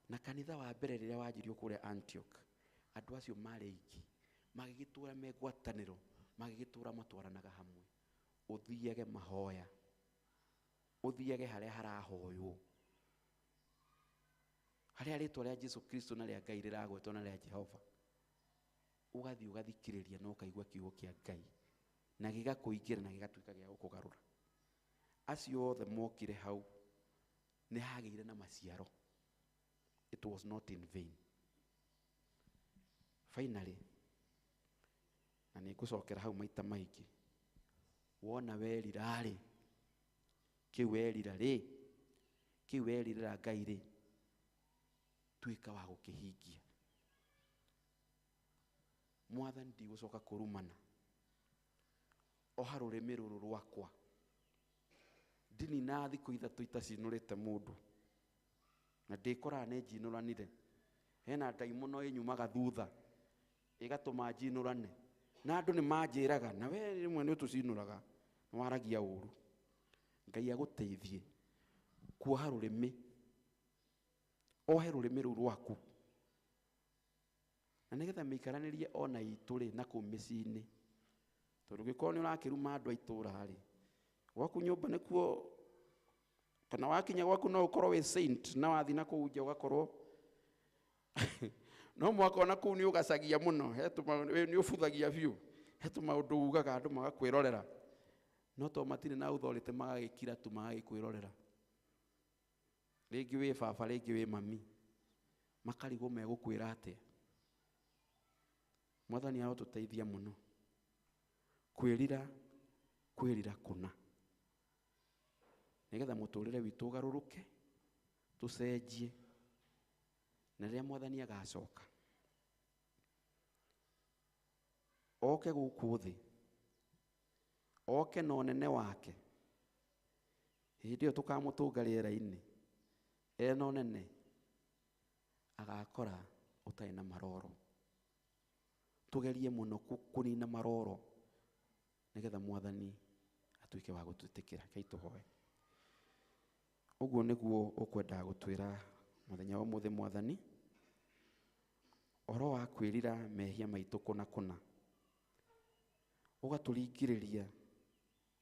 Na kanitha wa mbere rĩrĩa wanjirio kũrĩa Antioch, andũ acio marĩ aingĩ, magĩgĩtũra me ngwatanĩro, magĩgĩtũra matwaranaga hamwe. Ũthiage mahoya, ũthiage harĩa harahoywo, harĩa rĩtwa rĩa Jesu Kristo na rĩa Ngai rĩragwetwo na rĩa Jehova. Ũgathiĩ ũgathikĩrĩria na ũkaigua kiugo kĩa Ngai, na gĩgakũingĩra na gĩgatuĩka gĩa gũkũgarũra. acio othe mokire hau nĩ hagĩire na maciaro. It was not in vain. Finally, na nĩ ngũcokera hau maita maingĩ, wona werira rĩ, kĩu werira rĩ, kĩu werirĩra Ngai rĩ, tuĩka wa gũkĩhingia. Mwathani ndigũcoka kũrumana oha rũrĩmĩ rũrũ rwakwa, ndinina thikũ ithatũ itacinũrĩte mũndũ, na ndĩkoraga nĩ njinũranire. Hena ndaimono ĩnyumaga thutha ĩgatũma njinũrane, na andũ nĩ manjĩraga, na we rĩmwe nĩ ũtũcinũraga, nĩ waragia ũru. Ngai agũteithie kuoha rũrĩmĩ, ohe rũrĩmĩ rũu rwaku, na nĩgetha mĩikaranĩrie ona itũ rĩ, na kũu mĩciĩ-inĩ. Tondũ ũngĩkorwo nĩ ũrakĩruma andũ a itũũra rĩ, gwaku nyũmba nĩkuo, kana wakinya gwaku no ũkorwo wĩ saint, na wathiĩ na kũu nja ũgakorwo no mwaka ona kũu nĩ ũgacagia mũno, nĩ ũbuthagia biũ, he tũmaũndũ ugaga andũ magakwĩrorera, no to matirĩ na authority magagĩkira tu magagĩkwĩrorera. Rĩngĩ wĩ baba, rĩngĩ wĩ mami, makarigwo megũkwĩra atĩa. Mwathani arotũteithia mũno. Kwĩrira kũna, nĩgetha mũtũrĩre witũ ũgarũrũke, tũcenjie, na rĩrĩa Mwathani agacoka oke gũkũ thĩ, oke na ũnene wake, hĩndĩ ĩyo tũkamũtũnga rĩera-inĩ ena ũnene, agakora ũtarĩ na maroro. Tũgerie mũno kũnina maroro, nĩgetha Mwathani atuĩke wa gũtwĩtĩkĩra. Kei tũhoe. Ũguo nĩguo ũkwendaga gũtwĩra mũthenya wa ũmũthĩ Mwathani, ũhoro wa kwĩrira mehia maitũ kũna, ũgatũringĩrĩria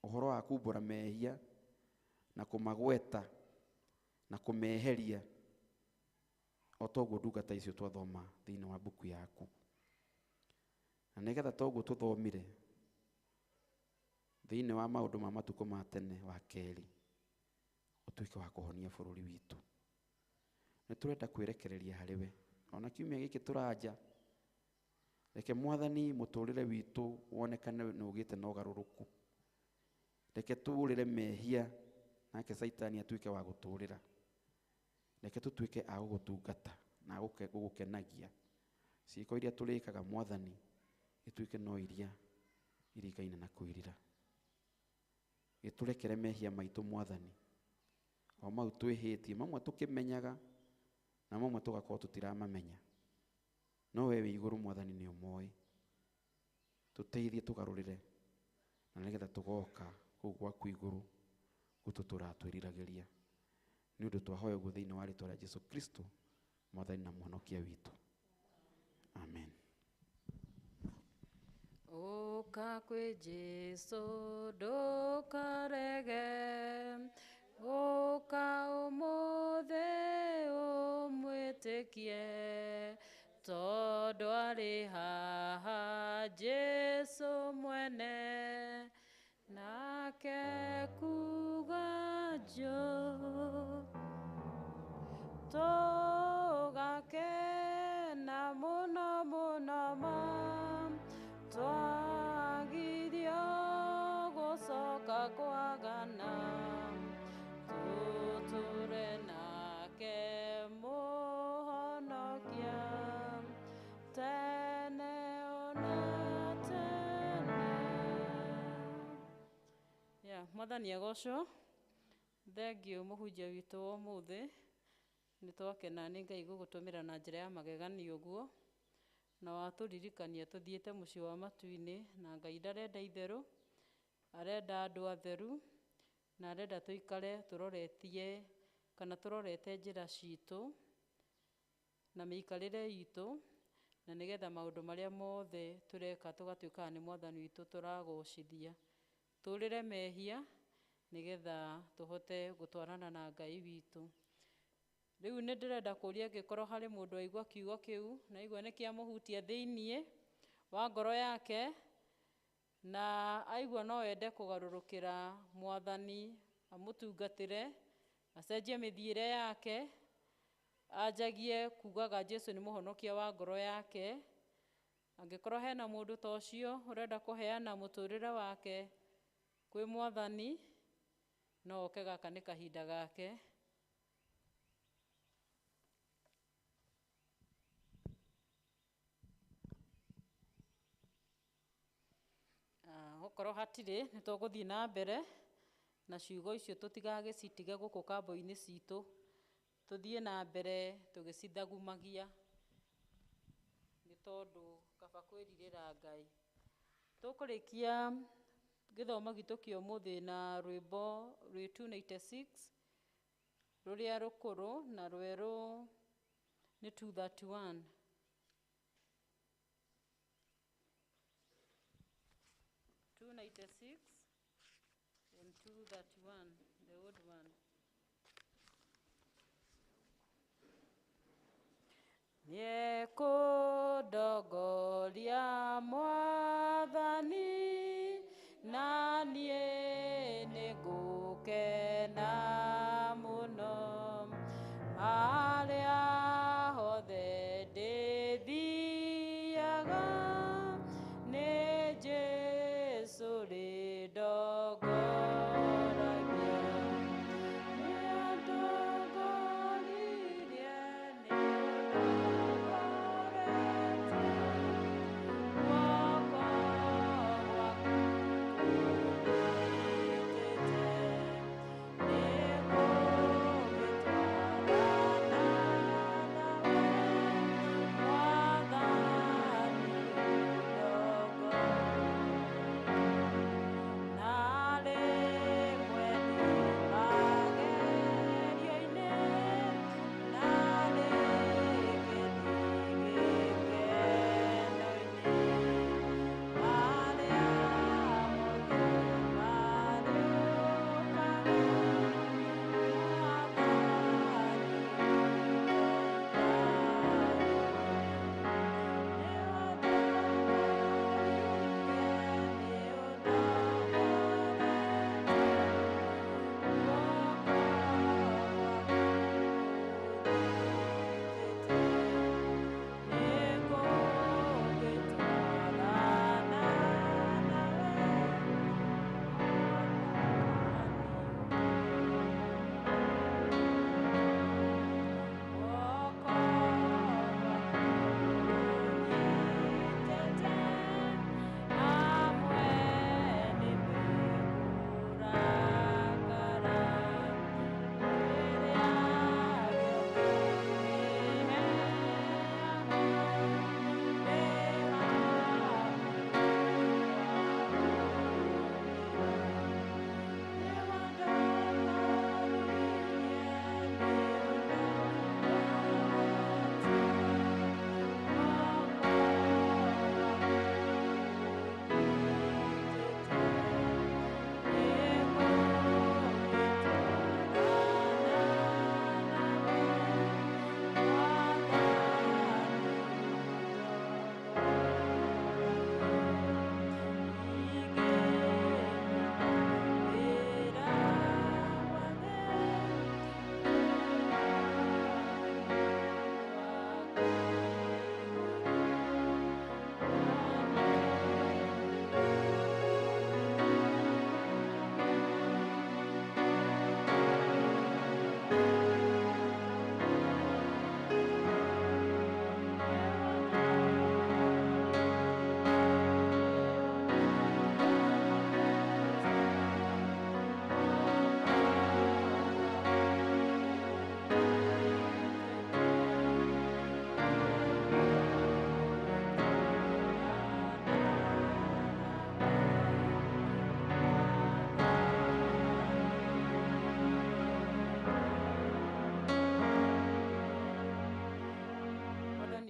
ũhoro wa kumbũra mehia na kũmagweta na kũmeheria, o toguo ndungata icio twathoma thĩinĩ wa mbuku yaku. Na nĩgetha toguo tũthomire thĩinĩ wa maũndũ ma matukũ ma tene wa kerĩ, ũtuĩke wa kũhonia bũrũri witũ. Nĩ tũrenda kwĩrekereria harĩ we, ona kiumia gĩkĩ tũranja, reke Mwathani mũtũrĩre witũ wonekane nĩ ũgĩte na ũgarũrũku. Reke tũũrĩre mehia, nake Saitani atuĩke wa gũtũũrĩra. Reke tũtuĩke a gũgũtungata na gũgũkenagia. Ciĩko iria tũrĩkaga Mwathani ituĩke no iria iringaine na kwĩrira. Gĩtũrekere mehia maitũ Mwathani, o mau twĩhĩtie, mamwe tũkĩmenyaga na mamwe tũgakorwo tũtiramamenya, no we wĩ igũrũ Mwathani nĩ ũmoĩ. Tũteithie tũgarũrĩre, na nĩgetha tũgoka kũu gwaku igũrũ gũtũtũra twĩriragĩria. Nĩ ũndũ twahoya ũguo thĩinĩ wa rĩĩtwa rĩa Jesũ Kristo, Mwathani na Mwonokia witũ. Amen. Ũka kwĩ Jesũ ndũkarege, ũka ũmũthĩ ũmwĩtĩkie, tondũ arĩ haha Jesũ mwene, nake kuga njũ, tũgakena mũno mũno twagirio gũcoka kwagana, tũtũre nake mũhonokia tene ona tene. Mwathani agocwo. Thengiũ mũhunjia witũ wa ũmũthĩ, nĩ twakena nĩ Ngai gũgũtũmĩra na njĩra ya magegania ũguo, na watũririkania tũthiĩte mũciĩ wa matu-inĩ, na Ngai ndarenda itherũ, arenda andũ atheru, na arenda tũikare tũroretie kana tũrorete njĩra citũ na mĩikarĩre itũ, na nĩgetha maũndũ marĩa mothe tũreka tũgatuĩkaga nĩ Mwathani witũ tũragocithia. Tũrĩre mehia nĩgetha tũhote gũtwarana na Ngai witũ. Rĩu nĩ ndĩrenda kũria angĩkorwo harĩ mũndũ aigua kiugo kĩu na aigua nĩ kĩamũhutia thĩiniĩ wa ngoro yake, na aigua no ende kũgarũrũkĩra Mwathani amutungatire, acenjie mithiire yake, anjagie kugaga Jesu ni muhonokia wa ngoro yake. Angikorwo hena mundu ta ucio urenda kuheana muturire wake kwi Mwathani, no oke gaka ni kahinda gake. Okorwo hatiri ni tuguthii na mbere na ciugo icio tutigagicitige guku kambo-ini citu, tuthie na mbere tugicithagumagia ni tondu kaba kwiririra Ngai. Tukurikia githomo gitu kia umuthi na rwimbo rwi 296 ruria rukuru na rweru ni 231. 296 and 231, the old one. Niekudogoria Mwathani, na nie nigukena muno, haria hothe ndithiaga ni Jesu rindogoragia. Niandogoririe, guoko gwaku kunyitĩte, nĩgũgĩtwarana nawe, Mwathani rindogo. Narĩ mwendi magerio-inĩ, narĩ gĩthiĩ gĩkeno-inĩ, arĩa othe mariũkaga,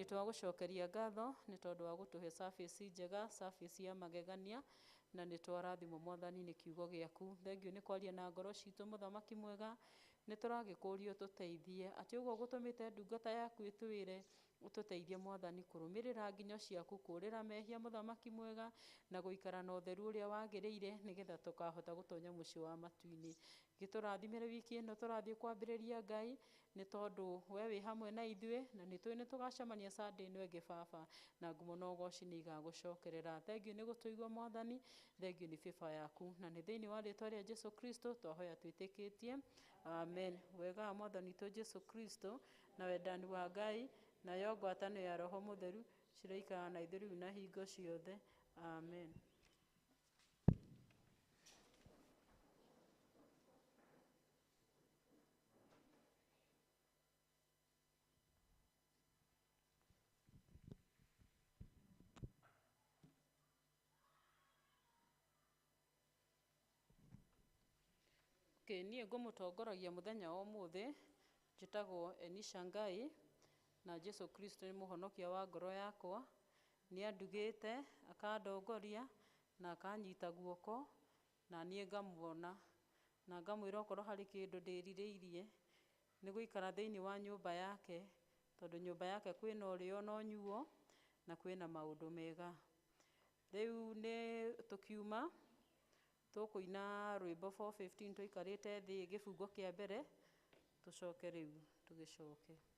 twagucokeria ngatho ni tondu wa gutuhe service njega, service ya magegania, na ni twarathimwo Mwathani ni kiugo giaku. Thengio ni kwaria na ngoro citu Muthamaki mwega, ni turagikuria tuteithie ati uguo gutumite ndungata yaku itwire ututeithie mwathani kurumirira nginyo ciaku kurira mehia muthamaki mwega na guikara na utheru uria wagiriire nigetha tukahota gutonya mucii wa matu-ini giturathimire wiki ino turathie kwambiriria Ngai ni tondu we wi hamwe na ithue na nitui ni tugacemania Sunday ino ingi baba na ngumo na ugoci ni igagucokerera. Thengiu ni gutuigua mwathani, thengiu ni favor yaku na ni thiini wa ritwa ria Jesu Kristo twahoya twitikitie, amen. Wega wa mwathani tu Jesu Kristo na wendani wa Ngai na yo ngwatanio ya Roho Mutheru ciroikara na ithuĩ rĩu na hingo ciothe, amen. Niĩ ngũmũtongoragia mũthenya wa ũmũthĩ njĩtagwo Enisha Ngai na Jesu Kristo nĩ mũhonokia wa ngoro yakwa, nĩ andugĩte akandongoria na akanyita guoko na niĩ ngamuona na ngamwĩra okorwo harĩ kĩndũ ndĩrirĩirie nĩ gũikara thĩinĩ wa nyũmba yake, tondũ nyũmba yake kwĩna ũrĩo na ũnyuo na kwĩna maũndũ mega. Rĩu nĩ tũkiuma tũkũina rwĩmbo 415 tũikarĩte thĩ gĩbungo kĩa mbere, tũcoke rĩu tũgĩcoke.